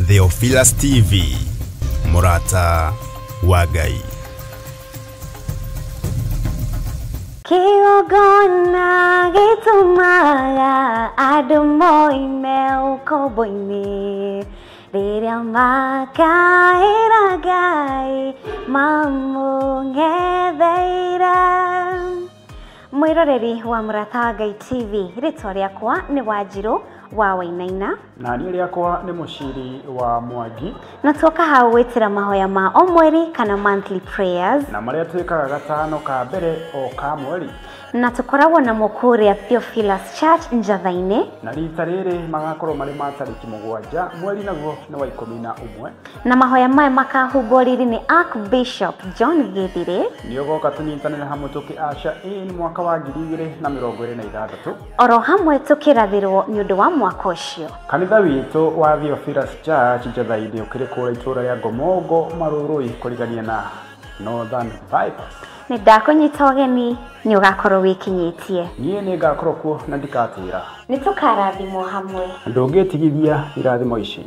Theophilus TV, Murata wa Ngai. Kiogona gitumaga andu moime ukombo-ini riria makaira Ngai mamung'etheire. Mwiroreri wa Murata wa Ngai TV, ritwa riakwa ni Wanjiru wa Wainaina na niĩ rĩakwa nĩ Mũciri wa Mwangi, na tuoka hau gwĩtĩra mahoya ma o mweri kana monthly prayers na marĩa twĩkaga gatano ka mbere o ka mweri, na tukoragwo na mũkũrĩa Theophilus Church Njatha-inĩ, na rita rĩrĩ magakorwo marĩ ma tarĩki 7 mweri naguo nĩ wa 11, na mahoya maya makahumbwo riri nĩ Archbishop John Githiri. nĩ ũgoka tũnyitanĩre hamwe tũkĩaca mwaka wa 2026 oro hamwe tũkĩrathĩrwo nĩ ũndũ wa mwaka ũcio. Kanitha witũ wa Theophilus Church Njatha-inĩ ũkĩrĩ kũrĩa itũũra rĩa Ngomongo Marũrũi kũrigania na Northern Bypass. Nĩ ndakũnyita ũgeni, nĩ ũgakorwo wĩkinyĩtie. Niĩ nĩ ngakorwo kuo na ndikatĩra. Nĩ tũkarathimwo hamwe. Ndũngĩtigithia irathimo ici.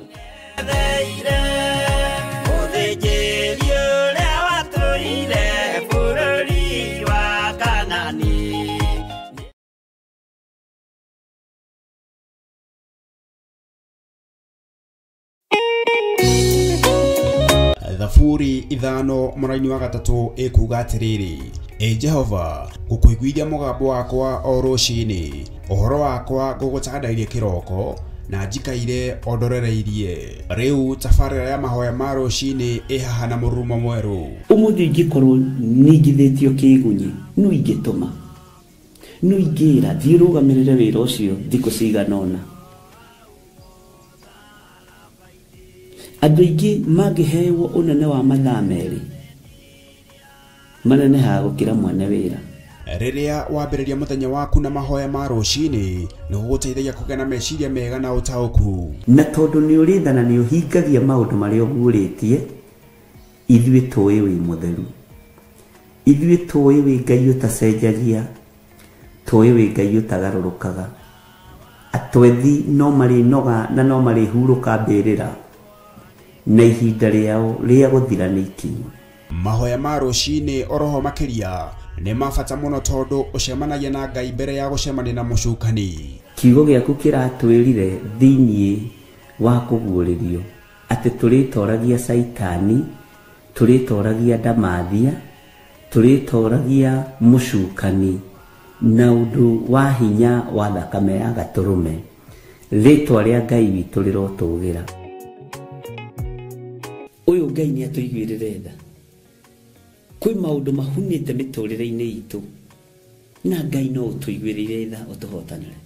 Thaburi ithano mũraini wa gatatũ ĩkuga atĩrĩrĩ: Jehova, ngũkũiguithia mũgambo wakwa o rũciinĩ, ũhoro wakwa ngũgũcakandairie kĩroko, na njikaire ondorereirie. Rĩu tabarĩra ya mahoya ma rũciinĩ ĩhaha na mũrurumo mwerũ. Ũmũthĩ ingĩkorwo ningithĩtio kĩgunyi, no ingĩtũma, no ingĩra thiĩ rũgamĩrĩre wĩra ũcio thikũ cigana ũna. Andũ aingĩ mangĩheyo ũnene wa mathaa merĩ, manenehaga gũkĩra mwene wĩra. Rĩrĩa wambĩrĩria mũthenya waku na mahoya ma rũciinĩ, nĩ gũgũteithagia kũgĩa na meciria mega na ũtaũku. Na tondũ nĩ ũrĩtha na nĩ ũhingagia maũndũ marĩa ũguũrĩtie, ithuĩ tũĩ wĩ mũtheru, ithuĩ tũĩ wĩ Ngai ũtacenjagia, tũĩ wĩ Ngai ũtagarũrũkaga. Atwethi no marĩnoga na no marĩhurũka mbĩrĩra, na ihinda rĩao rĩa gũthira nĩ ikinyu. Mahoya ma rũciinĩ oroho makĩria nĩ mabata mũno tondũ ũcemanagia na Ngai mbere ya gũcemania na mũcukani. Kiugo gĩaku kĩratwĩrire thĩinĩ wa kũguũrĩrio atĩ tũrĩtoragia Saitani, tũrĩtoragia Ndamathia, tũrĩtoragia mũcukani na ũndũ wa hinya wa thakame ya gatũrũme. Rĩtwa rĩa Ngai witũ rĩrotũgĩra. Ũyũ Ngai nĩ atũiguĩrĩre tha. Kwĩ maũndũ mahunĩte mĩtũrĩre-inĩ itũ, na Ngai no ũtũiguĩrĩre tha ũtũhotanĩre.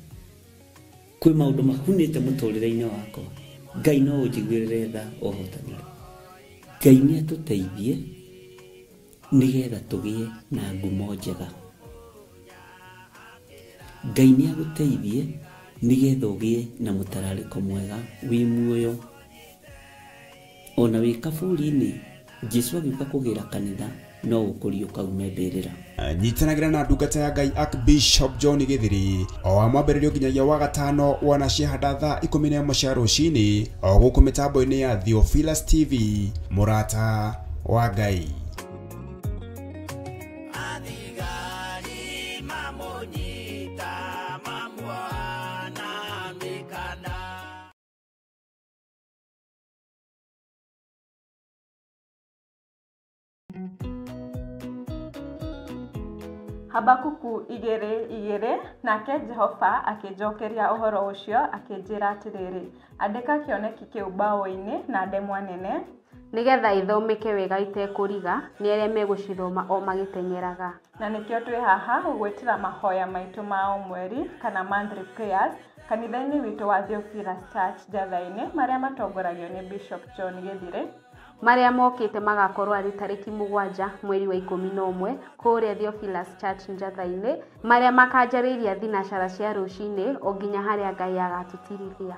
Kwĩ maũndũ mahunĩte mũtũrĩre-inĩ wakwa, Ngai no ũnjiguĩrĩre tha ũhotanĩre. Ngai nĩ atũteithie nĩgetha tũgĩe na ngumo njega. Ngai nĩ agũteithie nĩgetha ũgĩe na mũtararĩko mwega wĩ muoyo. Ona wĩ kaburi-inĩ, Jesũ agĩũka kũgĩra kanitha, no ũkũrio kaume mbĩrĩra. Nyitanagĩra na ndungata ya Ngai Archbishop John Githiri o wa mwambĩrĩrio nginyagia wa gatano wana ciahanda thaa 11 cia rũciinĩ o gũkũ mĩtambo-inĩ ya Theophilus TV, Murata wa Ngai. Habakuku 2:2 nake Jehova akĩnjokeria ũhoro ũcio akĩnjĩra atĩrĩrĩ: andĩka kĩoneki kĩu mbaũ-inĩ na ndemwa nene, Nĩgetha ithomeke wega itekũriga nĩ arĩa megũcithoma o magĩteng'eraga. na nĩkĩo twĩ haha gwĩtĩra mahoya maitũ ma o mweri kana monthly prayers kanitha-inĩ witũ wa Theophilus Church Njatha-inĩ, marĩa matongoragio nĩ Bishop John Githiri, marĩa mokĩte magakorwo arĩ tarĩki 7 mweri wa 11 kũrĩa Theophilus Church Njatha-inĩ, marĩa makanjarĩria thinacara cia rũciinĩ o nginya harĩa Ngai agatũtirithia.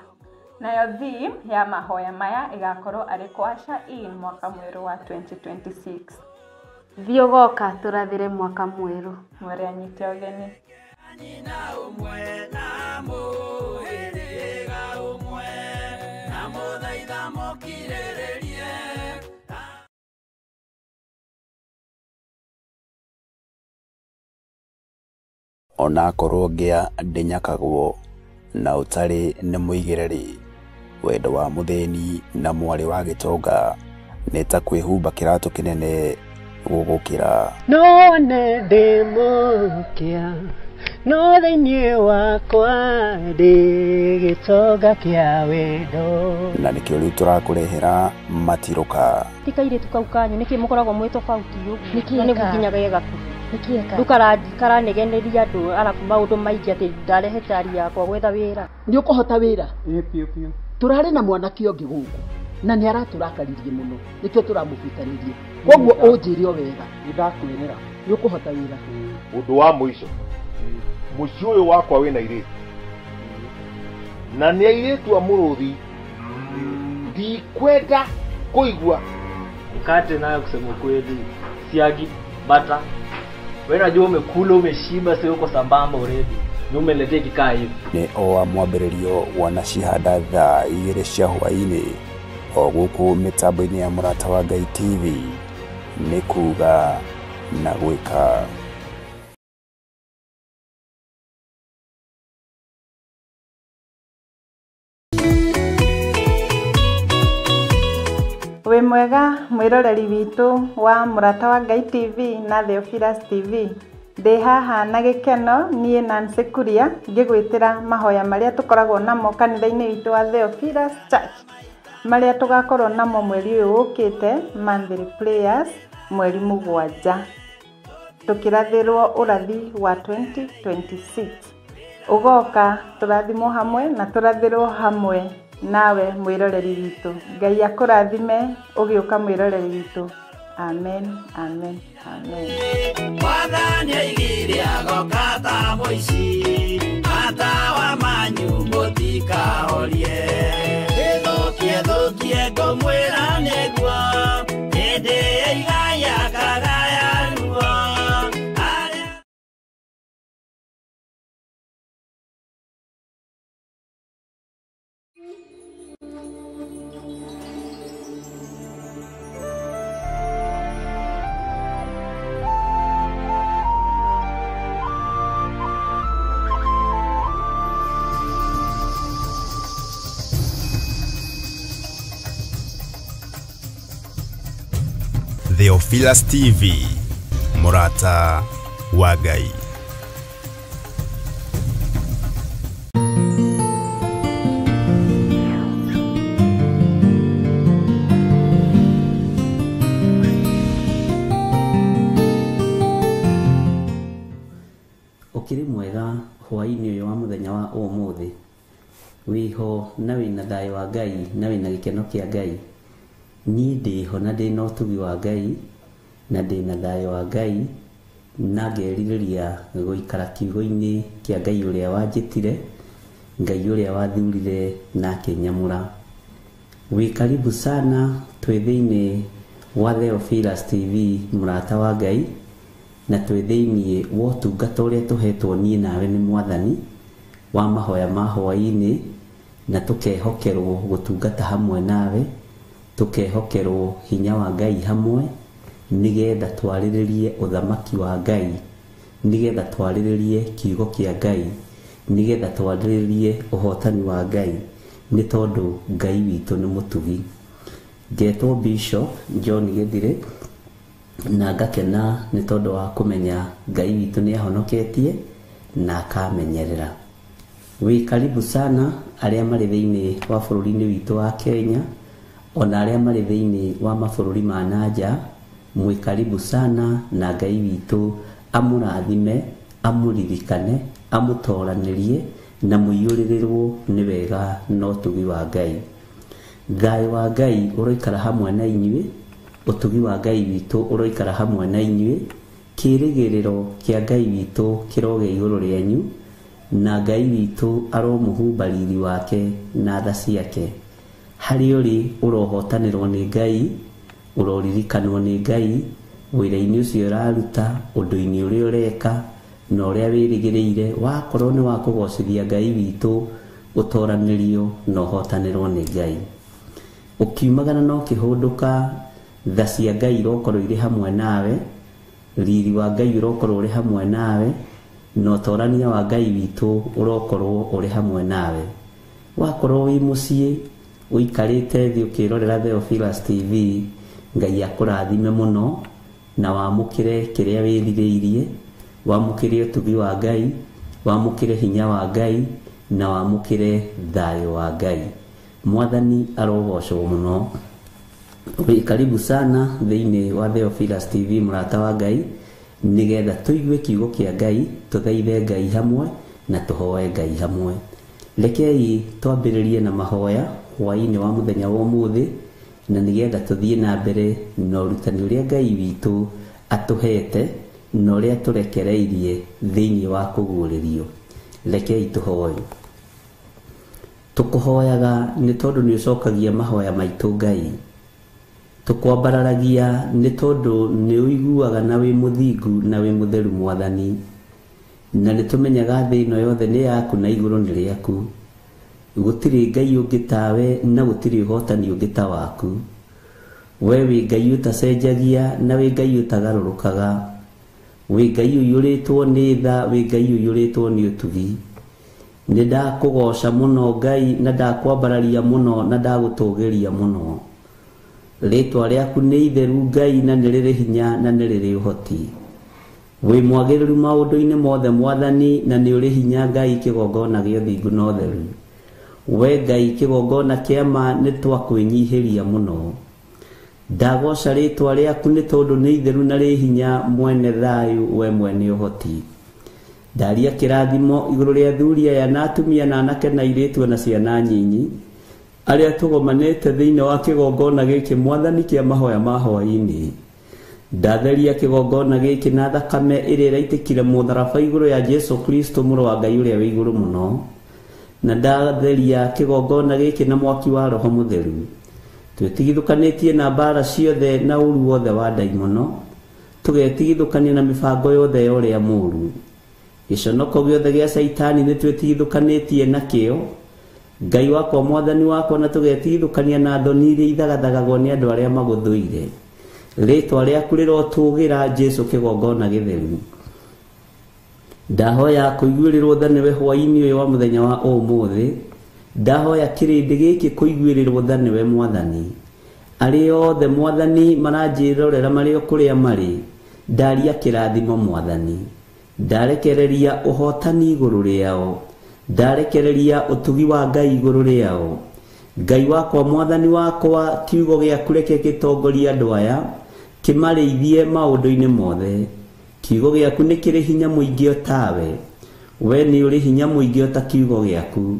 nayo theme ya mahoya maya ĩgakorwo arĩ kũaca mwaka mwerũ wa 2026. Thiĩ ũgoka tũrathĩre mwaka mwerũ. Mwere anyite ũgeni. Na ona korwo ngĩa ndĩnyakagwo na ũtarĩ nĩ mũigĩrĩri wendo wa mũthĩni na mwarĩ wa gĩtonga nĩ ta kwĩhumba kĩratũ kĩnene gũgũkĩra no nĩ ndĩmũkia no thĩinĩ wakwa ndĩ gĩtonga kĩa wendo na nĩkĩo rĩu tũrakũrehera matirũka tikairĩtu kau kanyu nĩkĩ mũkoragwo mwĩ tofauti ũguo na nĩguo nginyaga gĩgaku ndũkaranegeneria andũ arabu maũndũ maingĩ atĩ ndarehete ari yakwa gwetha wĩra nĩ ũkũhota wĩra piũ tũrarĩ na mwanake ũngĩ gũkũ na nĩ aratũrakaririe mũno nĩkĩo tũramũbutanĩrie koguo ũnjĩre o wega nĩndakwĩrĩra nĩ ũkũhota wĩra ũndũ wa mũico mũciĩ ũyũ wakwa wĩna airĩtu na nĩ airĩtu a mũrũthi ndikwenda kũigua mkate nayo kusema ukweli siagi bata wewe unajua umekula umeshiba sio uko sambamba already ni umeletea kikaa hivi nĩ o mwambĩrĩrio wanacihanda thaa 2 cia hwaĩ-inĩ o gũkũ mĩtambo-inĩ ya Mũrata wa Ngai TV nĩ kuga na gwĩka. Wĩ mwega mwĩroreri witũ wa Mũrata wa Ngai TV na Theophilus TV. Ndĩ haha na gĩkeno niĩ Nancy Kuria ngĩgwĩtĩra mahoya marĩa tũkoragwo namo kanitha-inĩ witũ wa Theophilus Church marĩa tũgakorwo namo mweri ũyũ ũkĩte monthly prayers mweri 7 tũkĩrathĩrwo ũrathi wa 2026 ũgoka tũrathimwo hamwe na tũrathĩrwo hamwe nawe mwĩroreri witũ. Ngai akũrathime ũgĩũka mwĩroreri witũ. Amen, amen, amen. Mwathani aigire agoka ta mũici ata wa manyu mũtikahorie thũkie ngũmwĩra nĩguo hĩndĩ ya igaya kagayaruo. Theophilus TV, Mũrata wa Ngai. Ũkĩrĩ mwega hwaĩ-inĩ ũyũ wa mũthenya wa ũmũthĩ wĩho na wĩna thayũ wa Ngai na wĩna gĩkeno kĩa Ngai. Niĩ ndĩho na ndĩna ũtugi wa Ngai na ndĩna thayũ wa Ngai na ngerirĩria gũikara kiugo-inĩ kĩa Ngai ũrĩa wanjĩtire, Ngai ũrĩa wathurire na akĩnyamũra. Wĩ karibu sana twĩ thĩinĩ wa Theophilus TV Mũrata wa Ngai na twĩ thĩinĩ wa ũtungata ũrĩa tũhetwo niĩ nawe nĩ Mwathani wa mahoya ma hwaĩ-inĩ na tũkehokerwo gũtungata hamwe nawe, tũkehokerwo hinya wa Ngai hamwe nĩgetha twarĩrĩrie ũthamaki wa Ngai, nĩgetha twarĩrĩrie kiugo kĩa Ngai, nĩgetha twarĩrĩrie ũhotani wa Ngai nĩ tondũ Ngai witũ nĩ mũtugi. Ngetwo Bishop John Gĩthire na ngakena nĩ tondũ wa kũmenya Ngai witũ nĩ ahonoketie na akamenyerera. Wĩ karibu sana arĩa marĩ thĩinĩ wa bũrũri-inĩ witũ wa Kenya ona arĩa marĩ thĩinĩ wa mabũrũri ma nanja, mwĩ karibu sana na Ngai witũ amũrathime, amũririkane, amũtoranĩrie na mũiyũrĩrĩrwo nĩ wega na ũtugi wa Ngai. Thayũ wa Ngai ũroikara hamwe na inyuĩ, ũtugi wa Ngai witũ ũroikara hamwe na inyuĩ, kĩĩrĩgĩrĩro kĩa Ngai witũ kĩroge igũrũ rĩanyu na Ngai witũ aromũhumba riri wake na tha ciake. Harĩ ũrĩ ũrohotanĩrwo nĩ Ngai, ũroririkanwo nĩ Ngai wĩra-inĩ ũcio ũraruta, ũndũ-inĩ ũrĩa ũreka na ũrĩa wĩrĩgĩrĩire, wakorwo nĩ wa kũgocithia Ngai witũ ũtoranĩrio na ũhotanĩrwo nĩ Ngai. ukiumagana no kihunduka tha cia Ngai irokorwo iri hamwe nawe, riri wa Ngai urokorwo uri hamwe nawe, no torania wa Ngai witu urokorwo uri hamwe nawe. Wakorwo wi mucii uikarite thi ukirorera Theophilus TV, Ngai akurathime muno na wamukire kiria wiririirie, wamukire utugi wa Ngai, wamukire hinya wa Ngai na wamukire thayo wa Ngai. Mwathani arogocwo muno. Karibu sana thiini wa Theophilus TV murata wa Ngai, nigetha tuigue kiugo kia Ngai, tuthaithe Ngai hamwe na tuhoe Ngai hamwe. Rekei twambiririe na mahoya hwaini wa muthenya wa umuthi, na nigetha tuthie na mbere na urutani uria Ngai witu atuhete na uria turekereirie thiini wa kuguririo. Rekei tuhoe. Tukuhoyaga ni tondu ni ucokagia mahoya maitu Ngai. Tukwambararagia ni tondu ni uiguaga na wi muthingu na wi mutheru Mwathani, na ni tumenyaga thi ino yothe ni yaku na iguru ni riaku. Gutiri Ngai ungi tawe na gutiri uhotani ungi ta waku. We wi Ngai utacenjagia na wi Ngai utagarurukaga. Wi Ngai uyuritwo ni tha, wi Ngai uyuritwo ni utugi. Ni ndakugoca muno Ngai, na ndakwambararia muno, na ndagutugiria muno. Ritwa riaku ni itheru Ngai, na ni riri hinya na ni riri uhoti. Wi mwagiriru maundu-ini mothe Mwathani, na ni uri hinya Ngai kigongona gio thingu na utheru. We Ngai kigongona kia ma ni twakwinyihiria muno. Ndagoca ritwa riaku ni tondu ni itheru na ri hinya, mwene thayu, we mwene uhoti. Ndaria kirathimo iguru ria thuria ya na atumia na anake na airitu na ciana nyinyi, aria tugomanite thiini wa kigongona giki Mwathani kia mahoya ma hwaini. Ndatheria kigongona giki na thakame iria iraitikire mutharaba iguru ya Jesu Kristo muru wa Ngai uria wi iguru muno, na ndatheria kigongona giki na mwaki wa Roho Mutheru. Twetigithukanitie na mbara ciothe na uru wothe wa daimono, tugetigithukania na mibango yothe ya uria muru. Giconoko giothe gia Saitani ni twetigithukanitie nakio. Ngai wakwa Mwathani wakwa, na tugetigithukania na thoni iria ithagathagagwo ni andu aria maguthuire. Ritwa riaku rirotugira Jesu kigongona githeru. Ndahoya kuiguirirwo thaniwe hwaini uyu wa muthenya wa umuthi. Ndahoya kirindi giki kuiguirirwo thaniwe Mwathani. Ari othe Mwathani maranjirorera mari kuria mari, ndaria kirathimo Mwathani. Ndarekereria uhotani iguru riao, ndarekereria utugi wa Ngai iguru riao. Ngai wakwa Mwathani wakwa, kiugo giaku reke gitongoria andu aya, kimarithie maundu-ini mothe. Kiugo giaku ni kiri hinya muingi o tawe, we ni uri hinya muingi o ta kiugo giaku.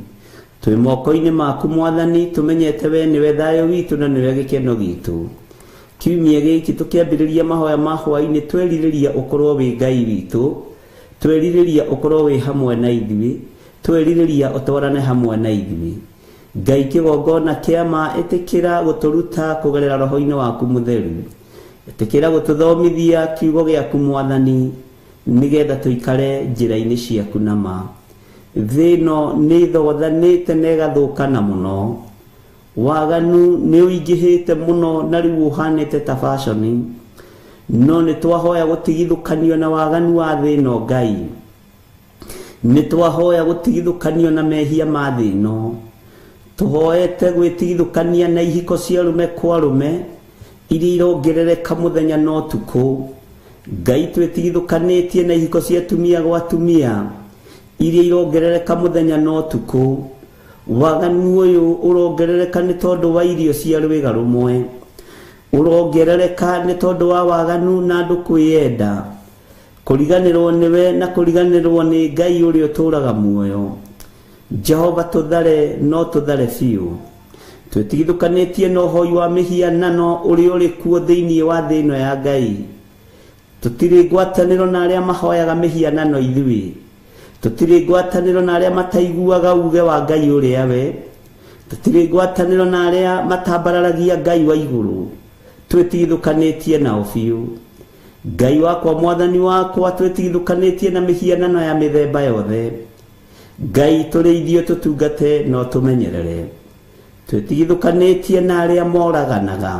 Twi moko-ini maku Mwathani, tumenyete we niwe thayo witu na niwe gikeno gitu. Kiumia giki tukiambiriria mahoya ma hwaini, twiririria ukorwo wi Ngai witu, twiririria ukorwo wi hamwe na ithui, twiririria utwarane hamwe na ithui. Ngai kigongona kia ma, itikira guturuta kugerera roho-ini waku mutheru. Itikira gututhomithia kiugo giaku Mwathani, nigetha tuikare njira-ini ciaku na ma. Thino ni thothanite na igathukana muno. Waganu ni uingihite muno, na riu uhanite ta fashion. No ni twahoya gutigithukanio na waganu wa thino Ngai. Ni twahoya gutigithukanio na mehia ma thino. Tuhoete gwitigithukania na ihiko cia rume kwa rume iria irongerereka muthenya no tuku. Ngai twetigithukanitie na ihiko cia tumia gwa tumia iria irongerereka muthenya no tuku. Waganu uyu urongerereka ni tondu wa irio cia rwiga rumwe, urongerereka ni tondu wa waganu na andu kwiyenda. Kuriganirwo niwe na kuriganirwo ni Ngai uria uturaga muoyo. Jehova tuthare no tuthare fiu. Twetigithukanitie no hoi wa mihianano uria uri kuo thiini wa thino ya Ngai. Tutiri ngwataniro na aria mahoyaga mihianano ithui. Tutiri ngwataniro na aria mataiguaga uge wa Ngai uria we. Tutiri ngwataniro na aria matambararagia Ngai wa iguru. Twetigithukanitie nao fiu. Ngai wakwa Mwathani wakwa, twetigithukanitie na mihianano ya mithemba yothe. Ngai turi ithio tutungate no tumenyerere. twĩtigithũkanĩtie na arĩa moraganaga,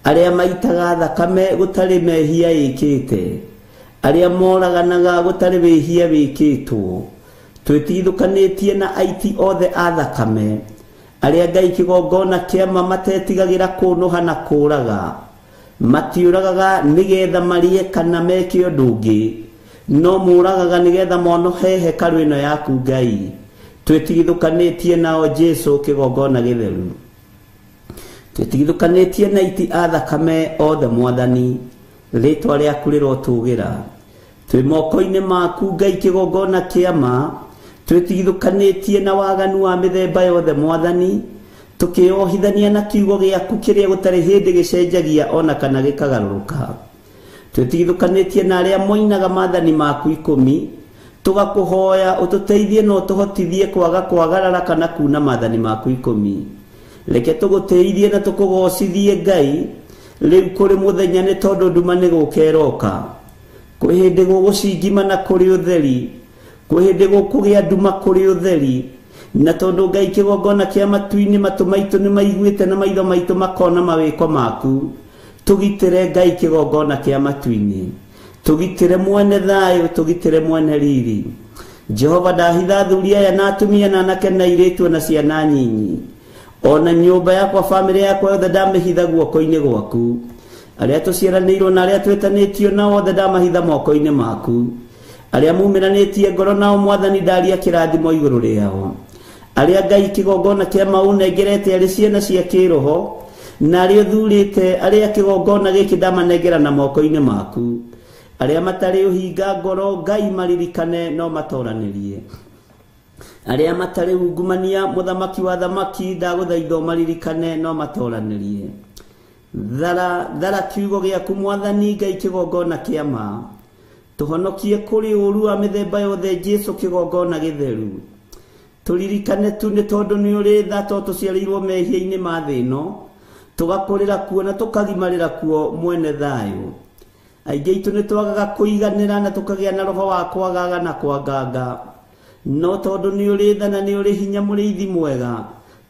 arĩa maitaga thakame gũtarĩ mehia ĩkĩte, arĩa moraganaga gũtarĩ wĩhia wĩkĩtwo, twĩtigithũkanĩtie na aiti othe a thakame, arĩa Ngai kĩgongona kĩama matetigagĩra kũnũha na kũũraga, matiũragaga nĩgetha marie kana meke ũndũ ũngĩ, no mũragaga nĩgetha monohe hekarũ ĩno yaku Ngai. Twĩtigithũkanĩtie nao Jesu kĩgongona gĩtheru, twĩtigithũkanĩtie na aiti a thakame othe Mwathani, rĩtwa rĩaku rĩrotũgĩra, twĩ moko-inĩ maku Ngai kĩgongona kĩama, twĩtigithũkanĩtie na waganu wa mĩthemba yothe Mwathani, tũkĩohithania na kiugo gĩaku kĩrĩa gũtarĩ hĩndĩ gĩcenjagia ona kana gĩkagarũrũka. Twĩtigithũkanĩtie na arĩa moinaga maathani maku 10, tũgakũhoya ũtũteithie na ũtũhotithie kwaga kwagarara kana kuna maathani maku 10. Reke tũgũteithie na tũkũgocithie Ngai rĩu kũrĩ mũthenya, nĩ tondũ nduma nĩ gũkeroka, kwĩ hĩndĩ gũgũcingima na kũrĩ ũtheri, kwĩ hĩndĩ gũkũgĩa nduma kũrĩ ũtheri, na tondũ Ngai kĩgongona kĩa matu-inĩ matũ maitũ nĩ maiguĩte na maitho maitũ makona mawĩko maku. Tũgitĩre Ngai kĩgongona kĩa matu-inĩ, tũgitĩre mwene thayũ, tũgitĩre mwene riri. Jehova ndahitha athuri aya na atumia na anake na airĩtu na ciana nyinyi, ona nyũmba yakwa, bamĩrĩ yakwa yothe ndamĩhitha guoko-inĩ gwaku. Arĩa tũciaranĩirwo na arĩa twĩtanĩtio nao othe ndamahitha moko-inĩ maku. Arĩa mumĩranĩtie ngoro nao Mwathani ndaria kĩrathimo igũrũ rĩao. Arĩa Ngai kĩgongona kĩama ũnengerete arĩ ciana cia kĩroho, na arĩa ũthurĩte arĩa kĩgongona gĩkĩ ndamanengera na moko-inĩ maku. Arĩa matarĩ ũhinga ngoro Ngai maririkane no matoranĩrie. Arĩa matarĩ ungumania mũthamaki wa thamaki ndagũthaitha maririkane no matoranĩrie. Thara kiugo gĩaku Mwathani Ngai kĩgongona kĩama, tũhonokie kũrĩ ũru wa mĩthemba yothe Jesu kĩgongona gĩtheru. Tũririkane tu nĩ tondũ nĩ ũrĩ tha to tũciarĩirwo mehia-inĩ ma thĩ ĩno, tũgakũrĩra kuo na tũkagimarĩra kuo mwene thayũ. Aingĩ aitũ nĩ twagaga kũiganĩra na tũkagĩa na roho wa kwagaga na kwanganga, no tondũ nĩ ũrĩ tha na nĩ ũrĩ hinya mũrĩithi mwega,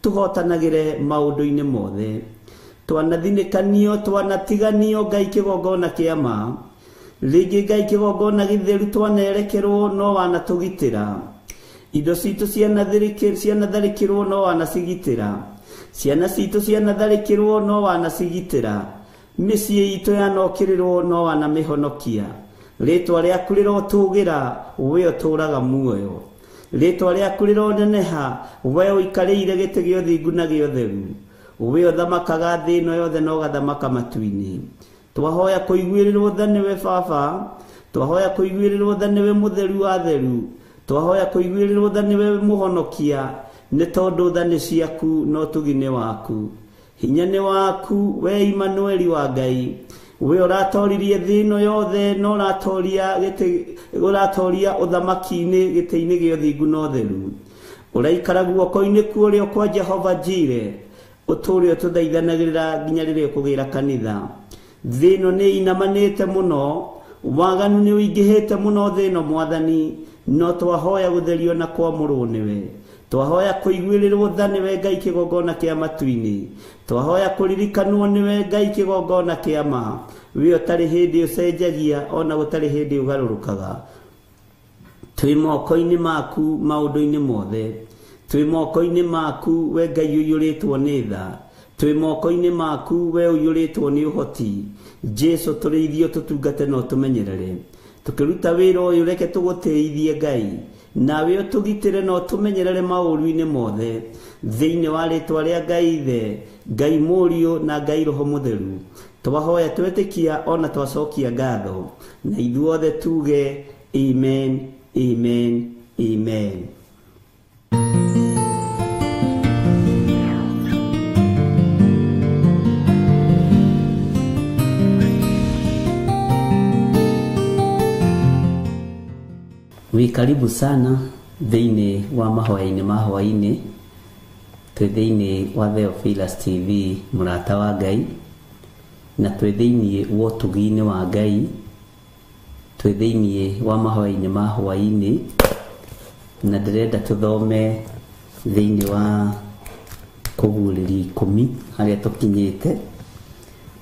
tũhotanagĩre maũndũ-inĩ mothe. Twanathinĩkanio twanatiganio Ngai kĩgongona kĩama, rĩngĩ Ngai kĩgongona gĩtheru twanerekerwo no wanatũgitĩra. Indo citũ cianatharĩkĩrwo no wanacigitĩra, ciana citũ cianatharĩkĩrwo no wanacigitĩra, mĩciĩ itũ yanokĩrĩrwo no wanamĩhonokia. Rĩtwa rĩaku rĩrotũgĩra, we ũtũũraga muoyo. Rĩtwa rĩaku rĩroneneha, we ũikarĩire gĩtĩ gĩa ũthingu na gĩa ũtheru. We ũthamakaga thĩ ĩno yothe na ũgathamaka matu-inĩ. Twahoya kũiguĩrĩrwo tha nĩwe Baba, twahoya kũiguĩrĩrwo tha nĩwe mũtheru wa theru, twahoya kũiguĩrĩrwo tha nĩwe mũhonokia, nĩ tondũ tha nĩ ciaku no ũtugi nĩ waku. Hinya nĩ waku, we Imanueli wa Ngai. We ũratoririe thĩ ĩno yothe no ũratoria ũthamaki-inĩ gĩtĩ-inĩ gĩa ũthingu na ũtheru. Ũraikara guoko-inĩ kuo kwa Jehova Jire, ũtũũre ũtũthaithanagĩrĩra nginya rĩrĩa ũkũgĩra kanitha. Thĩ ĩno nĩ inamanĩte mũno, waganu nĩ ũingĩhĩte mũno thĩ ĩno Mwathani, no twahoya gũtherio na kwamũrwo nĩwe. Twahoya kũiguĩrĩrwo tha nĩwe Ngai kĩgongona kĩa matu-inĩ, twahoya kũririkanwo nĩwe Ngai kĩgongona kĩama, we ũtarĩ hĩndĩ ũcenjagia ona gũtarĩ hĩndĩ ũgarũrũkaga. Twĩ moko-inĩ maku maũndũ-inĩ mothe, twĩ moko-inĩ maku we Ngai ũiyũrĩtwo nĩ tha, twĩ moko-inĩ maku we ũiyũrĩtwo nĩ ũhoti. Jesu tũrĩithie tũtungate no tũmenyerere, tũkĩruta wĩra ũyũ reke tũgũtĩithie Ngai, nawe ũtũgitĩre no tũmenyerere maũru-inĩ mothe, thĩinĩ wa rĩtwa rĩa Ngai Ithe, Ngai Mũriũ na Ngai Roho Mũtheru. Twahoya twetĩkia ona twacokia ngatho, na ithuothe tuge amen, amen, amen. Karibu sana thĩinĩ wa mahoya-inĩ ma hwaĩ-inĩ, twĩ thĩinĩ wa Theophilus TV mũrata wa Ngai, na twĩ thĩinĩ wa ũtugi-inĩ wa Ngai, twĩ thĩinĩ wa mahoya-inĩ ma hwaĩ-inĩ, na ndĩrenda tũthome thĩinĩ wa kũguũrĩria 10 harĩa tũkinyĩte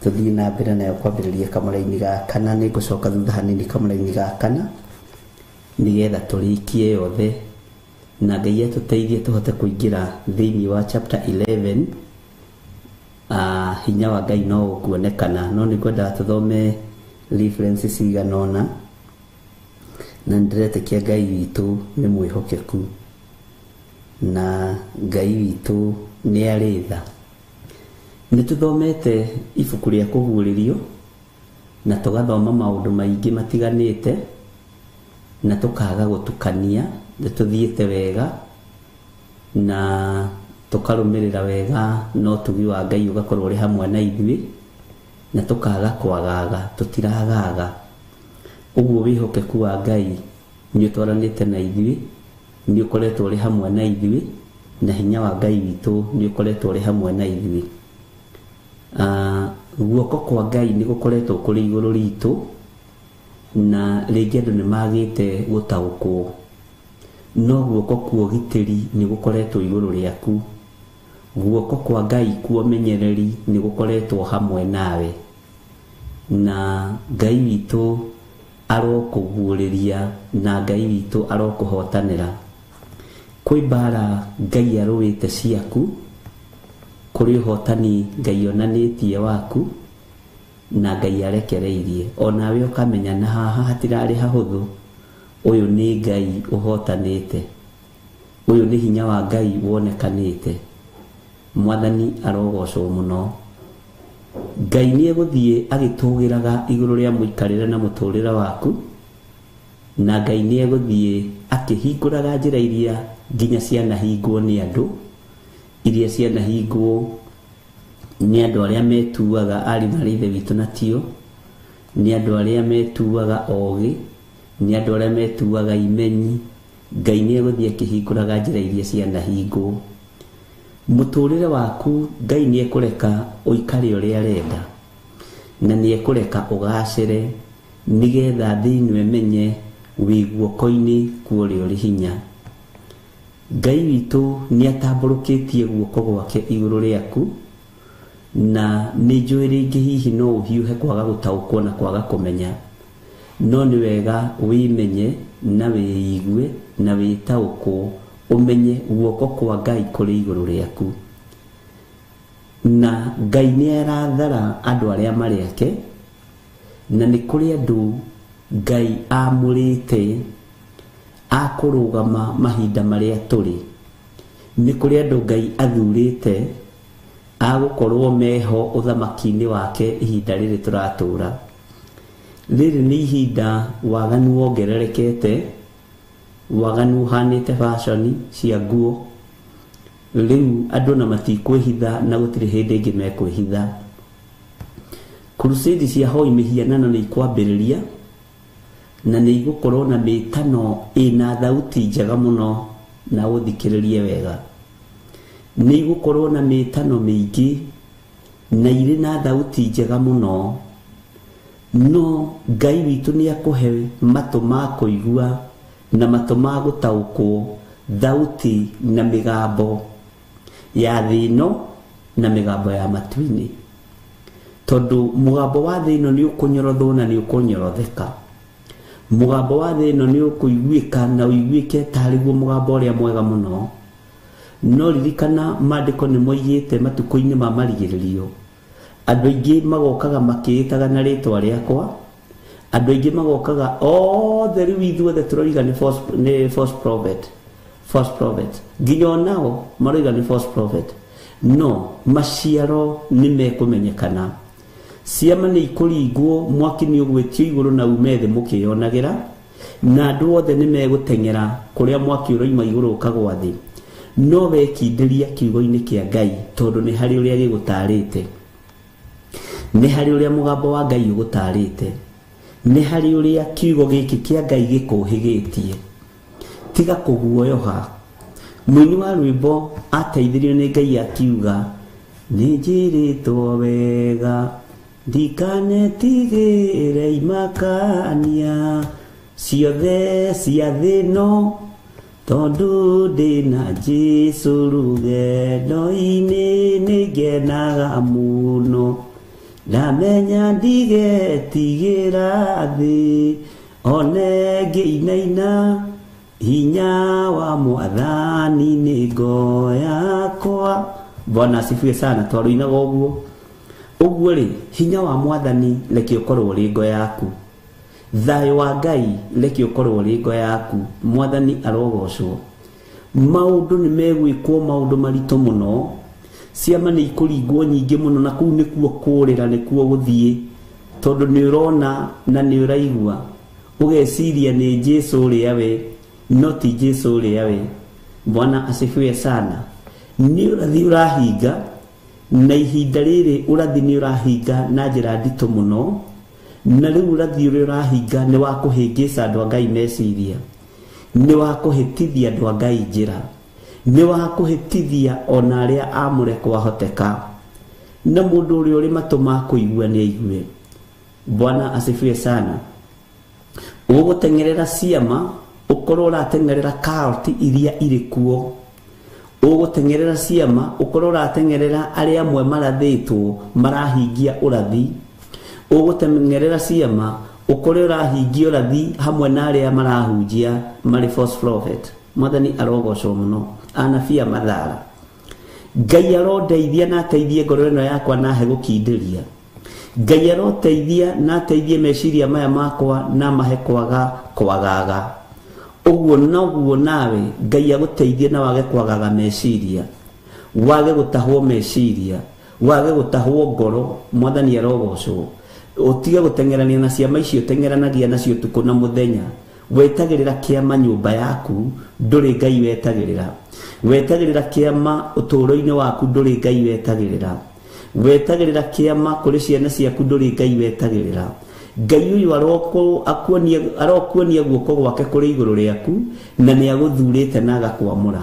tũthiĩ na mbere nayo kwambĩrĩria kamũra-inĩ ga kana. Nĩ ngũcoka thutha hanini kamũra-inĩ ga kana nĩgetha tũrĩkie yothe na Ngai atũteithie tũhote kũingĩra thĩinĩ wa chapter 11. Hinya wa Ngai no ũkuonekana, no nĩ ngwendaga tũthome references cigana ũna, na ndĩretĩkia Ngai witũ nĩ mwĩhokeku na Ngai witũ nĩ arĩ tha. Nĩ tũthomete ibuku rĩa kũguũrĩrio na tũgathoma maũndũ maingĩ matiganĩte na tũkaga gũtukania. Nĩ tũthiĩte wega na tũkarũmĩrĩra wega, no tugi wa Ngai ũgakorwo ũrĩ hamwe na ithuĩ na tũkaga kwagaga, tũtiragaga. Ũguo wĩhokeku wa Ngai nĩ ũtwaranĩte na ithuĩ, nĩ ũkoretwo ũrĩ hamwe na ithuĩ, na hinya wa Ngai witũ nĩ ũkoretwo ũrĩ hamwe na ithuĩ. Guoko kwa Ngai nĩ gũkoretwo kũrĩ igũrũ ritũ, na rĩngĩ andũ nĩ magĩte gũtaũkwo, no guoko kwa ũgitĩri nĩ gũkoretwo igũrũ rĩaku. Guoko kwa Ngai kwa ũmenyereri nĩ gũkoretwo hamwe nawe, na Ngai witũ arokũguũrĩria na Ngai witũ arokũhotanĩra. Kwĩ mbara Ngai arũĩte ciaku, kũrĩ ũhotani Ngai onanĩtie waku na Ngai arekereirie. Onawe ũkamenya na haha hatirarĩ hahũthũ, ũyũ nĩ Ngai ũhotanĩte, ũyũ nĩ hinya wa Ngai wonekanĩte. Mwathani arogocwo mũno. Ngai nĩ egũthiĩ agĩtũgĩraga igũrũ rĩa mũikarĩre na mũtũrĩre waku, na Ngai nĩ egũthiĩ akĩhingũraga njĩra iria nginya cianahingwo nĩ andũ, iria cianahingwo nĩ andũ arĩa metuaga ari na ithe witũ na tio, nĩ andũ arĩa metuaga ogĩ, nĩ andũ arĩa metuaga imenyi. Ngai nĩ egũthiĩ akĩhingũraga njĩra iria cianahingwo. Mũtũrĩre waku Ngai nĩ ekũreka ũikare ũrĩa arenda, na nĩ ekũreka ũgacĩre, nĩgetha thĩ ĩno ĩmenye wĩ guoko-inĩ kwa ũrĩa ũrĩ hinya. Ngai witũ nĩ atambũrũkĩtie guoko gwake igũrũ rĩaku, na nĩ njũĩ rĩngĩ hihi no ũhiũhe kwaga gũtaũkwo na kwaga kũmenya, no nĩ wega wĩmenye na wĩigue na wĩtaũkwo, ũmenye guoko kwa Ngai kũrĩ igũrũ rĩaku. Na Ngai nĩ arathara andũ arĩa marĩ ake, na nĩ kũrĩ andũ Ngai amũrĩte akũrũgama mahinda marĩa tũrĩ. Nĩ kũrĩ andũ Ngai athurĩte agũkorwo meho ũthamaki-inĩ wake ihinda rĩrĩ tũratũra. Rĩrĩ nĩ ihinda waganu wongererekete, waganu uhanĩte fashion cia nguo. Rĩu andũ na matikwĩhitha na gũtirĩ hĩndĩ ĩngĩ mekwĩhitha. Crusade cia hoi mĩhianano nĩ ikwambĩrĩria, na nĩ igũkorwo na mĩtano ĩna thauti njega mũno, na ũthikĩrĩrie wega. Nĩ igũkorwo na mĩtano mĩingĩ na irĩ na thauti njega mũno, no Ngai witũ nĩ akũhe matũ ma kũigua na matũ ma gũtaũkwo thauti na mĩgambo ya thĩ ĩno na mĩgambo ya matu-inĩ, tondũ mũgambo wa thĩ ĩno nĩ ũkũnyorothwo na nĩ ũkũnyorotheka. Mũgambo wa thĩ ĩno nĩ ũkũiguĩka na ũiguĩke tarĩguo mũgambo ũrĩa mwega mũno, no ririkana maandĩko nĩ moigĩte matukũ-inĩ ma marigĩrĩrio andũ aingĩ magokaga makĩĩtaga na rĩtwa rĩakwa, andũ aingĩ magokaga othe rĩu ithuothe tũroiga nĩ false prophet, nginya onao maroiga nĩ false prophet, no maciaro nĩ mekũmenyekana. Ciama nĩ ikũringwo, mwaki nĩ ũgwĩtio igũrũ na ume thĩ mũkĩonagĩra, na andũ othe nĩ megũteng'era kũrĩa mwaki ũroima igũrũ ũkagwa thĩ. No wekindĩria kiugo-inĩ kĩa Ngai, tondũ nĩ harĩ ũrĩa gĩgũtarĩte, nĩ harĩ ũrĩa mũgambo wa Ngai ũgũtarĩte, nĩ harĩ ũrĩa kiugo gĩkĩ kĩa Ngai gĩkũhĩgĩtie. Tiga kũguoyoha. Mũini wa rwĩmbo ateithirio nĩ Ngai akiuga, nĩ njĩrĩtwo wega ndikanetigĩre imakania ciothe cia thĩ ĩno tondu ndina Jesu rugendo-ini ningenaga muno ndamenya ndigetigira thi one ngiinaina hinya wa Mwathani ni ngo yakwa. Bwana asifiwe sana. Twaruinaga uguo ri hinya wa Mwathani reke ukorwo ri ngo yaku, thayo wa Ngai reke ukorwo ri ngo yaku. Mwathani arogocwo. Maundu ni megwikwo, maundu marito muno, ciama ni ikuringwo nyingi muno, na kuu nikuo kurira nikuo guthie, tondu ni urona na ni uraigua ugeciria ni Jesu uria we, no ti Jesu uria we. Bwana asifiwe sana. Ni urathi urahinga, na ihinda riri urathi ni urahinga na njira ndito muno, na riu urathi urahinga ni wa kuhingica andu a Ngai meciria, ni wa kuhitithia andu a Ngai njira, ni wa kuhitithia ona aria amure kwahoteka, na mundu uria uri matu ma kuigua ni aigue. Bwana asifiwe sana. Ugutengerera ciama, ukorwo uratengerera kaoti iria iri kuo. Ugutengerera ciama, ukorwo uratengerera aria amwe marathitwo marahingia urathi. Ugutengerera ciama, ukorwo urahingia urathi hamwe na aria marahunjia mari false prophet. Mwathani arogocwo muno. Anabia mathara. Ngai arondeithia na ateithie ngoro ino yakwa na he gukindiria. Ngai aroteithia na ateithie meciria maya makwa na mahe kwagaga. Uguo noguo nawe Ngai aguteithie na wage kwagaga meciria, wage gutahwo meciria, wage gutahwo ngoro. Mwathani arogocwo. Utige gutengerania na ciama icio tengeranagia nacio tuko na muthenya. Wetagirira kiama nyumba yaku, nduri Ngai wetagirira. Wetagirira kiama uturo-ini waku, nduri Ngai wetagirira. Wetagirira kiama kuri ciana ciaku, nduri Ngai wetagirira. Ngai uyu arokuonia guoko gwake kuri iguru riaku, na ni aguthurite na agakwamura.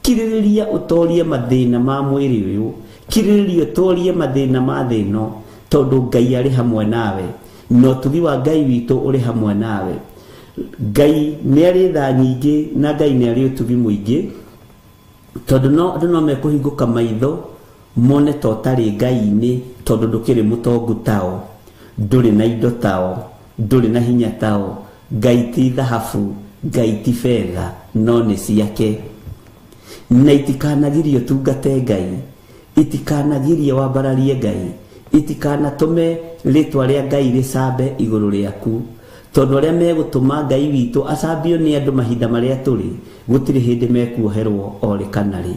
Kiririria utorie mathina ma mwiri uyu, kiririria utorie mathina ma thino, tondu Ngai ari hamwe nawe, no tugi wa Ngai witu uri hamwe nawe. Ngai ni ari tha nyingi, na Ngai ni ari utugi muingi, tondu no mekuhinguka maitho mone totari Ngai-ini, tondu ndukiri mutongu tao, nduri na indo tao, nduri na hinya tao. Ngai ti thahabu, Ngai ti fedha, no ni ciake. Na itikanagirio tungate Ngai, itikanagirio wambararie Ngai, itikanatume ritwa ria Ngai ricambe iguru riaku, tondu aria megutuma Ngai witu acambio ni andu mahinda maria turi, gutiri hindi mekuoherwo ori kanari.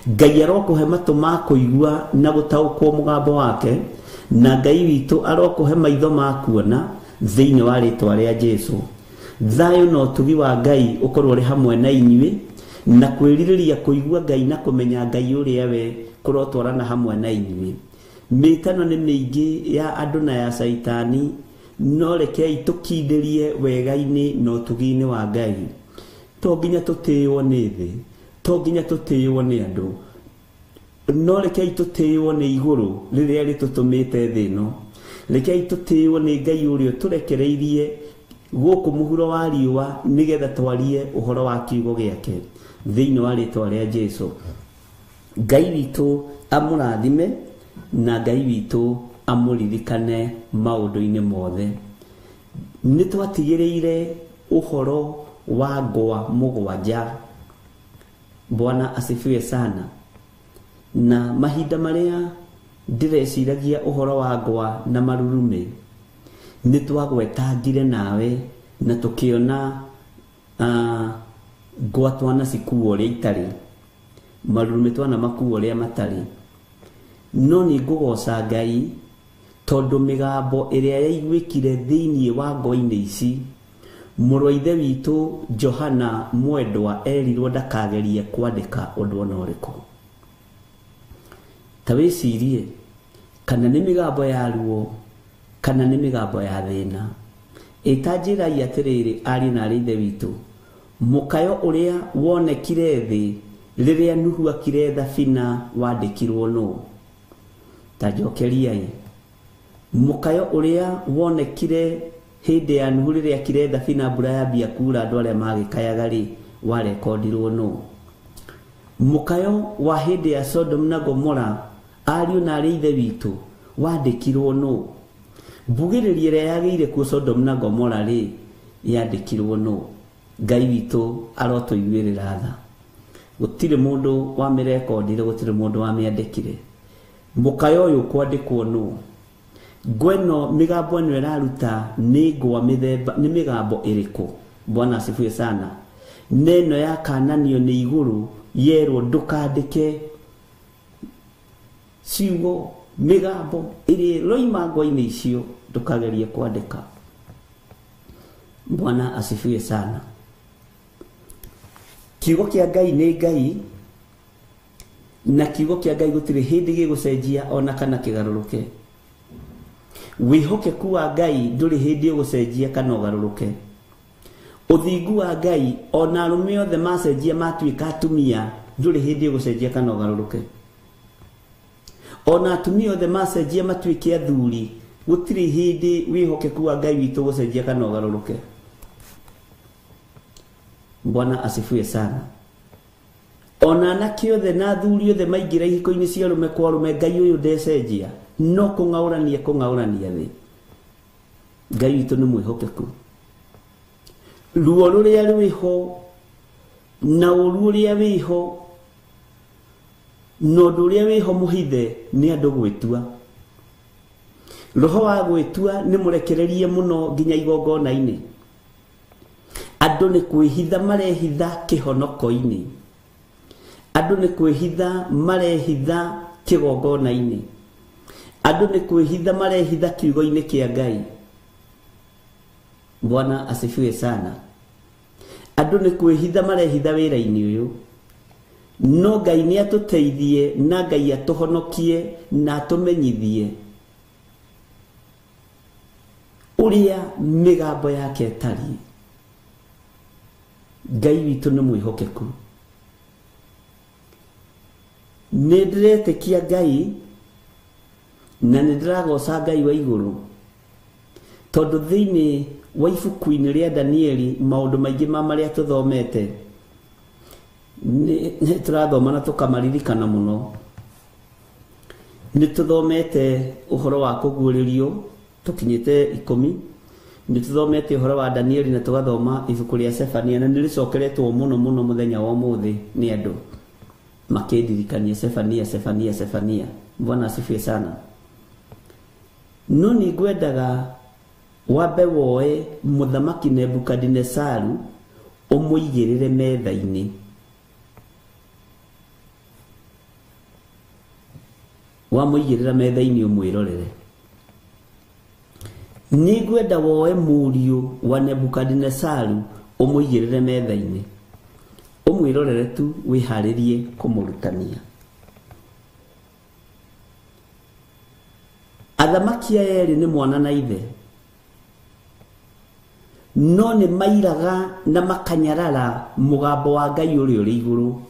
Ngai arokuhe matu ma kuigua na gutaukwo mugambo wake, na Ngai witu arokuhe maitho ma kuona thiini wa ritwa ria Jesu. Thayo no tugi wa Ngai ukorwo ri hamwe na inyui, na kwiririria kuigua Ngai na kumenya Ngai uria we kurotwarana hamwe na inyui. Mitano ni miingi ya andu na ya saitani, no rekei tukindirie wega-ini no tugi-ini wa Ngai. To nginya tutiiwo ni thi, to nginya tutiiwo ni andu, no rekei tutiiwo ni iguru riria ritutumite thi ino. Rekei tutiiwo ni Ngai uria turekereirie guku muhuro wa riua nigetha twarie uhoro wa kiugo giake thiini wa ritwa ria Jesu. Ngai witu amurathime, na Ngai witu amuririkane maundu-ini mothe. Ni twatigiriire uhoro wa ngwa mugwanja. Bwana asifiwe sana. Na mahinda maria ndireciragia uhoro wa ngwa na marurume, ni twagwetangire nawe na tukiona ngwa twana cikuo ria itari, marurume twana makuo ria matari. No ni ngugoca Ngai tondu migambo iria yaiguikire thiini wa ngwa-ini ici, muru ithe witu Johana mwendwa erirwo ndakagerie kwandika undu ona uriku. Ta wicirie kana ni migambo ya ruo, kana ni migambo ya thina. Itanjirai atiriri ari na ari ithe witu, mukayo uria wonekire thi riria Nuhu akire thabina wandikirwo no. Tajokeriai, mukayo uria wonekire hindi ya Nuhu riria akire thabina mbura yambia kura andu aria magikayaga ri warekondirwo no mukayo wa hindi ya Sodom na Gomora ariu na ari ithe witu wandikirwo no mbugiririe ria yageire ku Sodom na Gomora ri yandikirwo no Ngai witu arotuiguirira tha gutire mundu wa mirekondire gutire mundu wa miandikire mukayo uyu kwandikwo no gweno migambo eno iraruta ni ngwa mithemba ni migambo iriku Bwana asifiwe sana neno ya kananio ni iguru yerwo ndukandike ciugo migambo iri roima ngwa-ini icio ndukagerie kwandika Bwana asifiwe sana kiugo kia Ngai ni Ngai na kiugo kia Ngai gutire hindi gigucenjia ona kana kigaruruke wihokeku wa Ngai nduri hindi ugucenjia kana ugaruruke uthingu wa Ngai ona arume othe macenjia matuika atumia nduri hindi ugucenjia kana ugaruruke ona atumia othe macenjia matuike athuri gutire hindi wihokeku wa Ngai witu ugucenjia kana ugaruruke Bwana asifiwe sana ona nakiothe na athuri othe maingira ihiko-ini cia rume kwa rume Ngai uyu ndecenjia no kungaurania thi Ngai witu ni mwihokeku ruo ruria rwiho na uru uria wiho no nduria wiho muhithe ni andu gwitua roho wa gwitua ni murekererie muno nginya igongona-ini andu ni kwihitha marehitha kihonoko-ini andu ni kwihitha marehitha kigongona-ini andu ni kwihitha marehitha kiugo-ini kia Ngai Bwana asifiwe sana andu ni kwihitha marehitha wira-ini uyu no Ngai ni atuteithie na Ngai atuhonokie na atumenyithie uria migambo yake tari Ngai witu ni mwihokeku nindĩretĩkia Ngai na nindĩragoca Ngai wa igũrũ tondu thiini wa ibuku-inĩ ria Danieli maundu maingi ma maria tuthomete ni turathoma na tukamaririkana muno ni tuthomete uhoro wa kuguũrĩrio tukinyite 10 ni tuthomete uhoro wa Danieli na tugathoma ibuku ria Sefania na niricokeretwo muno muthenya wa umuthi ni andu makidirikania Sefania Bwana asifiwe sana no ni ngwendaga wabe woe muthamaki Nebukadnezaru umuigirire metha-ini wamuigirira metha-ini umwirorere ni ngwenda woe muriu wa Nebukadnezaru umuigirire metha-ini umwirorere tu wiharirie kumurutania athamaki eri ni mwana na ithe no ni mairaga na makanyarara mugambo wa Ngai uri uri iguru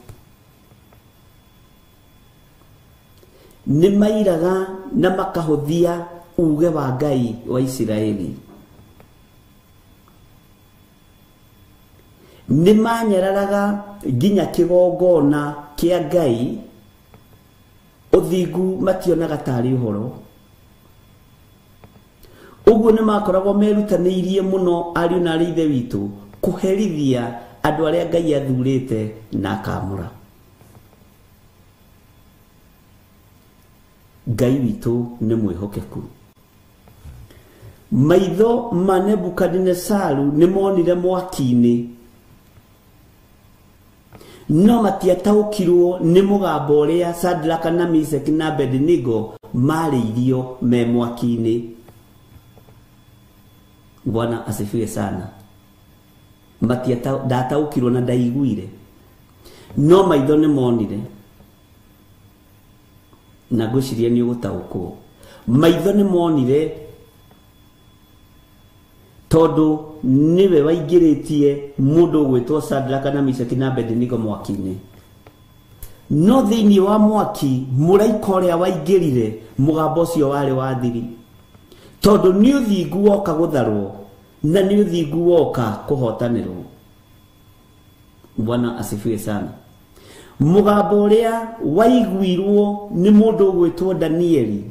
ni mairaga na makahuthia uge wa Ngai wa Israeli ni manyararaga nginya kigongona kia Ngai uthingu mationaga tari uhoro uguo ni makoragwo merutaniirie muno ariu na ari ithe witu kuherithia andu aria Ngai athurite na akamura Ngai witu ni mwihokeku maitho ma Nebukadnezaru ni monire mwaki-ini no matiataukirwo ni mugambo uria Shadraka na Meshaki na Abednego mariirio me mwaki-ini Bwana asifiwe sana ndataukirwo na ndaiguire no maitho ni monire na ngwiciria ni ugutaukwo maitho ni monire tondu niwe waingiritie mundu gwitwo Shadraka na Meshaki na Abednego mwaki-ini no thiini wa mwaki muraika uria waingirire mugambo ucio wari wa thiri tondu ni uthingu woka gutharwo na ni uthingu woka kuhotanirwo Bwana asifiwe sana. Mugambo uria waiguirwo ni mundu gwitwo Danieli,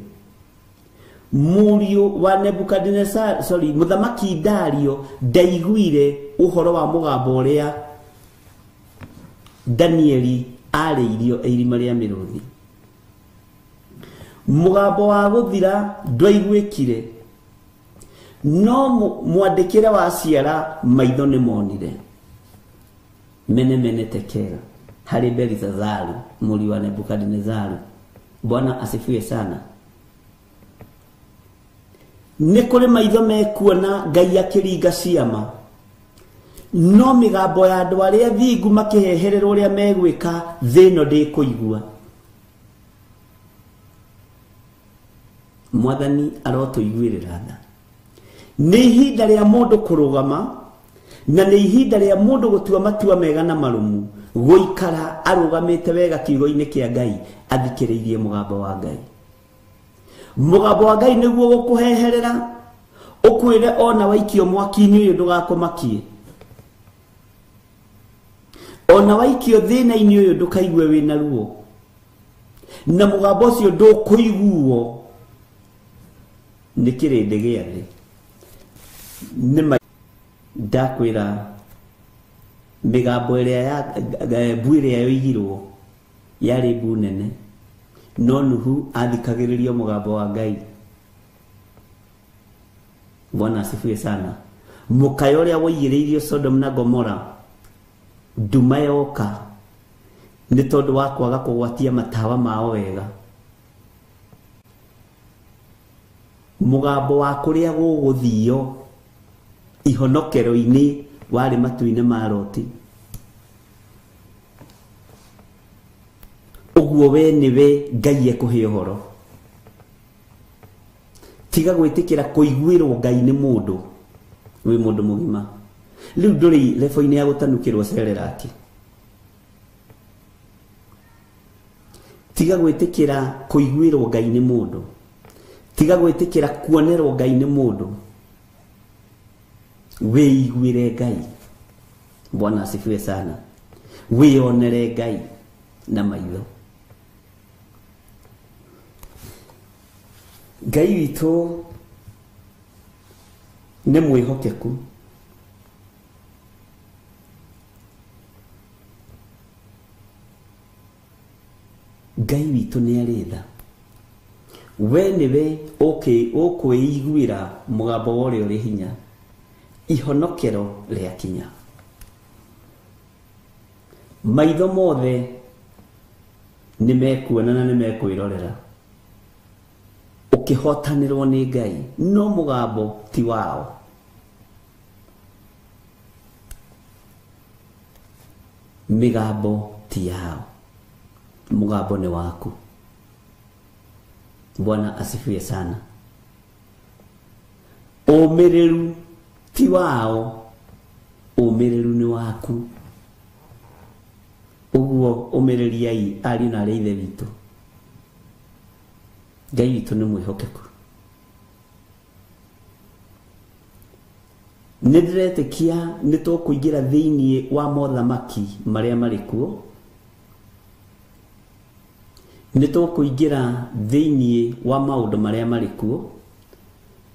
murio wa Nebukadnezar, muthamaki Dario ndaiguire uhoro wa mugambo uria Danieli ariirio irima ria miruthi. Mugambo wa guthira ndwaiguikire, no mwandikire wa ciara maitho ni monire. Mene tekera hari Belshazaru muri wa Nebukadnezaru. Bwana asifiwe sana. Ni kuri maitho mekuona Ngai akiringa ciama, no migambo ya andu aria thingu makihehererwo uria megwika thino ndikuigua. Mwathani arotuiguirira tha. Ni ihinda ria mundu kurugama, na ni ihinda ria mundu gutua matua mega na marumu, guikara arugamite wega kiugo-ini kia Ngai athikiriirie mugambo wa Ngai. Mugambo wa Ngai niguo gukuheherera, ukwire ona waikio mwaki-ini uyu ndugakumakie, ona waikio thina-ini uyu ndukaigue wina ruo, na mugambo ucio ndukuiguo ni kirindi gia thi. Nima ndakwira migambo iria ya bwire yoigirwo yari mbu nene, no Nuhu athikagiririo mugambo wa Ngai. Bwana asifiwe sana. Mukayo uria woigiriirio Sodom na Gomora nduma yoka ni tondu wa kwaga kugwatia matawa mao wega. Mugambo wa kuria guguthio ihonokero-ini wari matu-ini ma Loti. Uguo we niwe Ngai ekuhe uhoro. Tiga gwitikira kuiguirwo Ngai ni mundu, wi mundu mugima. Riu nduri lebo-ini ya gutanukirwo cereraki. Tiga gwitikira kuiguirwo Ngai ni mundu, tiga gwitikira kuonerwo Ngai ni mundu, wĩiguire Ngai. Bwana asifiwe sana. Wĩonere Ngai na maitho. Ngai witũ nĩ mwĩhokeku. Ngai witũ nĩ arĩ tha. We niwe ũkwĩiguĩra mũgambo wa ũrĩa ũrĩ hinya, ihonokero riakinya. Maitho mothe nimekuona na nimekwirorera ukihotanirwo ni Ngai, no mugambo ti wao. Migambo ti yao, mugambo ni waku. Bwana asifiwe sana. Umireru ti wao, umireru ni waku. Uguo umireriai ari na ari ithe witu. Ngai witu ni mwihokeku. Nĩndĩretĩkia nĩtũkũingĩra thĩinĩ wa mothamaki marĩa marĩ kuo. Nĩtũkũingĩra thĩinĩ wa maũndũ marĩa marĩ kuo.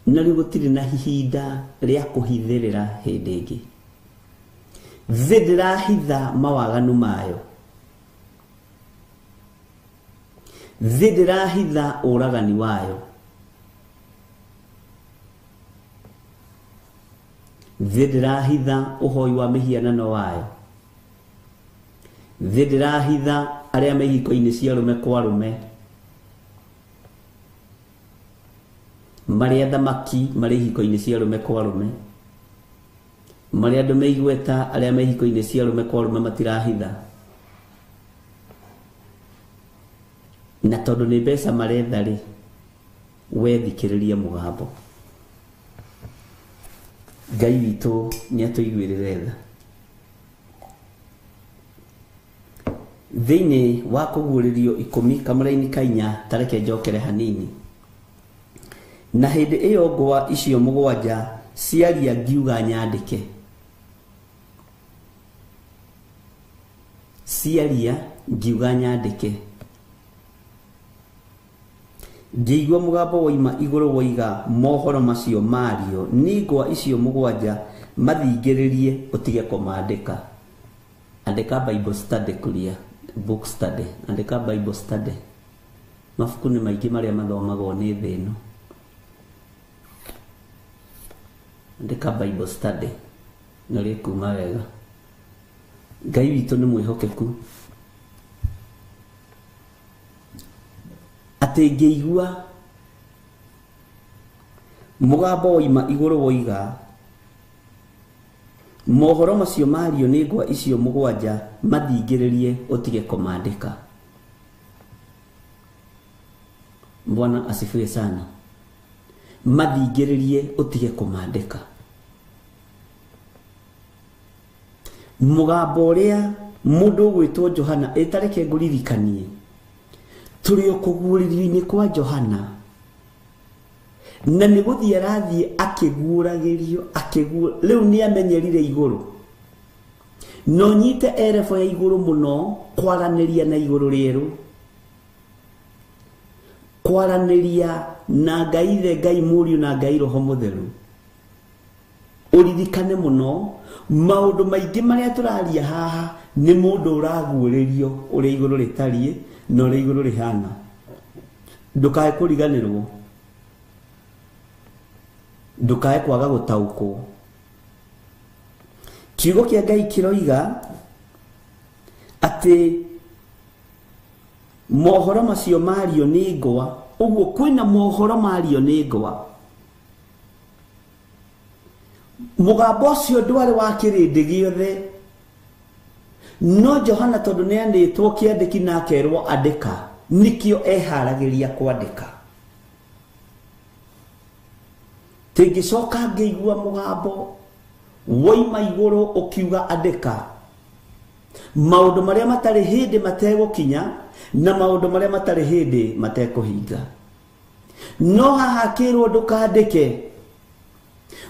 Na rĩu gũtirĩ na ihinda rĩa kũhithĩrĩra hĩndĩ ĩngĩ. Thĩ ndĩrahitha mawaganu mayo. Thĩ ndĩrahitha ũragani wayo. Thĩ ndĩrahitha ũhoi wa mĩhianano wayo. Thĩ ndĩrahitha arĩa me ihiko-inĩ cia arũme kwa arũme. Marĩ athamaki marĩ ihiko-inĩ cia arũme kwa arũme. Marĩ andũ me igweta arĩa me ihiko-inĩ cia arũme kwa arũme matirahitha. Na tondũ nĩ mbeca maretha rĩ, we thikĩrĩria mũgambo. Ngai witũ nĩatũiguĩrĩre tha. Thĩinĩ wa kũguũrĩrio 10 kamũra-inĩ ka 4 tareke njokere hanini. Na hĩndĩ ĩyo ngwa icio 7 ciaria ngiuga nyandĩke. ciaria ngiuga nyandike ngĩigua mũgambo woima igũrũ woiga mohoro macio mario nĩngwa icio mũgwanja mathingĩrĩrie ũtige kũmandĩka. Andĩka Bible study kuria book study, andĩka Bible study. Mabuku nĩ maingĩ marĩa mathomagwo nĩ thĩ ĩno. Andĩka Bible study na rĩkuma wega. Ngai witũ nĩ mwĩhokeku. Atĩ ngĩigua mũgambo woima igũrũ woiga mohoro macio mario nĩngwa icio mũgwanja mathingĩrĩrie ũtige kũmandĩka. Bwana asifiwe sana. Mathingĩrĩrie ũtige kũmandĩka. Mũgambo ũrĩa mũndũ ũgwĩtwo Johana etareke ngũririkanie tũrĩ kũguũrĩrio-inĩ kwa Johana na nĩ gũthiĩ arathiĩ akĩguũragĩrio rĩu nĩ amenyerire igũrũ no nyite erefo ya igũrũ mũno kwaranĩria na igũrũ rĩerũ, kwaranĩria na Ngai ithe, Ngai mũriũ na Ngai roho mũtheru. Ũririkane mũno maũndũ maingĩ marĩa tũraria haha nĩ mũndũ ũraguũrĩrio ũrĩa igũrũ rĩtariĩ na ũrĩa igũrũ rĩhana. Ndũkae kũriganĩrwo, ndũkae kwaga gũtaũkwo. Kiugo kĩa Ngai kĩroiga atĩ mohoro macio mario nĩ ngwa, ũguo kwĩna mohoro mario nĩ ngwa. Mũgambo ũcio ndwarĩ wa kĩrĩndĩ gĩothe, no Johana tondũ nĩ andĩtwo kĩandĩki na akerwo andĩka, nĩkĩo eharagĩria kwandĩka. Tĩngĩcoka ngĩigua mũgambo woima igũrũ ũkiuga andĩka, maũndũ marĩa matarĩ hĩndĩ mategũkinya na maũndũ marĩa matarĩ hĩndĩ matekũhinga. No haha kĩrwo ndũkandĩke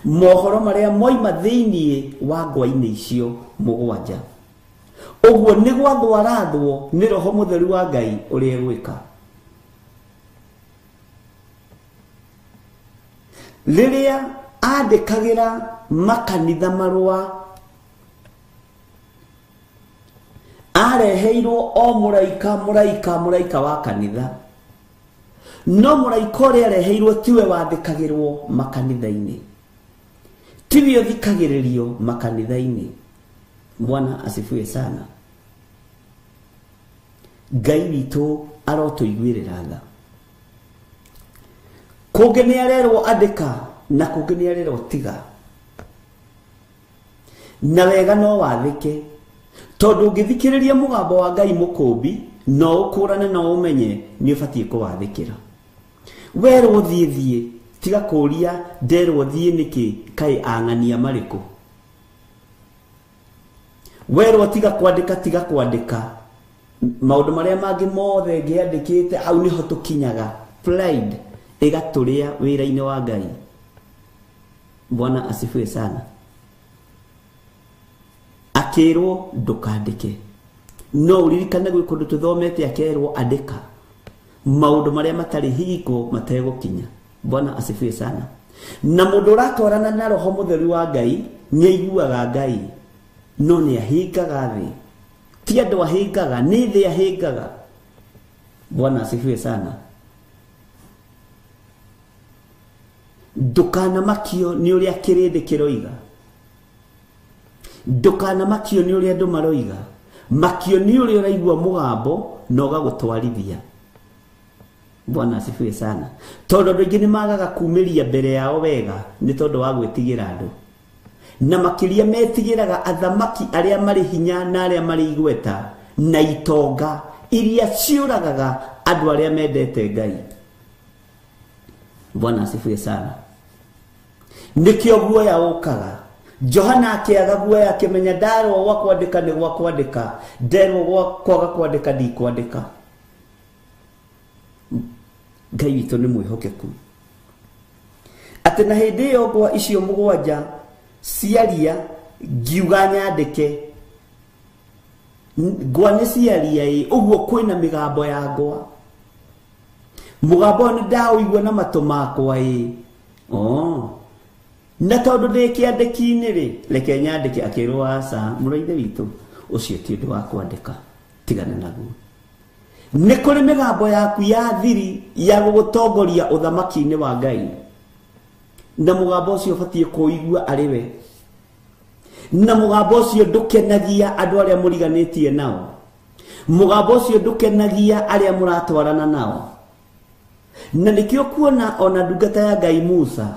mohoro marĩa moima thĩinĩ wa ngwa-inĩ icio mũgwanja. Ũguo nĩ gwathwo arathwo nĩ roho mũtheru wa Ngai ũrĩa egwĩka. Rĩrĩa andĩkagĩra makanitha marũa areheirwo o mũraika wa kanitha, no mũraika ũrĩa areheirwo tiwe wandĩkagĩrwo makanitha-inĩ, tiwe ũthikagĩrĩrio makanitha-inĩ. Bwana asifiwe sana. Ngai witũ arotũiguĩrĩra tha. Kũngĩ nĩ arerwo andĩka na kũngĩ nĩ arerwo tiga, na wega no wathĩke, tondũ ũngĩthikĩrĩria mũgambo wa Ngai mũkũmbi no ũkũrane no ũmenye nĩ ũbatiĩ kũwathĩkĩra. Werwo thiĩ tiga kũria nderwo thiĩ nĩkĩ, kaĩ ang'ania marĩkũ? Werwo tiga kwandĩka maũndũ marĩa mangĩ mothe ngĩandĩkĩte, hau nĩho tũkinyaga. Pride ĩgatũrĩa wĩra-inĩ wa Ngai. Bwana asifiwe sana. Akĩrwo ndũkandĩke, no ũririkane gwĩ kũndũ tũthomete akerwo andĩka maũndũ marĩa matarĩ hingo mategũkinya. Bwana asifiwe sana. Na mũndũ ũratwarana na roho mũtheru wa Ngai nĩ aiguaga Ngai, no nĩ ahingaga thĩ. Ti andũ ahingaga, nĩ thĩ ahingaga. Bwana asifiwe sana. Ndũkanamakio nĩ ũrĩa kĩrĩndĩ kĩroiga, ndũkanamakio nĩ ũrĩa andũ maroiga, makio nĩ ũrĩa ũraigua mũgambo na ũgagũtwarithia. Bwana asifiwe sana. Tondũ andũ aingĩ nĩ magaga kumĩria mbere yao wega nĩ tondũ wa gwĩtigĩra andũ, na makĩria metigĩraga athamaki arĩa marĩ hinya na arĩa marĩ igweta na itonga iria ciũragaga andũ arĩa mendete Ngai. Bwana asifiwe sana. Nĩkĩo guoya ũkaga. Johana akĩaga guoya akĩmenya ndarwo gwa kwandĩka nĩ gwa kwandĩka, nderwo gwa kwaga kwandĩka ndikwandĩka. Ngai witũ nĩ mwĩhokeku. Atĩ na hĩndĩ ĩyo ngwa icio mũgwanja ciaria ngiuga nyandĩke, ngwa nĩ ciaria ũguo kwĩna mĩgambo ya ngwa mũgambo nĩ ndaũigua na matũ makwa na tondũ ndĩ kĩandĩki-inĩ rĩ reke nyandĩke akĩrwo aca mũraithe witũ ũcio ti ũndũ wa kwandĩka tigana naguo nĩ kũrĩ mĩgambo yaku ya thiri ya gũgũtongoria ũthamaki-inĩ wa Ngai na mũgambo ũcio ũbatiĩ kũigua arĩ we na mũgambo ũcio ndũkenagia andũ arĩa mũriganĩtie nao mũgambo ũcio ndũkenagia arĩa mũratwarana nao na nĩkĩo kuona ona ndungata ya Ngai Musa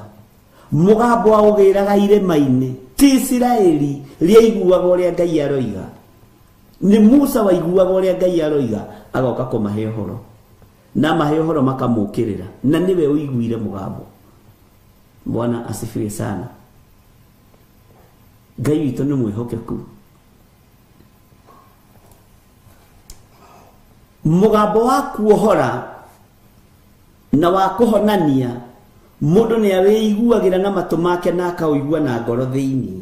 mũgambo aũgĩraga irĩma-inĩ ti Isiraeli rĩaiguaga ũrĩa Ngai aroiga nĩ Musa waiguaga ũrĩa Ngai aroiga agoka kũmahe ũhoro na mahe ũhoro makamũkĩrĩra na nĩwe ũiguire mũgambo. Bwana asifiwe sana. Ngai witũ nĩ mwĩhokeku. Mũgambo wa kuohora na wa kũhonania mũndũ nĩ awĩiguagĩra na matũ make na akaũigua na ngoro thĩinĩ.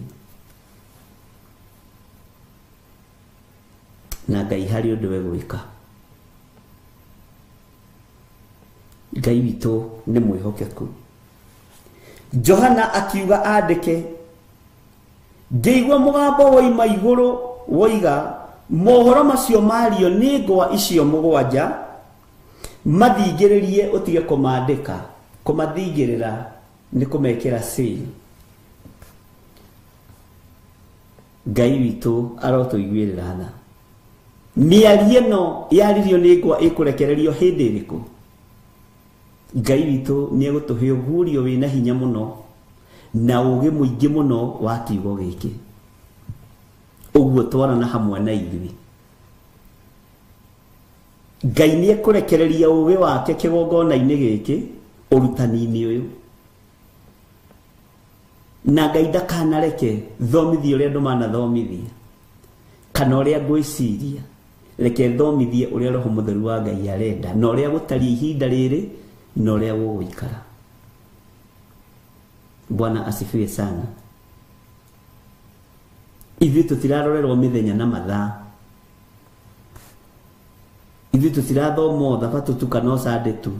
Na Ngai harĩ ũndũ we gwĩka. Ngai witũ nĩ mwĩhokeku. Johana akiuga andĩke, ngĩigua mũgambo woima igũrũ woiga, mohoro macio mario nĩ ngwa icio mũgwanja, mathingĩrĩrie ũtige kũmandĩka. Kũmathingĩrĩra nĩ kũmekĩra seal. Ngai witũ arotũiguĩrĩra tha. Mĩario ĩno yaririo nĩ ngwa ĩkũrekererio hĩndĩ ĩrĩkũ? Ngai witũ nĩ egũtũhe ũguũrio wĩna hinya mũno na ũũgĩ mũingĩ mũno wa kiugo gĩkĩ. Ũguo twarana hamwe na ithuĩ. Ngai nĩ ekũrekereria ũũgĩ wake kĩgongona-inĩ gĩkĩ ũrutani-inĩ ũyũ. Na Ngai ndakanareke thomithie ũrĩa andũ manathomithia kana ũrĩa ngwĩciria. Reke thomithie ũrĩa Roho Mũtheru wa Ngai arenda na ũrĩa gũtariĩ ihinda rĩrĩ na ũrĩa gũgũikara. Bwana asifiwe sana. Ithuĩ tũtirarorerwo mĩthenya na mathaa. Ithuĩ tũtirathoma thabatũ tu kana Sunday tu.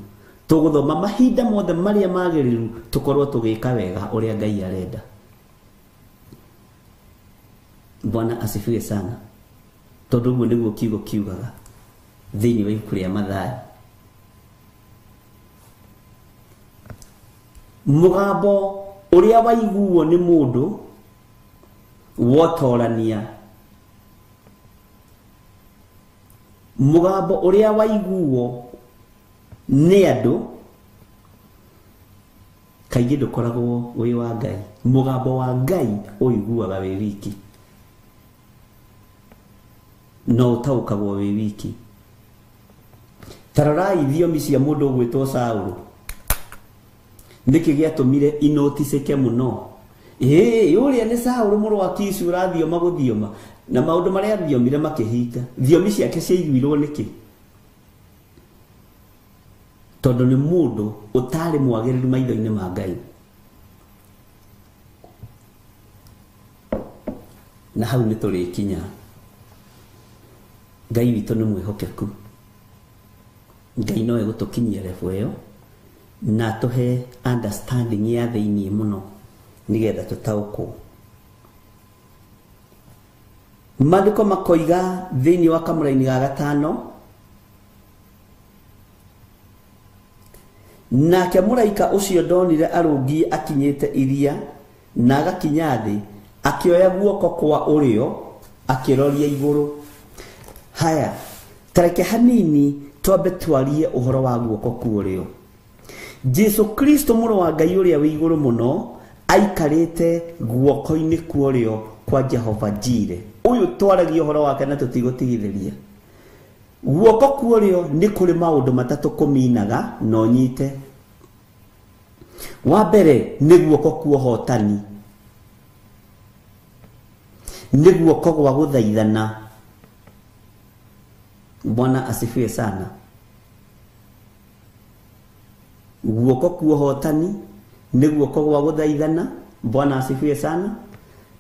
Tũgũthoma mahinda mothe marĩa magĩrĩru tũkorwo tũgĩka wega ũrĩa Ngai arenda. Bwana asifiwe sana. Tondũ ũguo nĩguo kiugo kiugaga thĩinĩ wa ibuku rĩa Mathayo. Mũgambo ũrĩa waiguo nĩ mũndũ wotorania. Mũgambo ũrĩa waiguo nĩ andũ kaingĩ ndũkoragwo wĩ wa Ngai. Mũgambo wa Ngai ũiguaga wĩ wiki. No ũtaũkagwo wĩ wiki. Tarorai thiomi cia mũndũ ũgwĩtwo Saũlũ. Nĩkĩ gĩatũmire inoticeke mũno. Ũrĩa nĩ Saũlũ mũrũ wa Kishi ũrathioma gũthioma na maũndũ marĩa athiomire makĩhinga. Thiomi ciake ciaiguirwo nĩkĩ? Tondũ nĩ mũndũ ũtarĩ mwagĩrĩru maitho-inĩ ma Ngai. Na hau nĩ tũrĩkinya. Ngai witũ nĩ mwĩhokeku. Ngai no egũtũkinyia level ĩyo na tũhe understanding ya thĩinĩ mũno nĩgetha tũtaũkwo. Maandĩko makoiga thĩinĩ wa kamũra-inĩ ga 5, nake mũraika ũcio ndonire arũngiĩ akinyĩte iria na agakinya thĩ, akĩoya guoko kwa ũrĩo akĩroria igũrũ. Haya, tareke hanini twambe twarie ũhoro wa guoko kwa ũrĩo. Jesu Kristo mũrũ wa Ngai ũrĩa wĩ igũrũ mũno aikarĩte guoko-inĩ kwa ũrĩo kwa Jehova Jire. Ũyũ twaragia ũhoro wake na tũtigũtigithĩria. Guoko kwa ũrĩo nĩ kũrĩ maũndũ matatũ kũminaga no nyite. Wa mbere nĩ guoko kwa ũhotani. Nĩ guoko gwa gũthaithana. Bwana asifiwe sana. Guoko kwa ũhotani nĩ guoko gwa gũthaithana. Bwana asifiwe sana.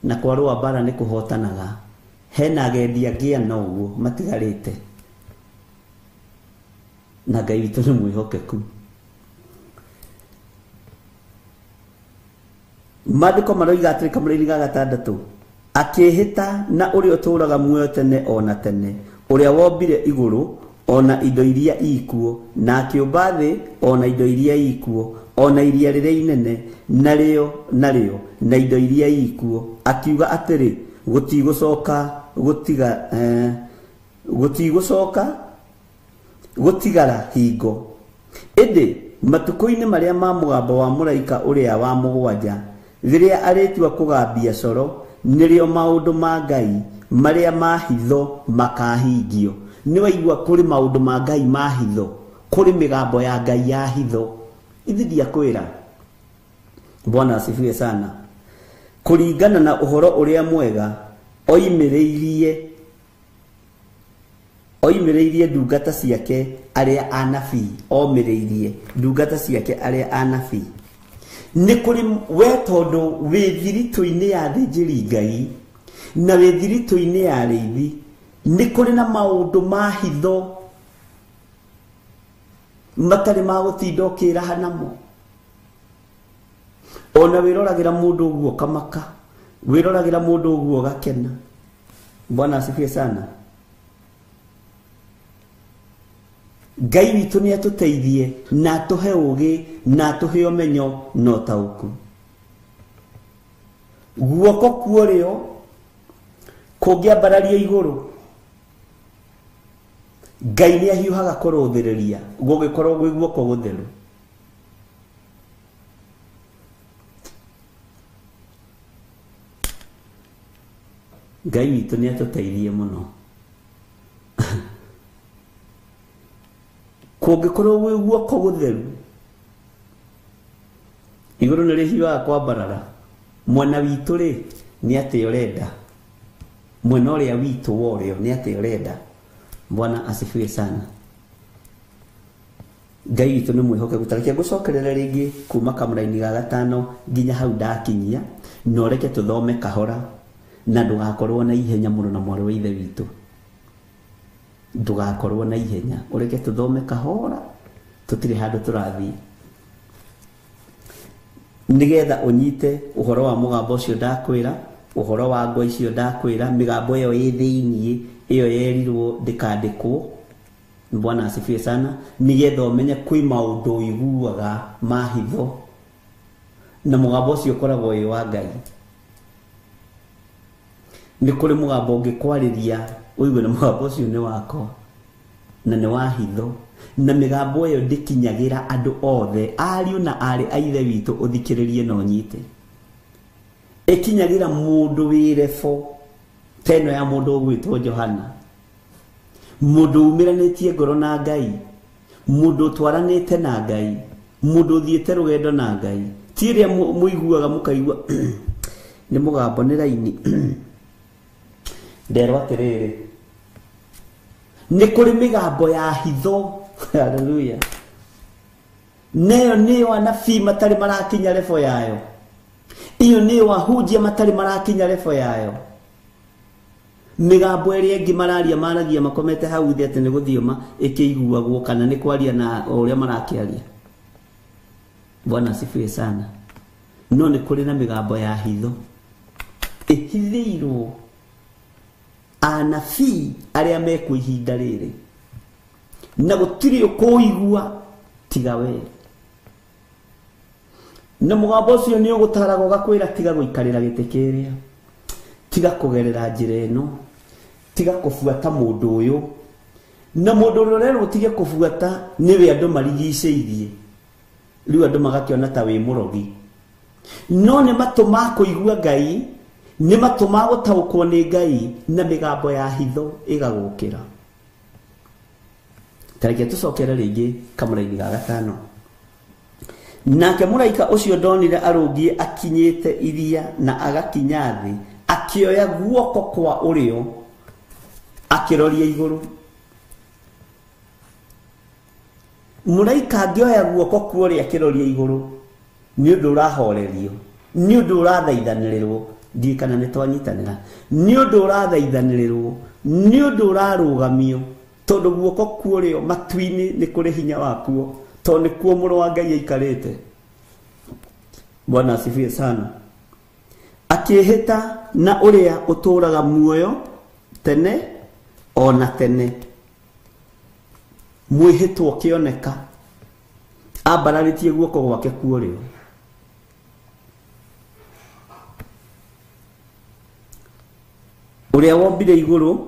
Na kwa rũa bara nĩ kũhotanaga. hena agendi angĩ ana ũguo matigarĩte na Ngai witũ nĩ mwĩhokeku. Maandĩko maroiga atĩrĩ Kamũra-inĩ ga 6, akĩhĩta na ũrĩa ũtũũraga muoyo tene ona tene, ũrĩa wombire igũrũ ona indo iria ikuo, na akĩũmba thĩ ona indo iria ikuo, ona iria rĩrĩa inene narĩo na indo iria ikuo, akiuga atĩrĩ gũtigara hingo. Ĩndĩ matukũ-inĩ marĩa ma mũgambo wa mũraika ũrĩa wa 7, rĩrĩa arĩtua kũgambia coro, nĩrĩo maũndũ ma Ngai marĩa ma hitho makahingio. Nĩ waigua kũrĩ maũndũ ma Ngai ma hitho, kũrĩ mĩgambo ya Ngai ya hitho. Ithi ndiakwĩra, Bwana asifiwe sana. Kũringana na ũhoro ũrĩa mwega oimĩrĩirie ndungata ciake arĩa anabii, omĩrĩirie ndungata ciake arĩa anabii. Nĩ kũrĩ we tondũ wĩ thiritũ-inĩ ya thĩnjĩri Ngai na wĩ thiritũ-inĩ ya arĩithi, nĩ kũrĩ na maũndũ ma hitho matarĩ ma gũtinda ũkĩraha namo. Ona wĩroragĩra mũndũ ũguo kamaka, wĩroragĩra mũndũ ũguo gakena. Bwana asifiwe sana. Ngai witũ nĩ atũteithie na atũhe ũgĩ na atũhe ũmenyo na ũtaũku. Guoko kuorĩo kũngĩambararia igũrũ, Ngai nĩ ahiũhaga kũrũthĩrĩria gũgĩkorwo gwĩ guoko gũtheru. Ngai witũ nĩ atũteithie mũno. Kũngĩkorwo gwĩ guoko gũtheru, igũrũ nĩ rĩhiũhaga kwambarara. Mwena witũ rĩ, nĩ atĩ ũrenda, mwena ũrĩa witũ worĩo nĩ atĩ ũrenda. Bwana asifiwe sana. Ngai witũ nĩ mwĩhokeku. Tareke ngũcokerere rĩngĩ kuma Kamũra-inĩ ga 5 nginya hau ndakinyia, na ũreke tũthome kahora na ndũgakorwo na ihenya mũno na mwarĩ wa ithe witũ. Ndũgakorwo na ihenya, ũreke tũthome kahora, tũtirĩ handũ tũrathiĩ, nĩgetha ũnyite ũhoro wa mũgambo ũcio ndakwĩra, ũhoro wa ngo icio ndakwĩra, mĩgambo ĩyo ĩ thĩiniĩ, ĩyo yerirwo ndĩkandĩkwo. Bwana asifiwe sana. Nĩgetha ũmenye kwĩ maũndũ ũiguaga ma hitho na mũgambo ũcio ũkoragwo wĩ wa Ngai. Nĩ kũrĩ mũgambo ũngĩkwarĩria ũigue na mũgambo ũcio nĩ wakwa na nĩ wa hitho, na mĩgambo ĩyo ndĩkinyagĩra andũ othe, ariũ na arĩ a ithe witũ, ũthikĩrĩrie na ũnyite. Ĩkinyagĩra mũndũ wĩ rebo teno ya mũndũ ũgwĩtwo Johana, mũndũ umĩranĩtie ngoro na Ngai, mũndũ ũtwaranĩte na Ngai, mũndũ ũthiĩte rũgendo na Ngai. Ti ĩrĩa mũiguaga mũkaigua nĩ mũgambo nĩ raini. Nderwo atĩrĩrĩ, nĩ kũrĩ mĩgambo ya hitho. Haleluya. Neyo nĩyo anabii matarĩ marakinya rebo yayo, iyo nĩyo ahunjia matarĩ marakinya rebo yayo. Mĩgambo ĩrĩa ĩngĩ maragia makomete hau thĩ atĩ nĩ gũthioma ĩkĩiguagwo kana nĩ kwaria na ũrĩa marakĩaria. Bwana asifiwe sana. No nĩ kũrĩ na mĩgambo ya hitho ĩhithĩirwo anabii arĩa mekwo ihinda rĩrĩ, na gũtirĩ ũkũigua tiga we. Na mũgambo ũcio nĩ ũgũtaraga ũgakwĩra tiga gũikarĩra gĩtĩ kĩrĩa, tiga kũgerera njĩra ĩno, tiga kũbuata mũndũ ũyũ. Na mũndũ ũrĩa ũrerwo tige kũbuata nĩwe andũ marigicĩirie, rĩu andũ magakĩona ta wĩ mũrogi. No nĩ matũ ma kũigua Ngai, nĩ matũ ma gũtaũkwo nĩ Ngai, na mĩgambo ya hitho ĩgagũkĩra. Tareke tũcokere rĩngĩ Kamũra-inĩ ga 5. Nake mũraika ũcio ndonire arũngiĩ akinyĩte iria na agakinya thĩ, akĩoya guoko kwa ũrĩo akĩroria igũrũ. Mũraika angĩoya guoko kwa ũrĩo akĩroria igũrũ, nĩ ũndũ ũrahorerio, nĩ ũndũ ũrathaithanĩrĩrwo, ndi kana nĩ twanyitanĩra nĩ ũndũ ũrathaithanĩrĩrwo nĩ ũndũ ũrarũgamio tondũ guoko kuorio matu-inĩ nĩ kũrĩ hinya wakuo tondũ nĩkuo mũrũ wa Ngai aikarĩte. Bwana asifiwe sana. Akĩhĩta na ũrĩa ũtũũraga muoyo tene ona tene. Mwĩhĩtwo kĩoneka ambararĩtie guoko gwake kuorio. Ũrĩa wombire igũrũ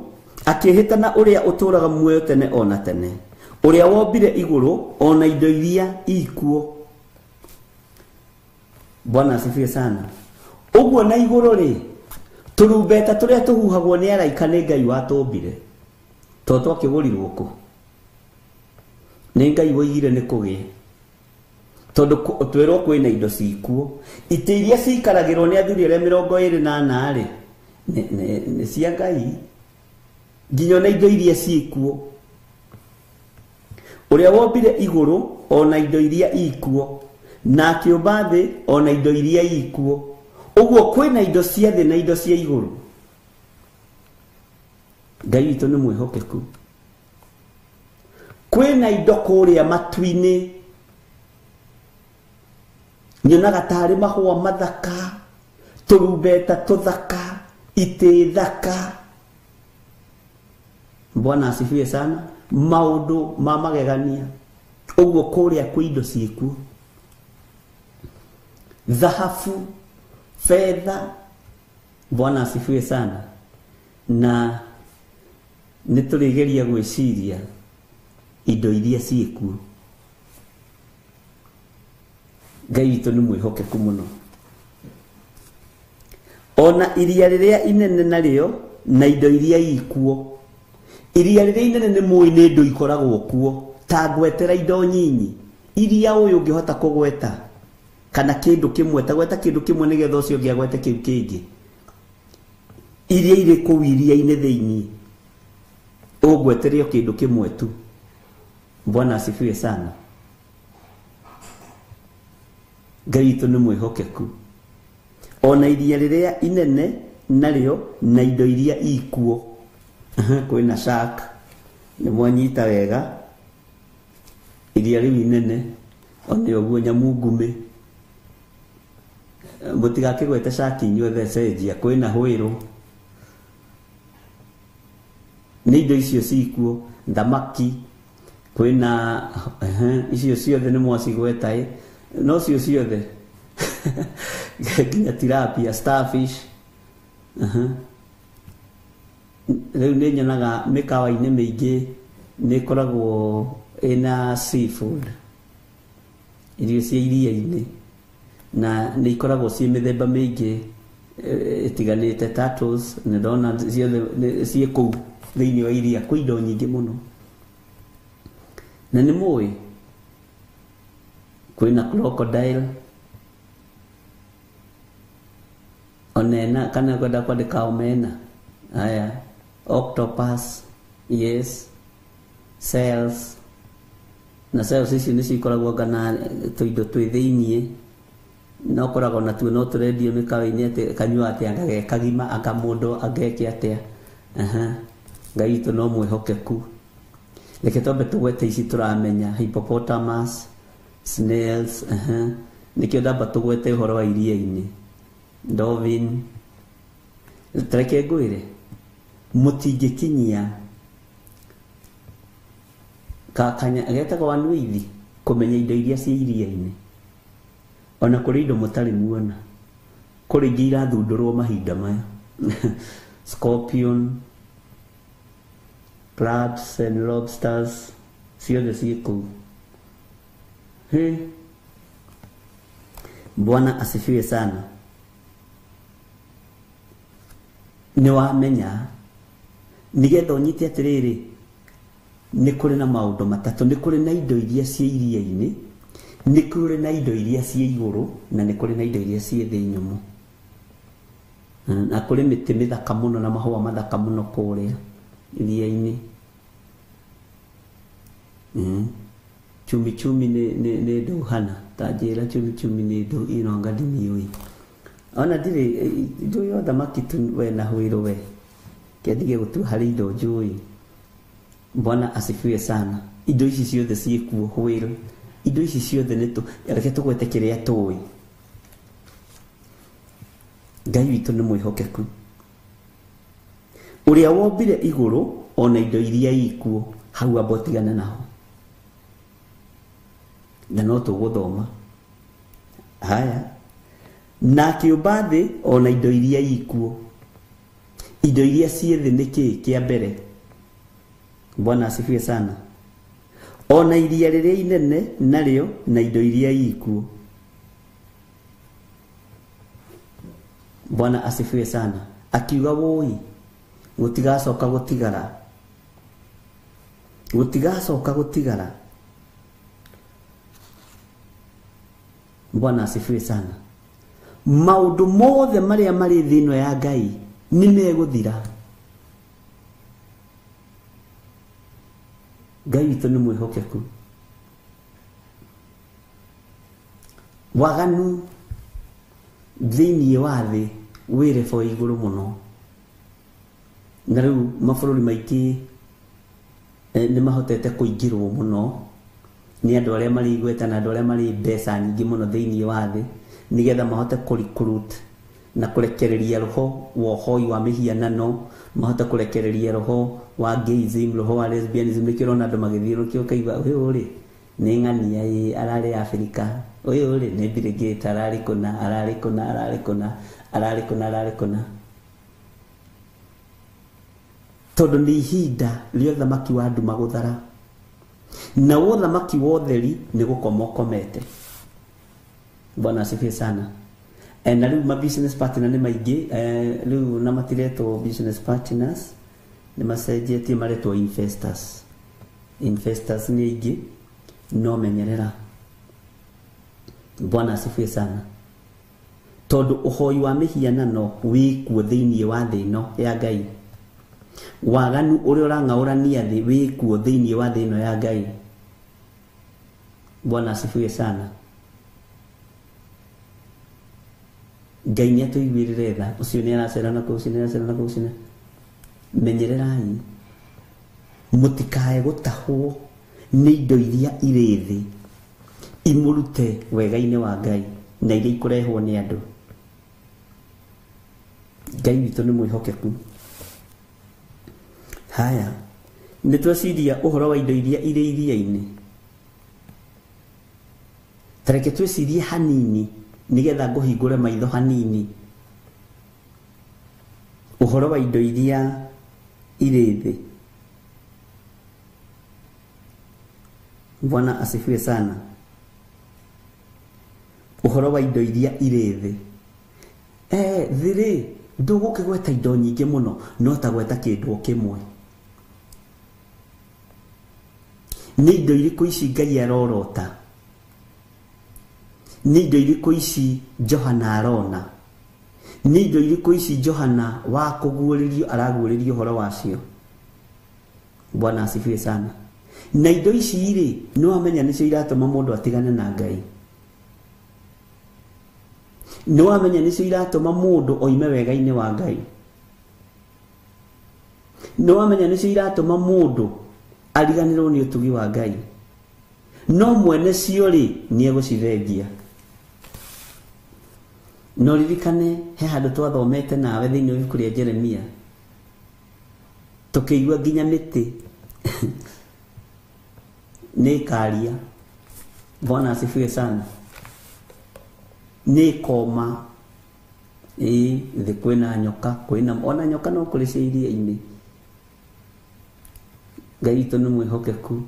akĩhĩta na ũrĩa ũtũũraga muoyo tene ona tene. Ũrĩa wombire igũrũ ona indo iria ikuo. Bwana asifiwe sana. Ũguo na igũrũ rĩ tũrumbeta tũrĩa tũhuhagwo nĩ araika nĩ Ngai watũmbire. Tondũ twakĩgũrirwo kũ? Nĩ Ngai woigire nĩ kũgĩe. Tondũ twĩrwo kwĩna indo cikuo. Itĩ iria ciikaragĩrwo nĩ athuri arĩa 28 rĩ nĩ cia Ngai. Nginya na indo iria ciikuo. Ũrĩa wombire igũrũ ona indo iria ikuo na akĩũmba thĩ ona indo iria ikuo. Ũguo kwĩna indo cia thĩ na indo cia igũrũ. Ngai witũ nĩ mwĩhokeku. Kwĩna indo kũrĩa matu-inĩ nyonaga tarĩ mahũa mathaka, tũrumbeta tũthaka, itĩ thaka. Bwana asifiwe sana. Maũndũ ma magegania. Ũguo kũrĩa kwĩ indo ciĩkuo. Dhahabu, fedha. Bwana asifiwe sana. Na nĩtũrĩgeria gwĩciria indo iria ciĩkuo. Ngai witũ nĩ mwĩhokeku mũno. Ona iria rĩrĩa inene narĩo na indo iria ikuo. Iria rĩrĩa inene nĩ mũĩ nĩ indo ikoragwo kuo ta gwetera indo nyinyi. Iria ũyũ ũngĩhota kũgweta kana kĩndũ kĩmwe ta gweta kĩndũ kĩmwe nĩgetha ũcio ũngĩ agwete kĩu kĩngĩ. Iria irĩ kũu iria-inĩ thĩinĩ ũgweterio kĩndũ kĩmwe tu. Bwana asifiwe sana. Ngai witũ nĩ mwĩhokeku. Ona iria rĩrĩa inene narĩo na indo iria ikuo. Kwĩna shark nĩ mwanyita wega. Iria rĩu inene ona ũguo nyamũ ngume. Mũtigakĩgwete shark inyuothe cenjia. Kwĩna hũĩrũ. Nĩ indo icio cikuo. Thamaki. Kwĩna icio ciothe nĩ mwacigweta no cio ciothe. Nginya tilapia, starfish. Rĩu nĩ nyonaga mĩkawa-inĩ mĩingĩ nĩ ĩkoragwo ĩna seafood. Irio cia iria-inĩ. Na nĩ ikoragwo ciĩ mĩthemba mĩingĩ ĩtiganĩte. Turtles nĩ ndona ciothe ciĩ kũu thĩinĩ wa iria. Kwĩ indo nyingĩ mũno. Na nĩ mũĩ kwĩna crocodile. Onena kana kwenda kwandĩka omena. Aya. Octopus. Yes. Cells. Na cells ici nĩ cikoragwo kana tũindo twĩ thĩinĩ. No koragwo na tuo no tũrendio mĩkawa-inĩ atĩ kanyua atĩ angage kagima aka mũndũ angeke atĩa. Ngai witũ no mwĩhokeku. Reke twambe tũgwete ici tũramenya. Hippopotamus, snails. Nĩkĩo ndamba tũgwete ũhoro wa iria-inĩ. Dolphin. Reke ngwĩre mũtingĩkinyia kakanya getagwo anuithi kũmenya indo iria cia iria-inĩ. Ona kũrĩ indo mũtarĩ muona. Kũrĩ ingĩ irathundũrwo mahinda maya. Scorpion, crabs and lobsters. Ciothe ciĩ kũu. Bwana asifiwe sana. Nĩ wamenya nigetha ũnyite atĩrĩrĩ nĩ kũrĩ na maũndũ matatũ. Nĩ kũrĩ na indo iria ciĩ iria-inĩ, nĩ kũrĩ na indo iria ciĩ igũrũ, na nĩ kũrĩ na indo iria ciĩ thĩ nyũmũ. Na kũrĩ mĩtĩ mĩthaka mũno na mahũa mathaka mũno kũrĩa iria-inĩ. Chumi nĩ ndũ hana ta njĩra chumi nĩ ndũ ino anga ndiniũĩ. ona ndire ndio yothe makitu we na huiro we kiadige gutu hari indo njui. Bwana asifiwe sana. Indo ici ciothe ciekuo huiro, indo ici ciothe nitu reke tugwete kiria tuwi. Ngai witu ni mwihokeku, uria wombire iguru ona indo iria ikuo hau abotigana naho na no tuguthoma haya na kiumba thi ona indo iria ikuo. Indo iria ciethe niki kia mbere. Bwana asifiwe sana. Ona iria riria inene naryo na indo iria ikuo. Bwana asifiwe sana. Akiuga woi gutigacoka gutigara, gutigacoka gutigara. Bwana asifiwe sana. Maundu mothe maria mari thino ya Ngai ni meguthira. Ngai witu ni mwihokeku. Waganu thini wa thi wire fo iguru muno. Na riu mabururi maiki ni mahotete kuingirwo muno ni andu aria mari igweta na andu aria mari mbeca nyingi muno thini wa thi nigetha mahote kurecruit na kurekereria roho wa hoi wa mihianano, mahote kurekereria roho wa gayism, roho wa lesbianism. Nikirona andu magithirukio kaiba uyu ri ni ng'ania arari Afrika, uyu ri ni Bill Gates arari kuna tondu ni ihinda ria thamaki wa nduma guthara na wo thamaki wa utheri ni gukomokomete. Bwana asifiwe sana. Na riu ma business partner ni maingi riu na matireto business partners ni macenjetie maretwo investors. Investors ni aingi no menyerera. Bwana asifiwe sana. Tondu uhoi wa mihianano wikuo thiini wa thi no ya Ngai. Waganu uri urang'aurania thi wikuo thiini wa thi no ya Ngai. Bwana asifiwe sana. Ngai ni atuiguirire tha ucio ni aracerana kucina menyererai mutikae gutahwo ni indo iria iri thi imurute wega-ini wa Ngai na iria ikurehwo ni andu. Ngai witu ni mwihokeku. Haya nitweciria uhoro wa indo iria iri iria-ini. Tareke twecirie hanini nigetha nguhingure maitho hanini uhoro wa indo iria iri thi. Bwana asifiwe sana. Uhoro wa indo iria iri thi thiri ndugukigweta indo nyingi muno no ta gweta kindu kimwe. Ni indo iriku ici Ngai arorota? Ni indo iriku ici Johana arona? Ni indo iriku ici Johana wa kuguuririo araguuririo horo wacio? Bwana asifiwe sana. Na indo ici iri no amenya nicio iratuma mundu atigane na Ngai. No amenya nicio iratuma mundu oime wega-ini wa Ngai. No amenya nicio iratuma mundu ariganirwo ni utugi wa Ngai. No mwene cio ri ni egucithengia. No ririkane he handu twathomete nawe thiini wa ibuku ria Jeremia tukiigua nginya miti ni karia. Bwana asifiwe sana. Ni koma thi kwina nyoka, kwina ona nyoka no kuri cia iria-ini. Ngai witu ni mwihokeku.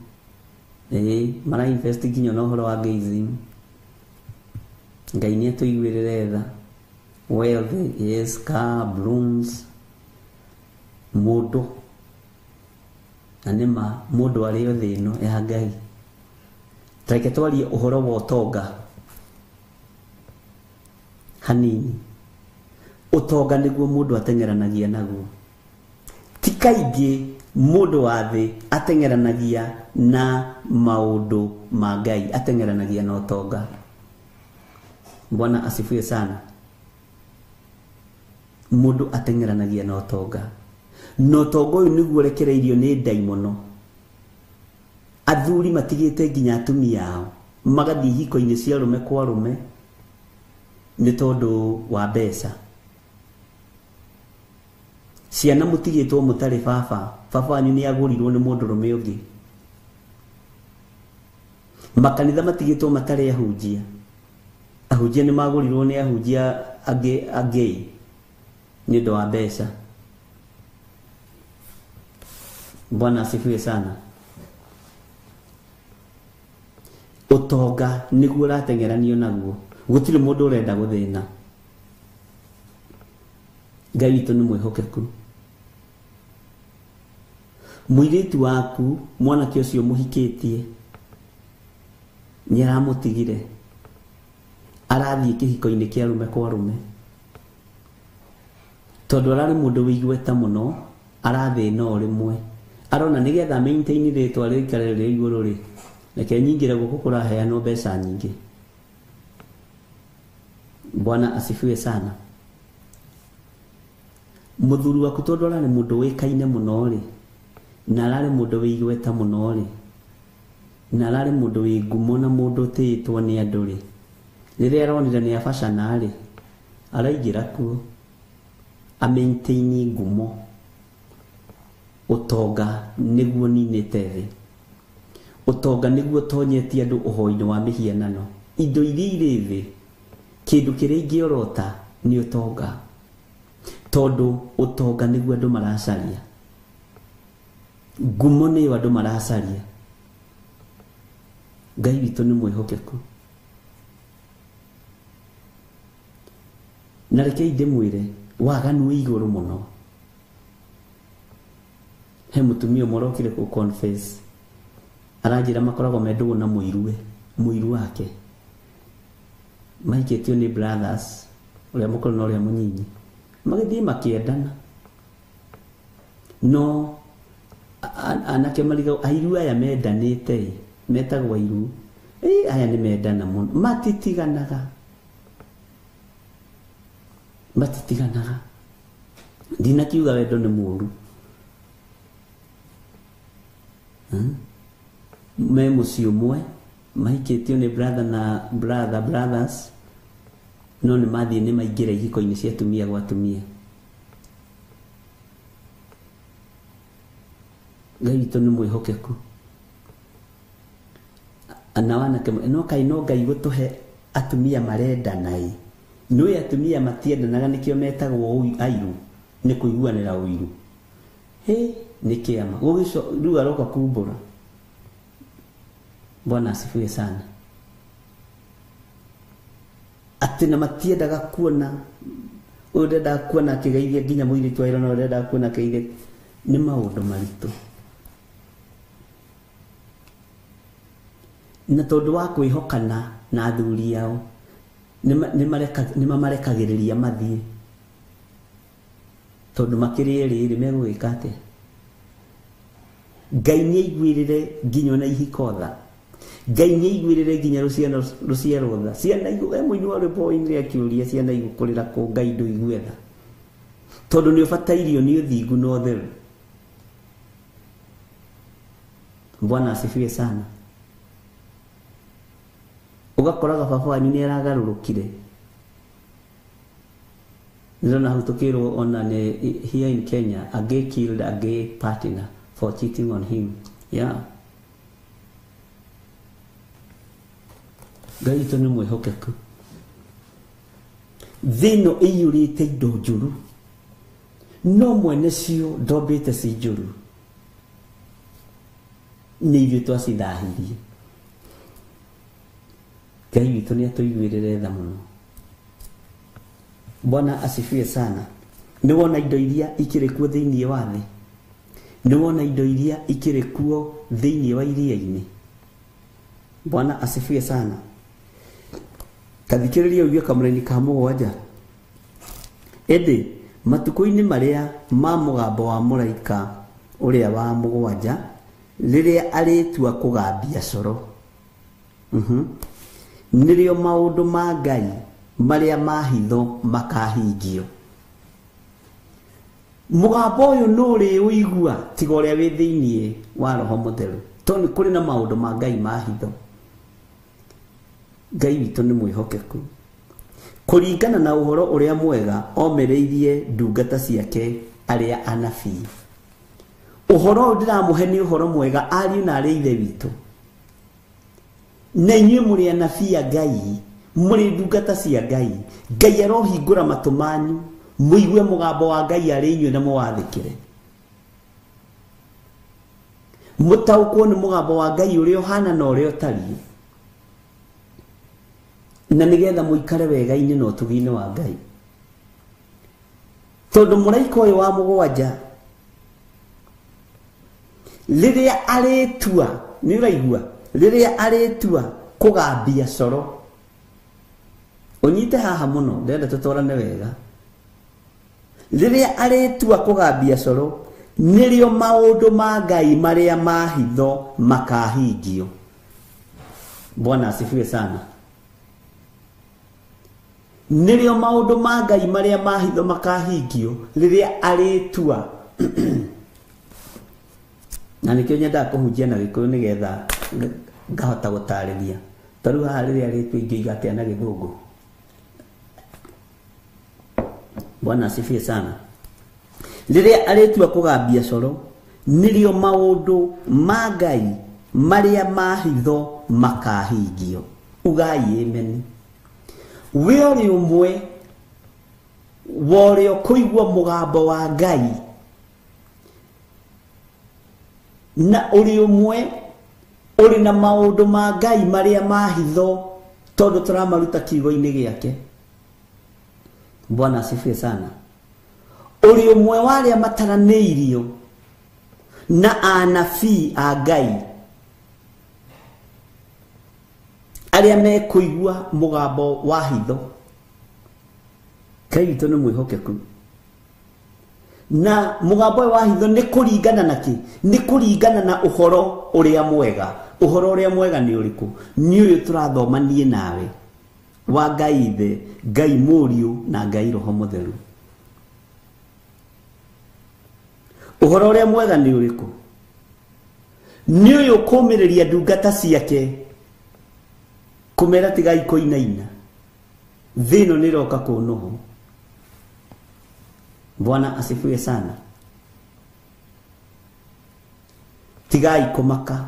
Mara invest nginya no horo wa gayism. Ngai ni atuiguirire tha. Wealth, yes, car, blooms, mundu anema mundu ari o thi no ya Ngai. Tareke twarie uhoro wa utonga hanini. Utonga niguo mundu ateng'eranagia naguo. Ti kaingĩ mundu wa thi ateng'eranagia na maundu ma Ngai, ateng'eranagia na utonga. Bwana asifiwe sana. mundu atengeranagia na utonga no utonga uyu niguo rekereirio ni ndai muno athuri matigite nginya atumia ao magathi hiko-ini cia rume kwa rume ni tondu wa mbeca ciana mutigitwo mutari baba wanyu ni agurirwo ni mundu rume ungi makanitha matigitwo matari ahunjia ni magurirwo ni ahunjia angei ni ndo wa mbeca. Bwana asifiwe sana. Utonga niguo ratengeranio naguo gutire mundu urenda guthina. Ngai witu ni mwihokeku. Muiritu waku mwanake ucio muhikitie nyaramutigire arathie kihiko-ini kia rume kwa rume tondu arari mundu wigueta muno arathina o rimwe arona nigetha maintain ritwa rikare ri iguru ri reke nyingire guku kuraheanwo mbeca nyingi. Bwana asifiwe sana. Muthuri waku tondu arari mundu wikaine muno ri na arari mundu wigueta muno ri na arari mundu wi ngumo na mundu titwo ni andu ri riria aronire ni abacana ri araingira kuo amaintain ngumo utonga niguo ninite thi utonga niguo tonyetie andu uhoi-ini wa mihianano indo iria iri thi kindu kiria ingiorota ni utonga tondu utonga niguo andu maracaria ngumo ni andu maracaria. Ngai witu ni mwihokeku na reke ndimwire waganu wi iguru muno. He mutumia morokire ku confess aranjira makoragwo mendugo na muiru wake maiketio ni brothers uria mukuru na uria munyinyi magithie makiendana no anake mariga airu aya mendanite metagwo airu aya ni mendana muno matitiganaga ndinakiuga wendo ni muru me muci umwe mahiketio ni brother na brothers no ni mathie ni maingira ihiko-ini cia atumia gwa atumia. Ngai witu ni mwihokeku ana wanake no kai no Ngai gutuhe atumia marendana no atumia matiendanaga nikio metagwo airu ni kuiguanira uiru ni kiama gugico riu aroka kumbura. Bwana asifiwe sana. Atina matiendaga kuona urenda kuona kigeithia nginya muiritu aira no urenda kuona kigeithia ni maundu maritu na tondu wa kwihokana na athuri yao ni mamarekagiriria mathie tondu makiri riri megwika atia. Ngai ni aiguirire nginya na ihikotha. Ngai ni aiguirire nginya ruciaro tha ciana igu muini wa rwimbo-ini akiuria ciana igukurira ku Ngai nduiguetha tondu ni ubatairio ni uthingu no theru. Bwana asifiwe sana. Ugakoraga baba wanyu ni aragarurukire ndirona hau tukirwo ona ni here in Kenya a gay killed a gay partner for cheating on him. Ngai witu ni mwihokeku. Thino iyurite indo njuru no mwene cio ndombite ci njuru ni ithuĩ twacithahirie. Ngai witu ni atuiguirire tha muno. Bwana asifiwe sana. Ni wona indo iria ikiri kuo thiini wa thi, ni wona indo iria ikiri kuo thiini wa iria-ini. Bwana asifiwe sana. Kathikiriria ugie kamureni ka mugwanja edi matuko-ini maria ma mugambo wa muraika uria wa mugwanja riria aritua kugambia coro nirio maundu ma Ngai maria mahitho makahingio. mugambo uyu nuri uigua tiga uria wi thiini wa roho mutheru toni kuri na maundu ma Ngai ma hitho Ngai witu ni mwihokeku kuringana na uhoro uria mwega omereirie ndungata ciake aria anabii uhoro ndiramuhe ni uhoro mwega ariu na aria ithe witu na inyuĩ mũrĩ anabii a Ngai mũrĩ ndungata cia Ngai Ngai arohingũra matũ manyu mũigue mũgambo wa Ngai arĩ inyuĩ na mũwathĩkĩre mũtaũkwo nĩ mũgambo wa Ngai ũrĩa ũhana na ũrĩa ũtariĩ na nĩgetha mũikare wega-inĩ na ũtugi-inĩ wa Ngai tondũ mũraika ũyũ wa mũgwanja rĩrĩa arĩtua nĩ ũraigua rĩrĩa arĩtua kũgambia coro unyite haha muno ndenda tutwarane wega rĩrĩa arĩtua kũgambia coro nĩrĩo maũndũ ma Ngai marĩa ma hitho makahingio. Bwana asifiwe sana. Nĩrĩo maũndũ ma Ngai marĩa ma hitho makahingio rĩrĩa arĩtua na nĩkĩo nyendaga kũhunjia na Gĩkũyũ nĩgetha ngahota gũtarĩria tarĩu haha rĩrĩa arĩtua ingĩiga atĩa na Gĩthũngũ. Bwana asifiwe sana. Rĩrĩa arĩtua kũgambia coro nĩrĩo maũndũ ma Ngai marĩa ma hitho makahingio. Ugai amen. We ũrĩ ũmwe wa ũrĩa kũigua mũgambo wa Ngai na ũrĩ ũmwe ũrĩ na maũndũ ma Ngai marĩa ma hitho tondũ tũramaruta kiugo-inĩ gĩake. Bwana asifiwe sana. Uri umwe wale mataranĩirio na anabii a Ngai arĩa mekũigua mũgambo wa hitho. Ngai witũ nĩ mwĩhokeku. Na mũgambo wa hitho nĩ kũringana na kĩ? Nĩ kũringana na ũhoro ũrĩa mwega. Ũhoro ũrĩa mwega nĩ ũrĩkũ? Nĩ ũyũ tũrathomanie nawe wa Ngai Ithe, Ngai Mũriũ na Ngai Roho Mũtheru. Ũhoro ũrĩa mwega nĩ ũrĩkũ? Nĩ ũyũ kũũmĩrĩria ndungata ciake kũmera tigai kũinaina. Thĩ ĩno nĩ ĩroka kũnũhwo. Bwana asifiwe sana. Tigai kũmaka.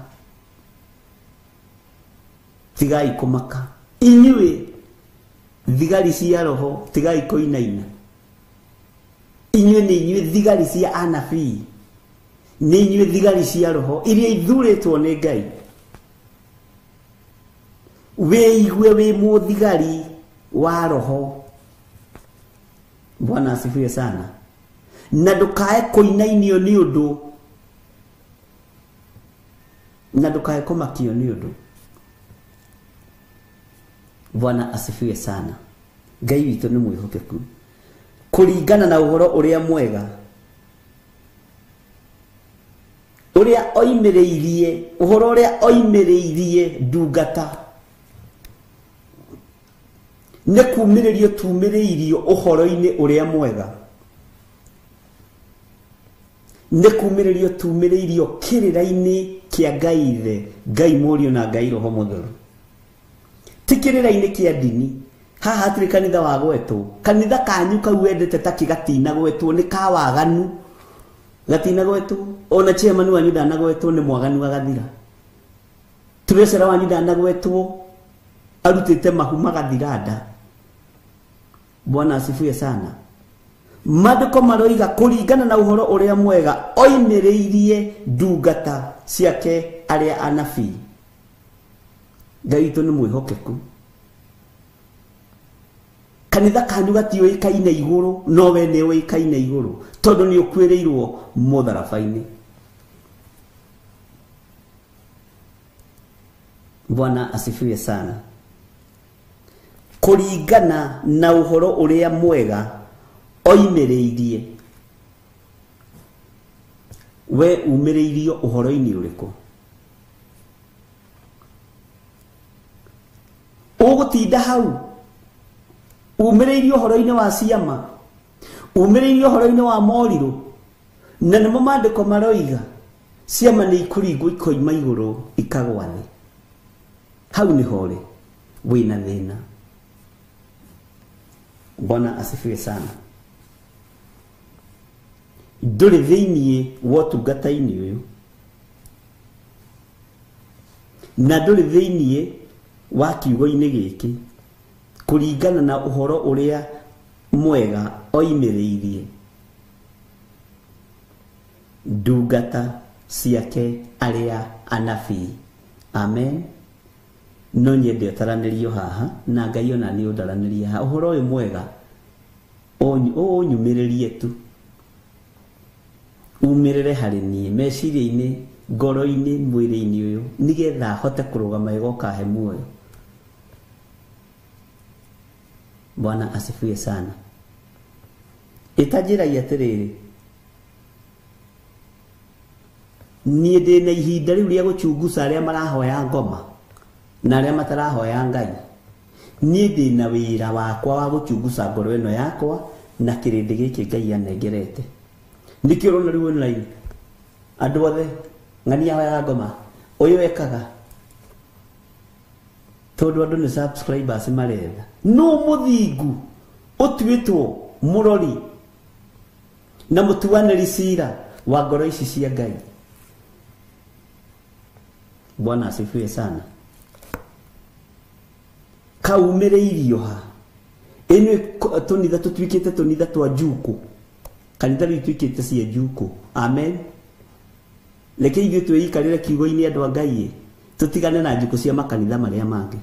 Tigai kũmaka. Inyuĩ thigari cia roho tigai kũinaina. Inyuĩ nĩ inyuĩ thigari cia anabii. Nĩ inyuĩ thigari cia roho iria ithurĩtwo nĩ Ngai. Wĩigue wĩ mũthigari wa roho. Bwana asifiwe sana. Na ndũkae kũinainio nĩ ũndũ. Na ndũkae kũmakio nĩ ũndũ. Bwana asifiwe sana. Ngai witũ nĩ mwĩhokeku. Kũringana na ũhoro ũrĩa mwega ũrĩa oimĩrĩirie, ũhoro ũrĩa oimĩrĩirie ndungata nĩ kumĩrĩrio tumĩrĩirio ũhoro-inĩ ũrĩa mwega. Nĩ kumĩrĩrio tumĩrĩirio kĩrĩra-inĩ kĩa Ngai Ithe, Ngai Mũriũ na Ngai Roho Mũtheru. Ti kĩrĩra-inĩ kĩa ndini. Haha hatirĩ kanitha wa gwetwo. Kanitha kanyu kau wendete ta kĩgatina gwetwo nĩ ka waganu. Gatina gwetwo. Ona chairman wanyu ndanagwetwo nĩ mwaganu agathira. Treasurer wanyu ndanagwetwo arutĩte mahu magathira nda. Bwana asifiwe sana. Maandĩko maroiga kũringana na ũhoro ũrĩa mwega oimĩrĩirie ndungata ciake arĩa anabii. Ngai witũ nĩ mwĩhokeku. Kanitha kanyu gatiũĩkaine igũrũ no we nĩ ũĩkaine igũrũ tondũ nĩ ũkuĩrĩirwo mũtharaba-inĩ. Bwana asifiwe sana. Kũringana na ũhoro ũrĩa mwega oimĩrĩirie. We umĩrĩirio ũhoro-inĩ ũrĩkũ? Ũgũtinda hau umĩrĩirio ũhoro-inĩ wa ciama, umĩrĩirio ũhoro-inĩ wa morirũ, na nimo mandiko maroiga ciama nĩ ikũringwo ikoima igũrũ ikagwa thĩ. Hau nĩ hore wĩna thĩna. Bwana asifiwe sana. Ndũrĩ thĩiniĩ wa ũtungata-inĩ ũyũ, na ndũrĩ thĩiniĩ wa kiugo-inĩ gĩkĩ kũringana na ũhoro ũrĩa mwega oimĩrĩirie ndungata ciake arĩa anabii. Amen. No nyende ũtaranĩrio haha, na Ngai ona nĩ ũndaranĩrie haha. Ũhoro ũyũ mwega ũnyumĩrĩrie tu, umĩrĩre harĩ niĩ meciria-inĩ, ngoro-inĩ, mwĩrĩ-inĩ ũyũ, nĩgetha hote kũrũgama ĩgoka he muoyo. Bwana asifiwe sana. Itanjĩragia atĩrĩrĩ, niĩ ndĩ na ihinda rĩu rĩa gũchunguza arĩa marahoya ngoma na arĩa matarahoya Ngai. Niĩ ndĩ na wĩra wakwa wa gũchunguza ngoro ĩno yakwa na kĩrĩndĩ gĩkĩ Ngai anengerete. Nĩkĩo ũrona rĩu online andũ othe ng'ania ahoya ngoma, ũyũ ekaga, tondũ andũ nĩ subscribers maretha. No mũthingu ũtuĩtwo mũrori na mũtuanĩri cira wa ngoro ici cia Ngai. Bwana asifiwe sana. Kaumĩrĩirio ha ĩno tũnitha tũtuĩkĩte tũnitha twa njuku, kanitha rĩu tuĩkĩte cia njuku. Amen. Reke ithuĩ twĩikarĩre kiugo-inĩ andũ a Ngai, tũtigane na njuku cia makanitha marĩa mangĩ,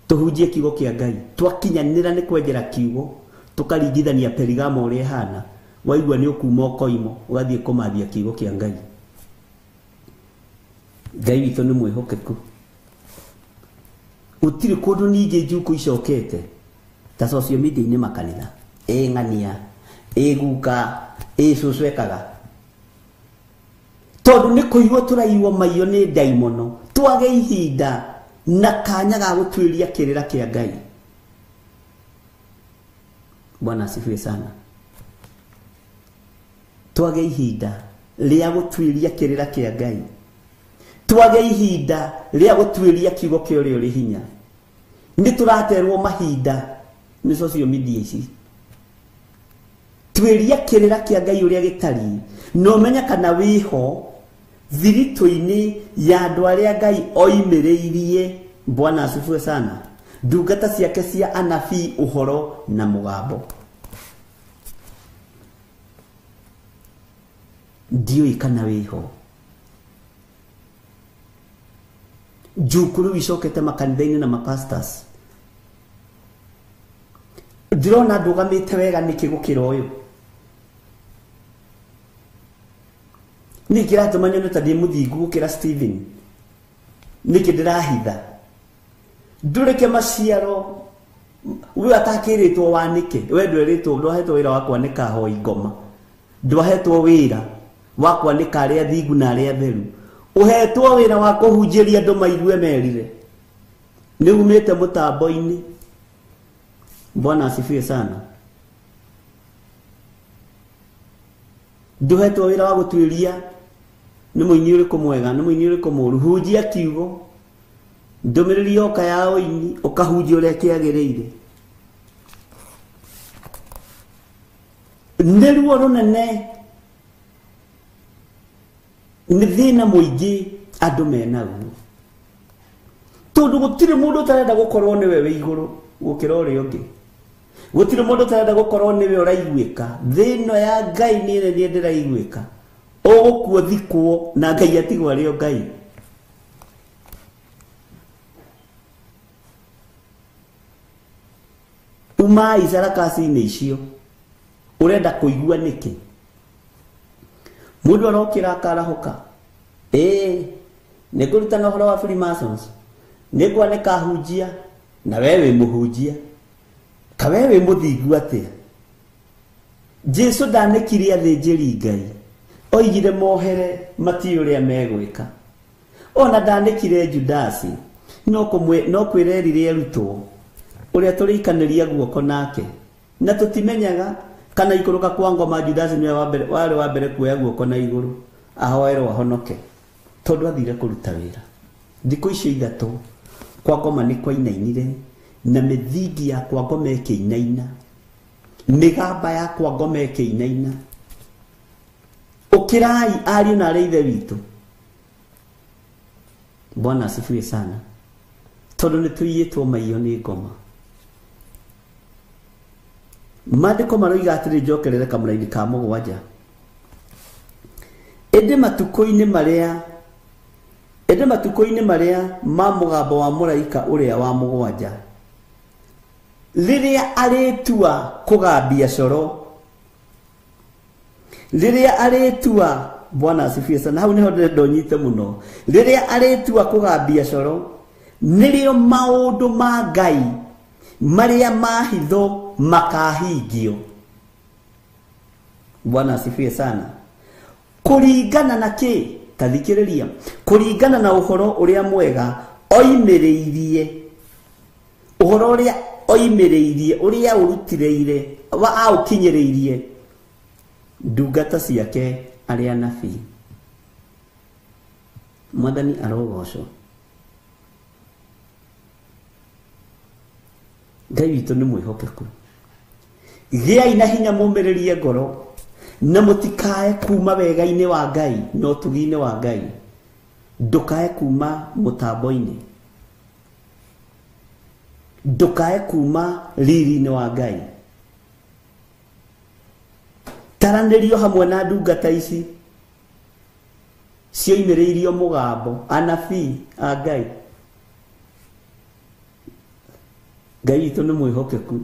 tuhunjie kiugo kĩa Ngai. Twakinyanĩra nĩ kwenjera kiugo, tũkaringithania Perigamo ũrĩa ihana, waigua nĩ ũkuma ũkoimo ũgathiĩ kũmathia kiugo kĩa Ngai. Ngai witũ nĩ mwĩhokeku. Gũtirĩ kũndũ ningĩ njuku icokete ta social media-inĩ makanitha. Ng'ania, guka, cũcũ ekaga. Tondũ nĩ kũigwo tũraigwo maiyo nĩ ndaimono, twage ihinda na kanya ga gũtuĩria kĩrĩra kĩa Ngai. Bwana asifiwe sana. Twage ihinda rĩa gũtuĩria kĩrĩra kĩa Ngai. Twage ihinda rĩa gũtuĩria kiugo kĩa ũrĩa ũrĩ hinya. Nĩ tũraterwo mahinda nĩ social media ici. Tuĩria kĩrĩra kĩa Ngai ũrĩa gĩtariĩ, no menya kana wĩho thiritũ-inĩ ya andũ arĩa Ngai oimĩrĩirie. Bwana asifiwe sana. Ndungata ciake cia anabii ũhoro na mũgambo. Ndiũĩ kana wĩho. Njukuru icokete makanitha-inĩ na mapastors. Ndĩrona ndũgamĩte wega nĩkĩ gũkĩra ũyũ. Nĩ kĩratũma nyone ta ndĩ mũthingu gũkĩra Stephen. Nĩkĩ ndĩrahitha. Ndũreke maciaro. We atakĩrĩtwo wanĩke. We ndwĩrĩtwo, ndwahetwo wĩra wa kwanĩka ahoi ngoma. Ndwahetwo wĩra wa kwanĩka arĩa thingu na arĩa theru. Uhetwo wĩra wa kũhunjĩria andũ maigue merire. Nĩ umĩte mũtambo-inĩ. Bwana asifiwe sana. Nduhetwo wĩra wa gũtuĩria nĩ mũini ũrĩkũ mwega, nĩ mũini ũrĩkũ mũũru. Hunjia kiugo, ndũmĩrĩri yoka ya ũini, ũkahunjia ũrĩa kĩagĩrĩire. Nĩ ruo rũnene, nĩ thĩna mũingĩ andũ menaguo, tondũ gũtirĩ mũndũ ũtarenda gũkorwo nĩwe wĩ igũrũ gũkĩra ũrĩa ũngĩ. Gũtirĩ mũndũ ũtarenda gũkorwo nĩwe ũraiguĩka. Thĩno ya Ngai nĩ nene ndĩraiguĩka. Ũgũkuo thikwo na Ngai atigwo arĩ o Ngai. Umai sarakasi-inĩ icio ũrenda kũigua nĩkĩ? Mũndũ arokĩra akarahũka. Nĩ kũrutana ũhoro wa Freemasons. Nĩ kwanĩka hunjia na wewe mũhunjia. Ka wewe mũthingu atĩa? Jesu ndanĩkire athĩnjĩri Ngai. Oigire mohere matiĩ ũrĩa megwĩka. Ona ndanĩkire Judasi. No kwĩrerire arutwo ũrĩa tũrĩikanĩria guoko nake. Na tũtimenyaga kana ikuruka kwa ngoma Judas ni wale wa mbere kuoya guoko na iguru ahoerwo ahonoke tondu athire kuruta wira thikũ icio ithatũ kwa ngoma nĩ kwainainire na mĩthingi ya kwa ngoma ĩkĩinaina mĩgamba ya kwa ngoma ĩkĩinaina ũkĩrai ariũ na arĩ ithe witũ. Bwana asifiwe sana tondu nĩ tũiyĩtwo maiyo nĩ ngoma. Maandĩko maroiga atĩrĩ njokerere kamũra-inĩ ka mũgwanja ĩndĩ matukũ-inĩ marĩa ma mũgambo wa mũraika ũrĩa wa mũgwanja rĩrĩa arĩtua kũgambia coro rĩrĩa arĩtua Bwana asifiwe sana hau niho ndonyite mũno rĩrĩa arĩtua kũgambia coro nĩrĩo maũndũ ma Ngai marĩa mahitho makahingio. Bwana asifiwe sana. Kuringana na kĩ tathikĩrĩria kuringana na ũhoro ũrĩa mwega oimĩrĩirie ũhoro ũrĩa oimĩrĩirie ũrĩa ũrutĩrĩire wa aũkinyĩrĩirie ndungata ciake arĩa anabii. Mwathani arogocwo. Ngai witũ nĩ mwĩhokeku. Gĩai na hinya mũmĩrĩrie ngoro na mũtikae kuma wega-inĩ wa Ngai na ũtugi-inĩ wa Ngai. Ndũkae kuma mũtambo-inĩ. Ndũkae kuma riri-inĩ wa Ngai. Taranĩrio hamwe na ndungata ici cioimĩrĩirio mũgambo anabii a Ngai. Ngai witũ nĩ mwĩhokeku.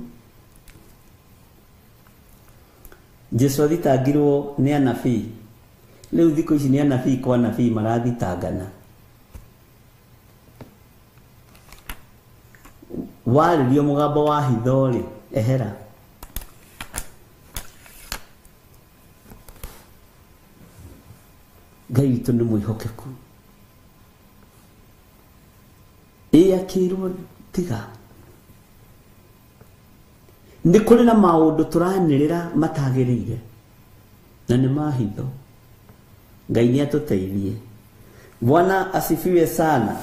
Jesu athitangirwo nĩ anabii. Rĩu thikũ ici nĩ anabii kwa anabii marathitangana. Warĩrio mũgambo wa hitho rĩ ehera. Ngai witũ nĩ mwĩhokeku. Akĩrwo tiga. Nĩ kũrĩ na maũndũ tũranĩrĩra matagĩrĩire na nĩ mahitho. Ngai nĩ atũteithie. Bwana asifiwe sana.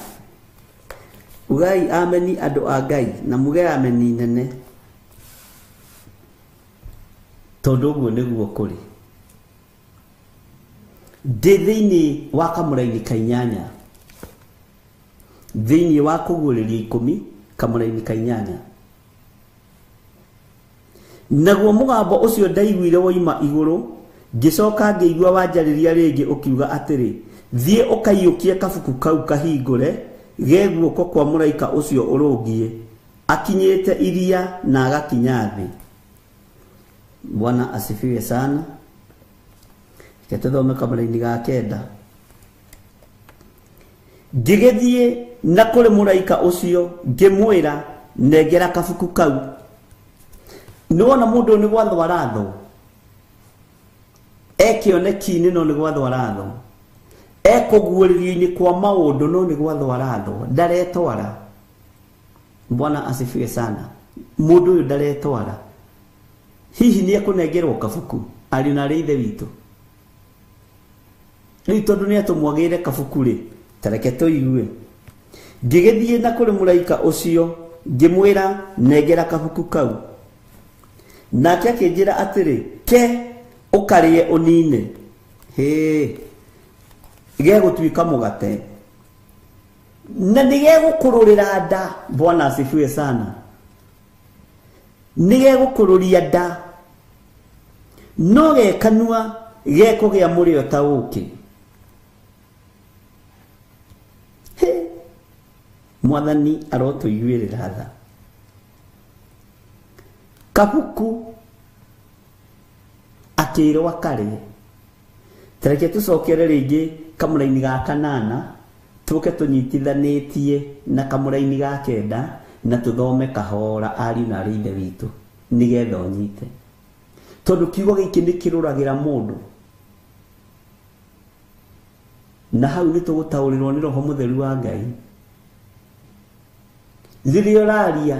Ugai ameni andũ a Ngai na muge ameni nene. Tondũ ũguo nĩguo kũrĩ. Ndĩ thĩinĩ wa kamũra-inĩ ka 8 thĩinĩ wa kũguũrĩria 10 kamũra-inĩ ka 8 naguo mũgambo ũcio ndaiguire woima igũrũ ngĩcoka ngĩigua wanjarĩria rĩngĩ ũkiuga atĩrĩ thiĩ ũkaiyũkie kabuku kau kahingũre ge guoko kwa mũraika ũcio ũrũngiĩ akinyĩte iria na agakinya thĩ. Bwana asifiwe sana. Ketethome kamũra-inĩ ga 9 ngĩgĩthiĩ na kũrĩ mũraika ũcio ngĩmwĩra nengera kabuku kau. Nĩwona mũndũ nĩ gwathwo arathwo ekĩoneki-inĩ no nĩ gwathwo arathwo ekũguũrĩrio-inĩ kwa maũndũ no nĩ gwathwo arathwo ndaretwara. Bwana asifiwe sana. Mũndũ ũyũ ndaretwara. Hihi nĩ ekũnengerwo kabuku ariũ na arĩ ithe witũ. Rĩu tondũ nĩ atũmwagĩire kabuku rĩ tareke tũigue. Ngĩgĩthiĩ na kũrĩ mũraika ũcio ngĩmwĩra nengera kabuku kau. Nake akĩnjĩra atĩrĩ ke ũkarĩe ũnine. Gegũtuĩka mũgate na nĩgegũkũrũrĩra nda. Bwana asifiwe sana. Nĩgegũkũrũria nda no gekanua gekũgĩa mũrĩo ta ũkĩ. Mwathani arotũiguĩrĩra tha. Kabuku akĩrwo akarĩe. Tareke tũcokere rĩngĩ kamũra-inĩ ga 8 tũke tũnyitithanĩtie na kamũra-inĩ ga 9 na tũthome kahora ariũ na arĩ ithe witũ nĩgetha ũnyite. Tondũ kiugo gĩkĩ nĩ kĩrũragĩra mũndũ. Na hau nĩ tũgũtaũrĩrwo nĩ Roho Mũtheru wa Ngai. Rĩrĩa ũraria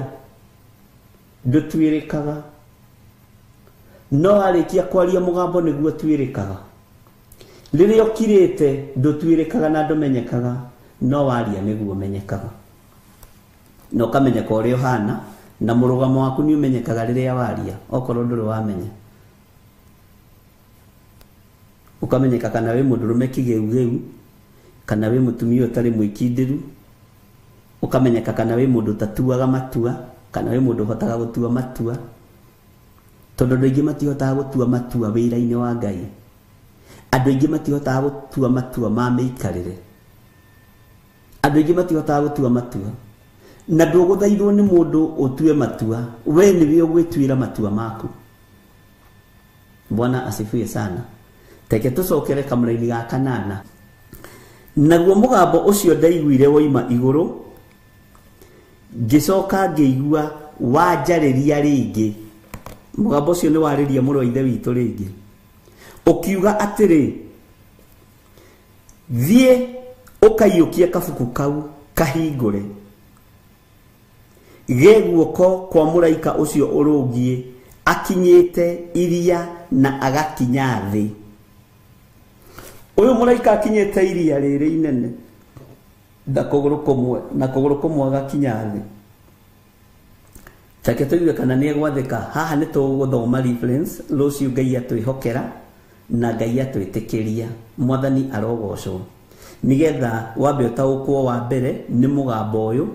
ndũtuĩrĩkaga no arikia kwaria mugambo niguo twirikaga riria okirite ndutwirikaga na ndumenyekaga no waria niguo menyekaga no kamenyeka uri uhana na murugamo waku ni umenyekaga riria waria okorwo nduri wamenya ukamenyeka kana we mundurume kigeu kana we mutumia utari mwikindiru ukamenyeka kana we mundu tatuaga matua kana we mundu hotaga gutua matua tondu ndu ingi matihotaga gutua matua wira-ini wa Ngai andu ingi matihotaga gutua matua ma meikarire andu ingi matihotaga gutua matua na nduguthaithwo ni mundu utue matua we niwe ugwituira matua maku. Bwana asifiwe sana. Teke tucokere kamuraini ga kanana naguo mugambo ucio ndaiguire woima iguru ngicoka ngiigua wanjariria ringi mugambo ucio ni wariria muru ithe witu ringi ukiuga atiri thie ukaiukia kabuku kau kahingure geguoko kwa muraika ucio urungie akinyite iria na agakinya thi. Uyu muraika akinyite iria riri inene da kuguru kumwe agakinya thi. Take tuiwe kana ni egwathika haha ni tuguthoma reference rucio Ngai atwihokera na Ngai atwitikiria mwathani arogocwo nigetha wambe utaukwo wa mbere ni mugambo uyu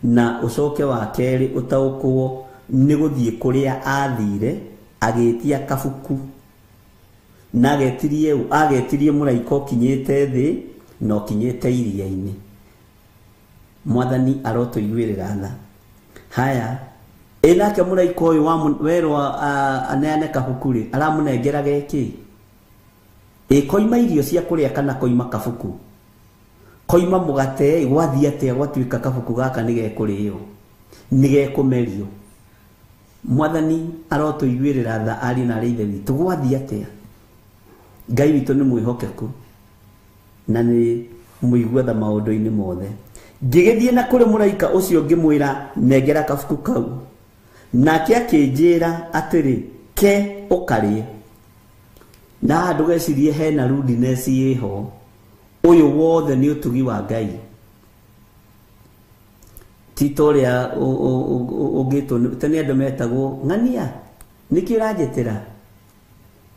na ucoke wa keri utaukwo ni guthie kuria athire agetia kabuku na agetirie muraika kinyete thi no kinyete iria-ini. Mwathani arotuiguirira tha. Haya enake muraika uyu werwa aneane kabuku ri aramunengera geki koima irio cia kuria kana koima kabuku koima mugate gwathia te gwatuika kabuku gaka nigekurio nigekumerio. Mwathani arotuiguirira tha ari na rithe witu gwathia te Ngai witu ni mwihokeku na ni muiguatha maundu-ini mothe. Ngigithie na kuri muraika ucio ngimwira nengera kabuku kau nake akinjira atiri ke ukarie na ndugecirie hena rudiness yeho uyu wothe ni utugi wa Ngai titoria ugito tene andu metagwo ng'ania niki urajetera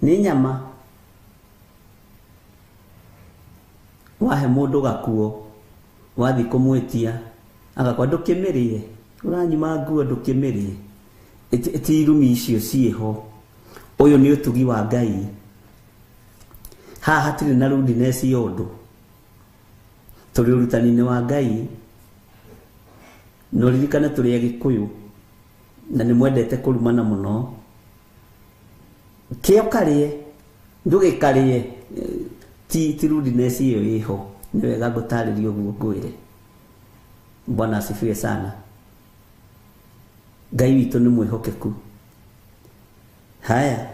ni nyama wahe mundu gakuo wathi kumwitia agakwa ndukimirie uranyuma nguo ndukimirie ti irumi icio cieho uyu ni utugi wa Ngai haha hatiri na rudiness yondu turi urutani-ini wa Ngai no ririkana turi agikuyu na ni mwendete kurumana muno kio karie ndugikarie ti rudiness iyo iho ni wega gutaririo guo ngwire. Bwana asifiwe sana. Ngai witu ni mwihokeku. Haya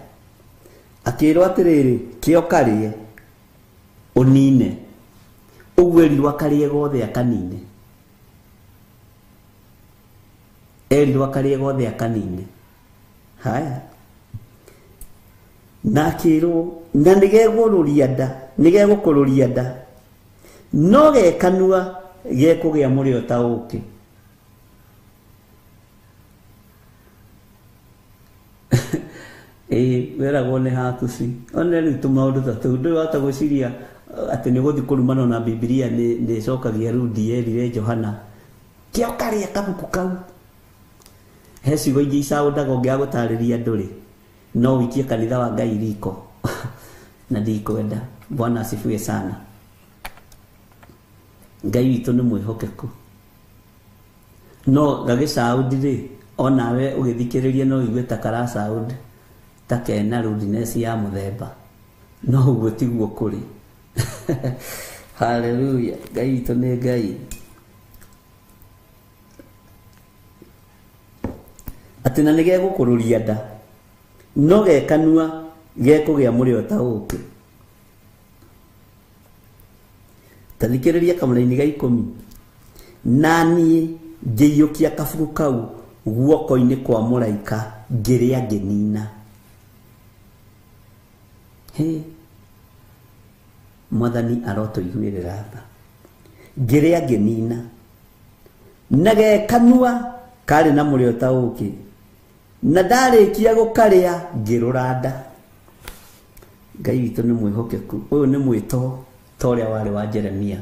akirwo atiriri kio karie unine ugwerirwo karie gothe akanine erirwo karie gothe akanine. Haya na akirwo na nigegũrũria nda nigegũkũrũria nda no gekanua gekugia murio ta uki. Weragwo ni hatuci one riu tumaundu ta tuu ndu wata gwiciria ati ni guthi kurumana na Biblia ni cokagia rudi erire Johana kio karia kabuku kau hecigo ingi isaundaga ngia gutariria nduri no wikie kanitha wa Ngai riko na ndikwenda. Bwana asifiwe sana. Ngai witu ni mwihokeku no gagicaudi ri onawe ugithikiriria no igwe ta kara sound ta kena rudiness ya muthemba no uguo tiguo kuri. Hallelujah. Ngai witu ni Ngai. Atina nigegũkũrũria nda no gekanua gekugia murio ta uki. Tathikiriria kamuraini ga 10 nani ngĩiyũkia kabuku kau guoko-inĩ kwa muraika ngĩrĩa ngĩnina he mwathani arotuiguĩrĩra tha ngĩrĩa ngĩnina nage kanua karĩ na mũrĩo ta ũkĩ na ndarĩkia gũkarĩa ngĩrũranda. Ngai witũ nĩ mwĩhokeku. Ũyũ nĩ mwĩto ta ũrĩa warĩ wa Jeremia.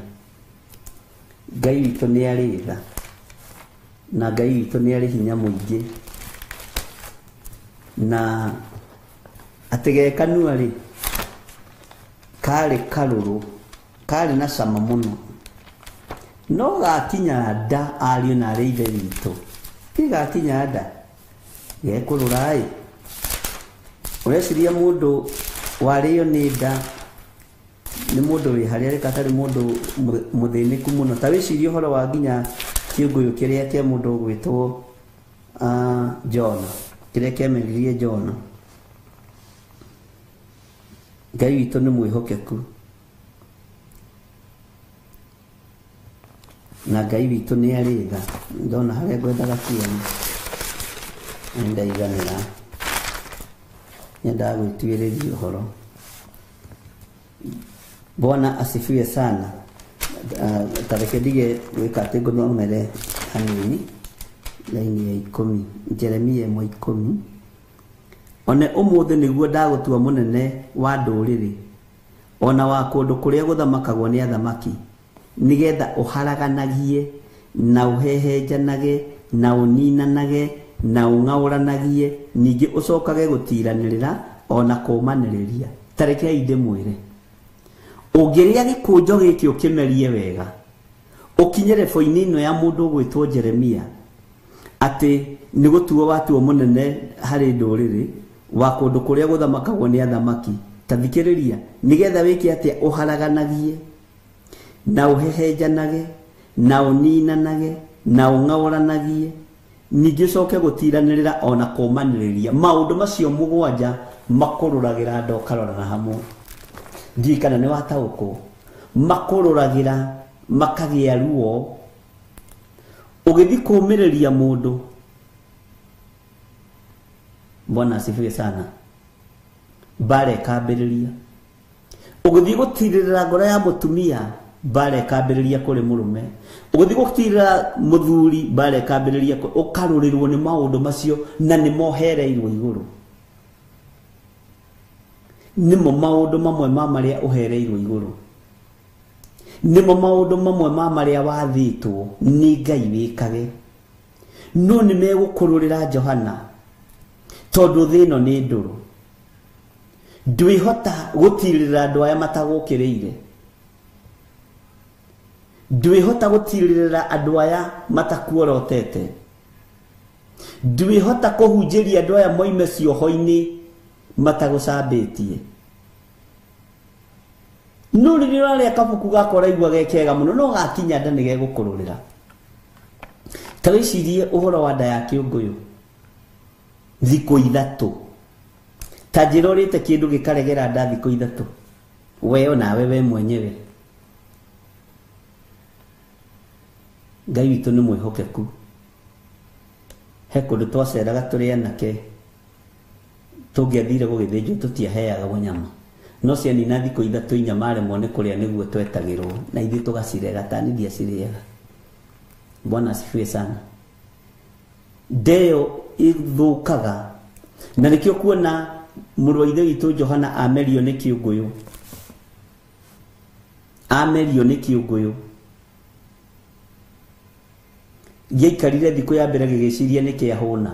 Ngai witũ nĩ arĩ tha na Ngai witũ nĩ arĩ hinya mũingĩ, na atege kanua rĩ karĩ karũrũ, karĩ na cama mũno, no gakinya nda ariũ na arĩ ithe witũ gakinya nda gekũrũra ĩ. Ũreciria mũndũ warĩo nĩ nda nĩ mũndũ wĩ harĩa rĩka atarĩ mũndũ mũthĩnĩku mũno. Ta wĩcirie ũhoro wa nginya kĩũngũyũ kĩrĩa kĩa mũndũ ũgwĩtwo Jona, kĩrĩa kĩameririe Jona. Ngai witũ nĩ mwĩhokeku na Ngai witũ nĩ arĩ tha. Ndona harĩa ngwendaga kuona ndaiganĩra, nyendaga gwĩtuĩrĩria ũhoro. Bwana asifiwe sana. Tareke ndige gwĩka atĩ ngũthomere hanini laini ya 10, Jeremia 1:10. One ũmũthĩ nĩguo ndagũtua mũnene wa ndũrĩrĩ, ona wa kũndũ kũrĩa gũthamakagwo nĩ athamaki, nĩgetha ũharaganagie na ũhehenjanage na ũninanage na ũng'aũranagie, ningĩ ũcokage gũtiranĩrĩra ona kũmanĩrĩria. Tarekei ndĩmwĩre, ũngĩrĩa gĩkũnjo gĩkĩ ũkĩmerie wega, ũkinye rebo-inĩ ĩno ya mũndũ ũgwĩtwo Jeremia atĩ nĩ gũtuo watuo mũnene harĩ ndũrĩrĩ, wa kũndũ kũrĩa gũthamakagwo nĩ athamaki, ta thikĩrĩria, nĩgetha wĩke atĩa ũharaganagie na ũhehenjanage na ũninanage na ũng'aũranagie, ningĩ ũcoke gũtiranĩrĩra ona kũmanĩrĩria. Maũndũ macio mũgwanja makũrũragĩra andũ ũkarorana hamwe. Ndiũĩ kana nĩ wataũkwo. Makũrũragĩra makagĩa ruo. Ũgĩthiĩ kũũmĩrĩria mũndũ, Bwana asifiwe sana, mbara ĩkambĩrĩria. Ũgĩthiĩ gũtirĩrĩra ngoro ya mũtumia, mbara ĩkambĩrĩria kũrĩ mũrũme. Ũgĩthiĩ gũtirĩrĩra mũthuri, mbara ĩkambĩrĩria, ũkarũrĩrwo nĩ maũndũ macio na nĩ mohereirwo igũrũ. Nĩmo maũndũ mamwe ma marĩa ũhereirwo igũrũ, nĩmo maũndũ mamwe ma marĩa wathĩtwo nĩ Ngai wĩkage. No nĩ megũkũrũrĩra Johana tondũ thĩ ĩno nĩ ndũrũ. Ndwĩhota gũtirĩrĩra andũ aya matagũkĩrĩire, ndwĩhota gũtirĩrĩra andũ aya matakuorotete, ndwĩhota kũhunjĩria andũ aya moime cioho-inĩ matagũcambĩtie. No rĩrĩa ũrarĩa kabuku gakwa ũraigua ge kega mũno, no gakinya nda nĩ gegũkũrũrĩra. Ta wĩcirie ũhoro wa nda ya kĩũngũyũ thikũ ithatũ. Ta njĩra ũrĩte kĩndũ gĩkaregera nda thikũ ithatũ, weo nawe we mwenyewe. Ngai witũ nĩ mwĩhokeku. He kũndũ twaceraga tũrĩ anake, tũngĩathire gũgĩthĩnjwo tũtiaheagwo nyama, no cianina thikũ ithatũ inya maremwo nĩ kũrĩa nĩguo twetagĩrwo, na ithuĩ tũgacirega, ta niĩ ndiacirĩaga. Bwana asifiwe sana. Ndeo ĩthũkaga, na nĩkĩo kuona mũrũ wa ithe witũ Johana amerio nĩ kĩũngũyũ, amerio nĩ kĩũngũyũ. Gĩaikarire thikũ ya mbere gĩgĩciria nĩ kĩahũna,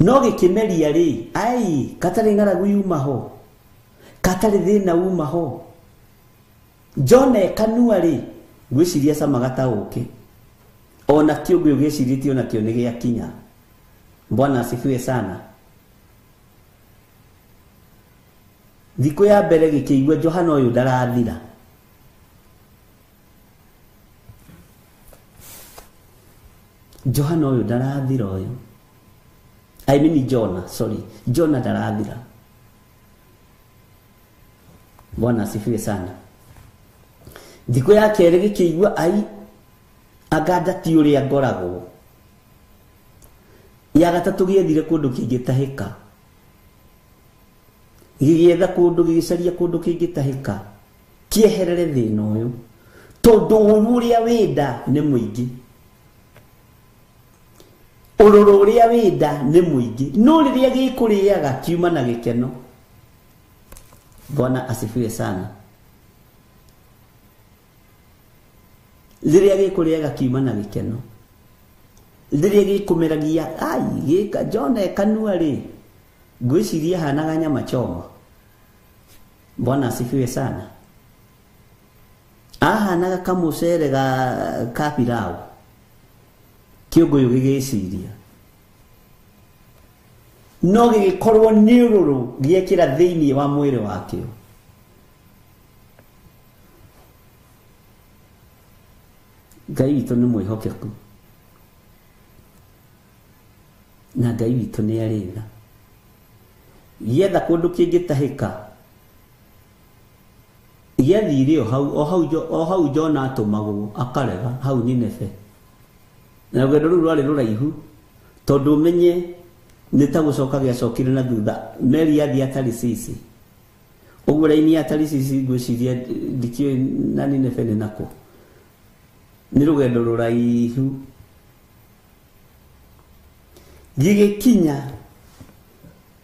no gĩkĩmeria rĩ, ai katarĩ ng'aragu yuma ho, katarĩ thĩna uma ho. Jona ekanua rĩ, gwĩciria cama gataũkĩ, ona kĩũngũyũ gĩcirĩtie onakĩo nĩ gĩakinya. Bwana asifiwe sana. Thikũ ya mbere gĩkĩigua Johana ũyũ ndarathira, Johana ũyũ ndarathira ũyũ, I mean Jona, sorry, Jona ndarathira. Bwana asifiwe sana. Thikũ ya kerĩ gĩkĩigua ai aganda ti ũrĩa ngoragwo. Ya gatatũ gĩethire kũndũ kĩngĩtahĩka, gĩgĩetha kũndũ gĩgĩcaria kũndũ kĩngĩtahĩka kĩeherere thĩna ũyũ tondũ ũru ũrĩa wĩnda nĩ mũingĩ, ũrũrũ ũrĩa wĩnda nĩ mũingĩ, no rĩrĩa gĩkũrĩaga kiuma na gĩkeno. Bwana asifiwe sana. Rĩrĩa gĩkũrĩaga kiuma na gĩkeno, rĩrĩa gĩkũmeragia gĩka John ekanua rĩ, ngwĩciria hanaga nyama choma. Bwana asifiwe sana. Hanaga kamũcere ka pilau kĩũngũyũ gĩgĩciria, no gĩgĩkorwo nĩ ũrũrũ gĩekĩra thĩinĩ wa mwĩrĩ wakĩo. Ngai witũ nĩ mwĩhokeku na Ngai witũ nĩ arĩtha. Gĩetha kũndũ kĩngĩtahĩka gĩathire o hau Jona atũmagwo akarega hau Nineve, na rũgendo rũu rwarĩ rũraihu tondũ ũmenye nĩ ta gũcoka gĩacokire na thutha. Meri yathiĩ Tarisisi, ũguo raini ya Tarisisi ngwĩciria ndikĩũĩ na Nineve nĩ nakũ. Nĩ rũgendo rũraihu. Gĩgĩkinya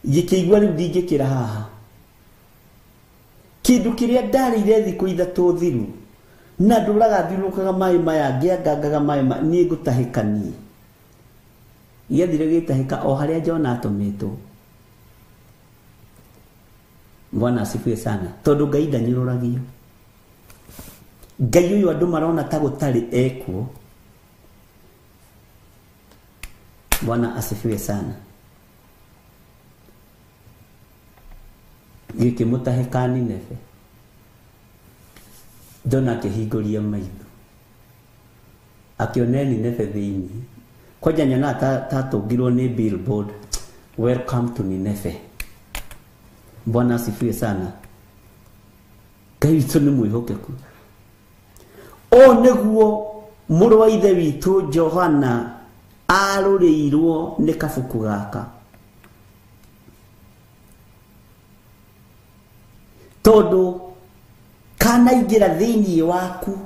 gĩkĩigua rĩu ndingĩkĩra haha, kĩndũ kĩrĩa ndarĩire thikũ ithatũ thiru na ndũraga thiũrũrũkaga maĩ maya ngĩangangaga maĩ niĩ ngũtahĩka niĩ. Gĩathire gĩtahĩka o harĩa Jona atũmĩtwo. Bwana asifiwe sana. Tondũ Ngai ndanyũrũragio. Ngai ũyũ andũ marona ta gũtarĩ ekuo. Bwana asifiwe sana. Gĩkĩmũtahĩka Nineve. Jona akĩhingũria maitho akĩona Nineve thĩinĩ. Kwanja nyona tatũngirwo nĩ billboard, welcome to Nineve. Bwana asifiwe sana. Ngai witũ nĩ mwĩhokeku. O nĩguo mũrũ wa ithe witũ Johana arũrĩirwo nĩ kabuku gaka, tondũ kanaingĩra thĩinĩ waku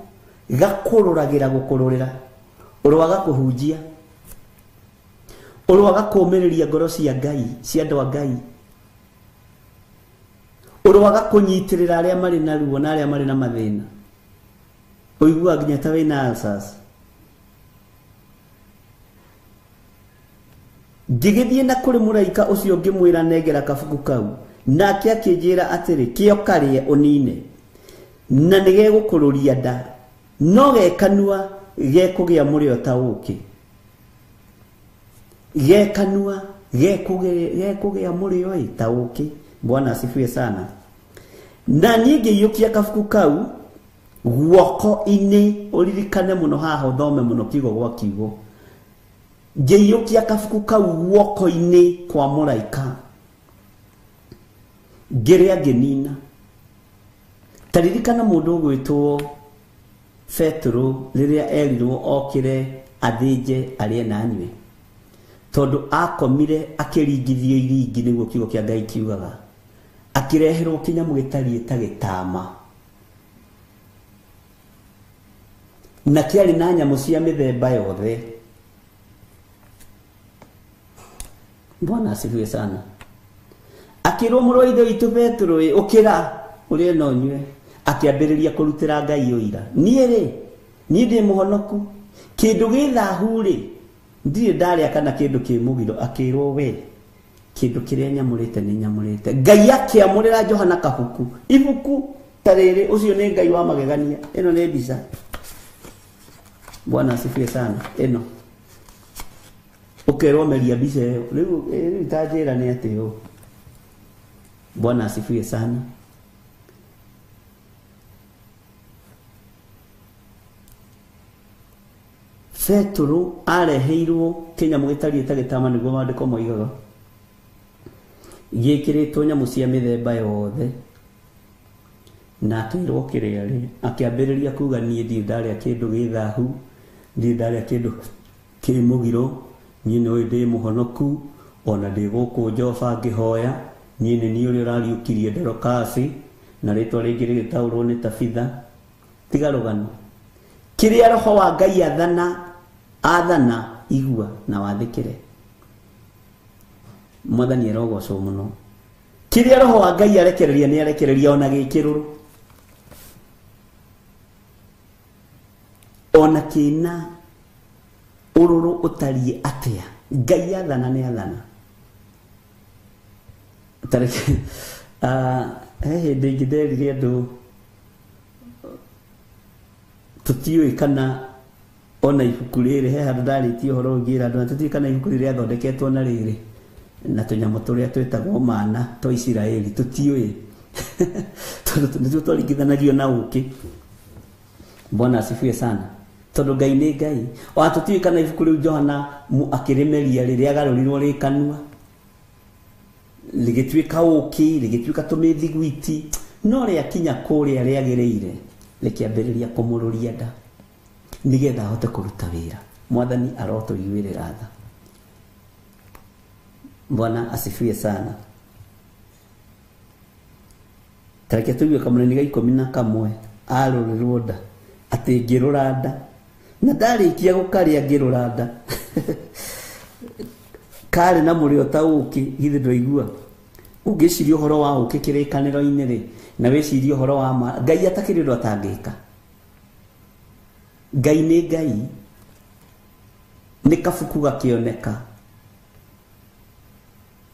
gakũrũragĩra gũkũrũrĩra, ũrwaga kũhunjia, ũrwaga kũũmĩrĩria ngoro cia Ngai, cia andũ a Ngai, ũrwaga kũnyitĩrĩra arĩa marĩ na ruo na arĩa marĩ na mathĩna, ũiguaga nginya ta wĩna ulcers. Ngĩgĩthiĩ na kũrĩ mũraika ũcio ngĩmwĩra nengera kabuku kau, nake akĩnjĩra atĩrĩ, kĩo karĩe ũnine na nĩ gegũkũrũria nda, no gekanua gekũgĩa mũrĩo ta ũkĩ. Gekanua gekũgĩa mũrĩo ta ũkĩ. Bwana asifiwe sana. Na niĩ ngĩiyũkia kabuku kau guoko-inĩ, ũririkane mũno haha, ũthome mũno kiugo gwa kiugo. Ngĩiyũkia kabuku kau guoko-inĩ kwa mũraika, ngĩrĩa ngĩnina. Taririkana mũndũ ũgwĩtwo Petro rĩrĩa erirwo okĩre athĩnje arĩe na anyue, tondũ akomire akĩringithio iringi, nĩguo kiugo kĩa Ngai kiugaga, akĩreherwo kĩnyamũ gĩtariĩ ta gĩtama, na kĩarĩ na nyamũ cia mĩthemba yothe. Bwana asifiwe sana. Akĩrwo mũrũ wa ithe witũ Petro, ũkĩra ũrĩe na ũnyue. Akĩambĩrĩria kũrutĩra Ngai ũira. Niĩ ndĩ mũhonoku, kĩndũ gĩthahu ndirĩ ndarĩa kana kĩndũ kĩ mũgiro. Akĩrwo we, kĩndũ kĩrĩa nyamũrĩte nĩ nyamũrĩte. Ngai akĩamũrĩra Johana kabuku, ibuku ta rĩrĩ. Ũcio nĩ Ngai wa magegania. Ĩno nĩ mbica. Bwana asifiwe sana. Ĩno ũkerwo meria mbica ĩyo, rĩu itanjĩra nĩ atĩ ũũ. Bwana asifiwe sana. Petro areheirwo kĩnyamũ gĩtariĩ ta gĩtama, nĩguo maandĩko moigaga, gĩkĩrĩtwo nyamũ cia mĩthemba yothe, na akĩrwo kĩrĩa rĩ, akĩambĩrĩria kuga, niĩ ndirĩ ndarĩa kĩndũ gĩthahu, ndirĩ ndarĩa kĩndũ kĩ mũgiro, niĩ nĩ ndĩ mũhonoku, ona ndĩ gũkũ Joba ngĩhoya, niĩ nĩ niĩ ũrĩa ũrariũkirie Dorokasi na rĩtwa rĩngĩ rĩgĩtaũrwo nĩ Tabitha. Tiga rũgano. Kĩrĩa Roho wa Ngai athana igua na wathĩkĩre. Mwathani arogocwo mũno. Kĩrĩa Roho wa Ngai arekereria nĩ arekereria ona gĩkĩrũrũ. Ona kĩna ũrũrũ ũtariĩ atĩa. Ngai athana nĩ athana. Tareke hĩndĩ ĩngĩ nderire andũ tũtiũĩ kana ona ibuku rĩrĩ, he handũ ndarĩtie ũhoro ngĩra andũ tũtiũĩ kana ibuku rĩrĩ rĩathondeketwo na rĩrĩ na tũnyamũ tũrĩa twĩtagwo mana twa Isiraeli, tũtiũĩ tondũ nĩtuo twaringithanagio na ũkĩ. Bwana asifiwe sana. Tondũ Ngai nĩ Ngai. O tũtiũĩ kana ibuku rĩu Johana akĩrĩmeria rĩrĩa agarũrirwo rĩ kanua ligĩtuĩka ũkĩ, ligĩtuĩka tũmĩthiguiti, no rĩakinya kũrĩa rĩagĩrĩire rĩkĩambĩrĩria kũmũrũria nda nĩgetha ahote kũruta wĩra. Mwathani arotũiguĩrĩra tha. Bwana asifiwe sana. Tareke tũigue kamũrani ga 11 arũrĩrwo nda atĩ ngĩrũra nda na ndarĩkia gũkarĩa ngĩrũra nda karĩ na mũrĩo ta ũkĩ. Githĩ ndwaigua ũngĩciria ũhoro wa ũkĩ kĩrĩkanĩro-inĩ rĩ na wĩciria ũhoro wa ma? Ngai atakĩrĩ ũndũ atangĩka. Ngai nĩ Ngai. Nĩ kabuku gakĩoneka,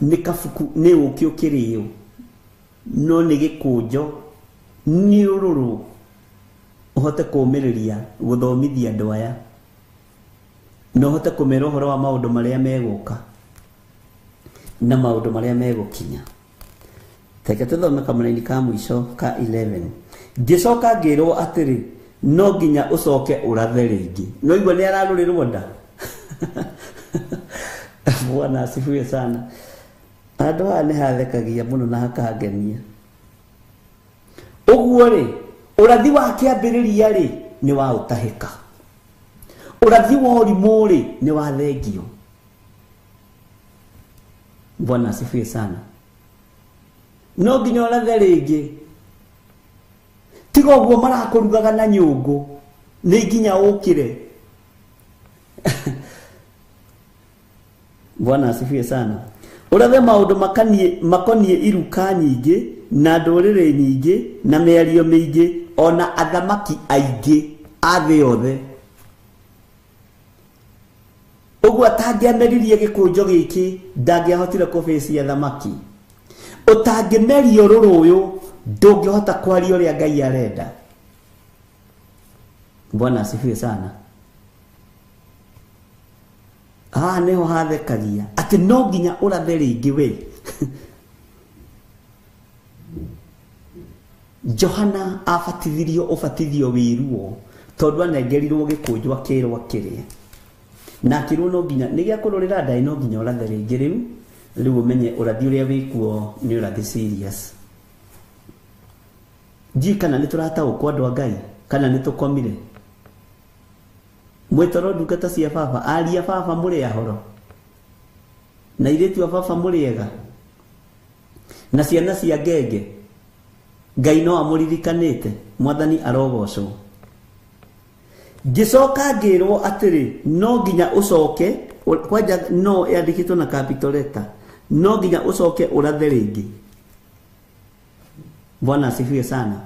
nĩ kabuku nĩ ũkĩ ũkĩrĩo, no nĩ gĩkũnjo nĩ ũrũrũ ũhote kũũmĩrĩria gũthomithia andũ aya na ũhote kũmera ũhoro wa maũndũ marĩa megũka na maũndũ marĩa megũkinya. Teke tũthome kamũrani ka mũico ka 11. Ngĩcoka ngĩrwo atĩrĩ, no nginya ũcoke ũrathe rĩngĩ. No igua nĩ ararũrĩrwo nda. Bwana asifiwe sana. Andũ aya nĩ hathekagia mũno na hakangenia. Ũguo rĩ, ũrathi wa kĩambĩrĩria rĩ nĩ wa ũtahĩka. Ũrathi wa ũrimũ rĩ nĩ wa thengio. Bwana asifiwe sana. No nginya ũrathe rĩngĩ. Tiga ũguo marakũrugaga na nyũngũ nĩ nginya ũkĩre. Bwana asifiwe sana. Ũrathe maũndũ makoniĩ iruka nyingĩ na ndũrĩrĩ nyingĩ na mĩario mĩingĩ ona athamaki aingĩ a thĩ yothe. Ũguo atangĩameririe gĩkũnjo gĩkĩ ndangĩahotire kũbĩcia thamaki. Ũtangĩmeria ũrũrũ ũyũ ndũngĩhota kwaria ũrĩa Ngai arenda. Bwana asifiwe sana. Nĩho hathekagia atĩ no nginya ũrathe rĩngĩ we. Johana abatithirio ũbatithio wĩruo tondũ anengerirwo gĩkũnjo akĩrwo akĩrĩa na akĩrwo no nginya nĩ gĩa kũrũrĩra ndai no nginya ũrathe rĩngĩ. Rĩu ũmenye ũrathi ũrĩa wĩkuo nĩ ũrathi serious. Njĩ kana nĩ tũrataũkwo andũ a Ngai kana nĩ tũkomire. Mwĩtoro ndungata cia baba, aria baba mũrĩ ahoro na irĩtu a baba mũrĩega na ciana cia ngenge. Ngai no amũririkanĩte. Mwathani arogocwo. Ngĩcoka ngĩrwo atĩrĩ, no nginya ũcoke. Kwanja no yandĩkĩtwo na capital letter. No nginya ũcoke ũrathe rĩngĩ. Bwana asifiwe sana.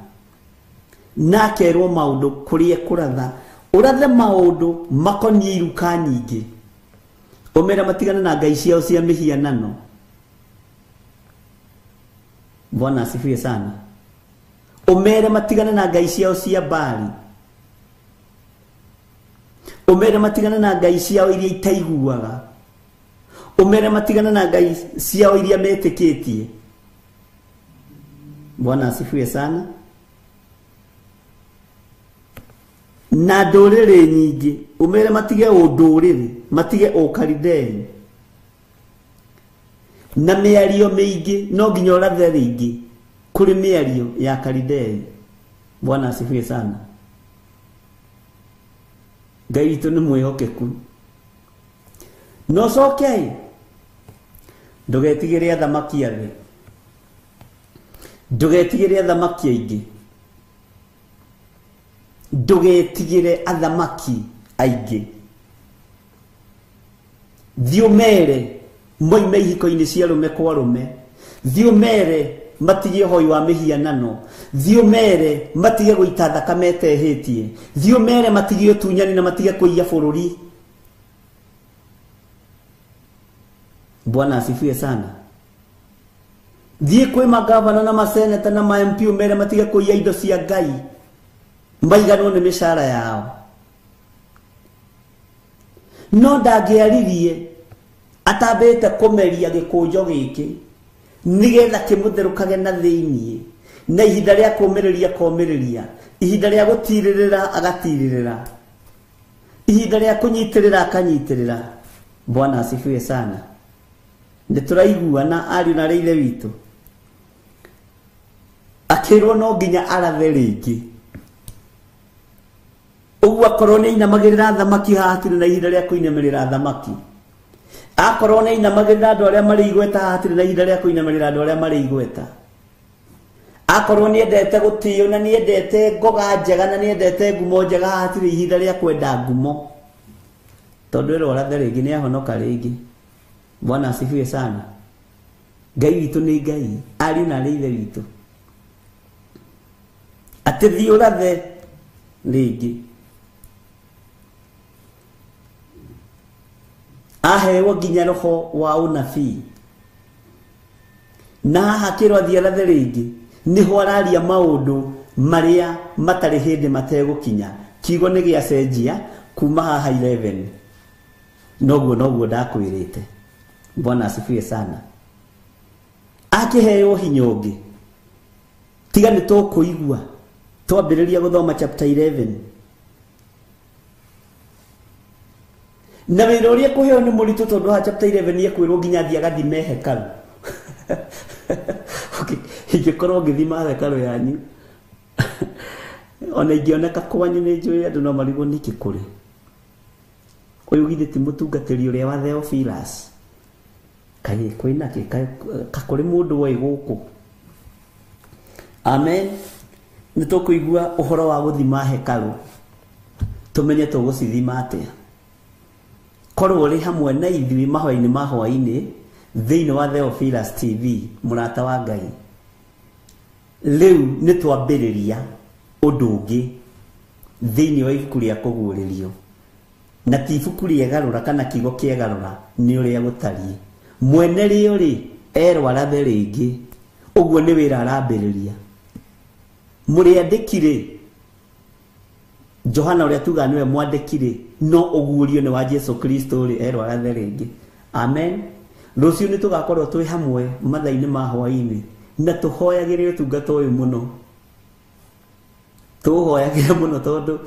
Na kerwo maũndũ kũrĩa kũratha. Ũrathe maũndũ makoniĩ iruka nyingĩ. Ũmera matigana na ngai ciao cia mĩhianano. Bwana asifiwe sana. Ũmere matigana na ngai ciao cia Baali. Ũmere matigana na ngai ciao iria itaiguaga. Ũmere matigana na ngai ciao iria metĩkĩtie. Bwana asifiwe sana. Na ndũrĩrĩ nyingĩ ũmere matige ũndũrĩrĩ, matige ũkaridei na mĩario mĩingĩ. No nginya ũrathe rĩngĩ kũrĩ mĩario ya karidei. Bwana asifiwe sana. Ngai witũ nĩ mwĩhokeku. No coke ndũgetigĩre athamaki a thĩ. ndugetigire athamaki aingĩ, ndugetigire athamaki aingĩ. Thiĩ ũmere moime ihiko-inĩ cia rũme kwa rũme. Thiĩ ũmere matige ũhoi wa mĩhianano. Thiĩ ũmere matige gũita thakame etehĩtie. Thiĩ ũmere matige ũtunyani na matige kũiya bũrũri. Bwana asifiwe sana. Thiĩ kwĩ magavana na maseneta na ma MP ũmere matige kũiya indo cia Ngai, maiganwo nĩ mĩcara yao. No ndangĩaririe atambĩte kũmeria gĩkũnjo gĩkĩ nĩgetha kĩmũtherũkage na thĩiniĩ, na ihinda rĩa kũũmĩrĩria komĩrĩria, ihinda rĩa gũtirĩrĩra agatirĩrĩra, ihinda rĩa kũnyitĩrĩra akanyitĩrĩra. Bwana asifiwe sana. Nĩtũraiguana ariũ na ithe witũ. Akĩrwo no nginya arathe rĩngĩ. Ũguo akorwo nĩ ainamagĩrĩra thamaki hatirĩ na ihinda rĩa kũinamĩrĩra thamaki. Akorwo nĩ ainamagĩrĩra andũ arĩa marĩ igweta hatirĩ na ihinda rĩa kũinamĩrĩra andũ arĩa marĩ igweta. Akorwo nĩ endete gũtĩo na nĩ endete ngoga njega na nĩ endete ngumo njega hatirĩ ihinda rĩa kwenda ngumo. Tondũ ĩro arathe rĩngĩ nĩ ahonoka rĩngĩ. Bwana asifiwe sana. Ngai witũ nĩ Ngai, ariũ na ithe witũ. Atĩ thiĩ ũrathe rĩngĩ. Aheo nginya roho wa ũnabii. Na haha kĩrwo athiĩ arathe rĩngĩ, nĩho araria maũndũ marĩa matarĩ hĩndĩ mategũkinya. Kiugo nĩ gĩacenjia kuma haha 11. Noguo ndakwĩrĩte. Bwana asifiwe sana. Akĩheo hinya ũngĩ. Tiga nĩ tũkũigua twambĩrĩria gũthoma chapter 11. Na wĩra ũrĩa kũheo nĩ mũritũ tondũ ha chapter 11 kwĩrwo nginya athiĩ agathime hekalu. Okay, ingĩkorwo ngĩthima hekalu yanyu. Ona ingĩoneka kwanyu nĩ njũĩ andũ no marigwo nĩkĩ kũrĩ. Ũyũ githĩ ti mũtungatĩri ũrĩa wa Theophilus. Kaĩ kwĩna kĩ kakũrĩ mũndũ wa gũkũ. Amen. Nĩ tũkũigua ũhoro wa gũthima hekalu. Tũmenye tũgũcithima atĩa. Korwo ũrĩ hamwe na ithuĩ mahwa-inĩ ma hwainĩ thĩinĩ wa Theophilus TV, mũrata wa Ngai. Rĩu nĩ twambĩrĩria ũndũ ũngĩ thĩinĩ wa ibuku rĩa kũguũrĩrio. Na ti ibuku rĩegarũra kana kiugo kĩegarũra, nĩ ũrĩa gũtariĩ. Mwene rĩo rĩ erwo arathe rĩngĩ. Ũguo nĩ wĩra arambĩrĩria. Mũrĩandĩkire Johana ũrĩa tuga nĩwe mwandĩkire, no ũguũrio nĩ wa Jesu Kristo rĩ erwo arathe rĩngĩ. Amen. Rũciũ nĩ tũgakorwo twĩ hamwe mathaa-inĩ ma hwainĩ na tũhoyagĩre ũtungata ũyũ mũno. Tũhoyagĩre mũno tondũ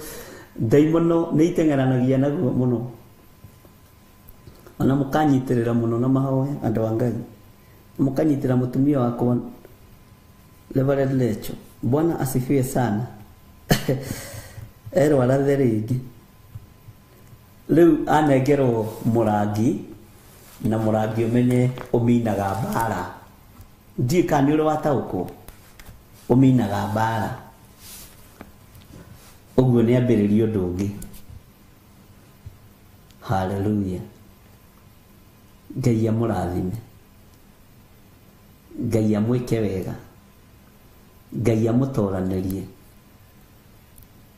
ndaimono nĩ iteng'eranagia naguo mũno. Ona mũkanyitĩrĩra mũno na mahoya andũ a Ngai. Mũkanyitĩra mũtumia wakwa Reverend Lecho. Bwana asifiwe sana. Erwo arathe rĩngĩ. Rĩu anengerwo mũrangi na mũrangi ũmenye ũminaga mbara. Ndiĩ kana nĩ ũrĩ wataũkwo. Ũminaga mbara. Ũguo nĩ ambĩrĩria ũndũ ũngĩ. Hallelujah. Ngai amũrathime. Ngai amwĩke wega. Ngai amũtoranĩrie.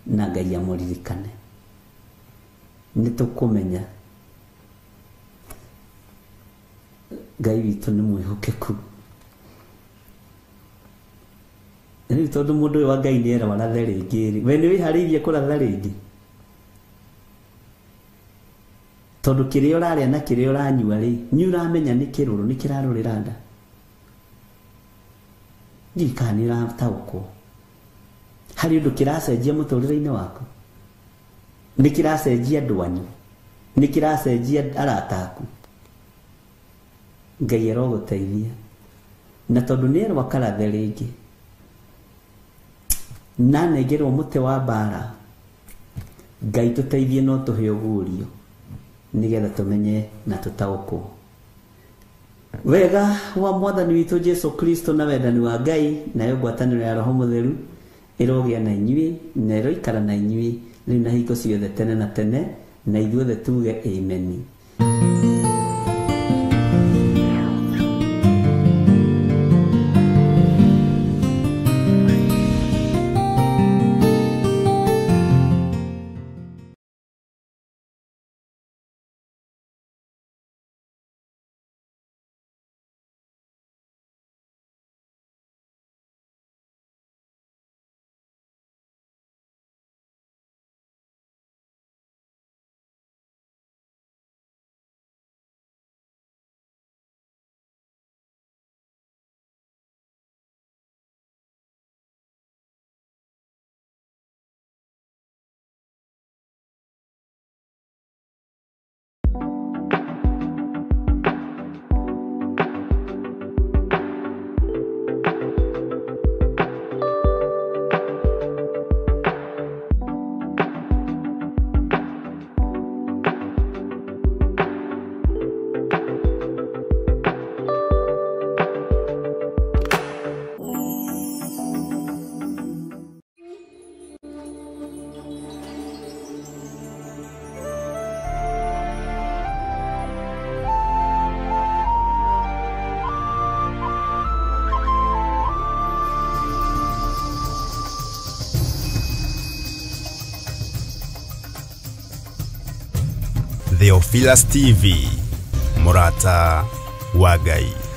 Na Ngai amũririkane. Nĩ tũkũmenya Ngai witũ nĩ mwĩhokeku. Rĩu tondũ mũndũ ũyũ wa Ngai nĩ erwo arathe rĩngĩ rĩ, we nĩ wĩharĩirie kũratha rĩngĩ? Tondũ kĩrĩa ũrarĩa na kĩrĩa ũranyua rĩ, nĩ ũramenya nĩ kĩrũrũ nĩ kĩrarũrĩra nda. Ndiĩ kana nĩ ũrataũkwo. Harĩ ũndũ kĩracenjia mũtũrĩre-inĩ waku? Nĩ kĩracenjia andũ anyu? Nĩ kĩracenjia arata aku? Ngai arogũteithia. Na tondũ nĩ erwo akarathe rĩngĩ, na nengerwo mũtĩ wa mbara, Ngai tũteithie no tũhe ũguũrio nĩgetha tũmenye na tũtaũkwo. Wega wa mwathani witũ Jesu Kristo na wendani wa Ngai nayo ngwatanĩro ya Roho Mũtheru ĩrogĩa na inyuĩ na ĩroikara na inyuĩ rĩu na hingo ciothe tene na tene na ithuothe tuge amen. Theophilus TV, Murata wa Ngai.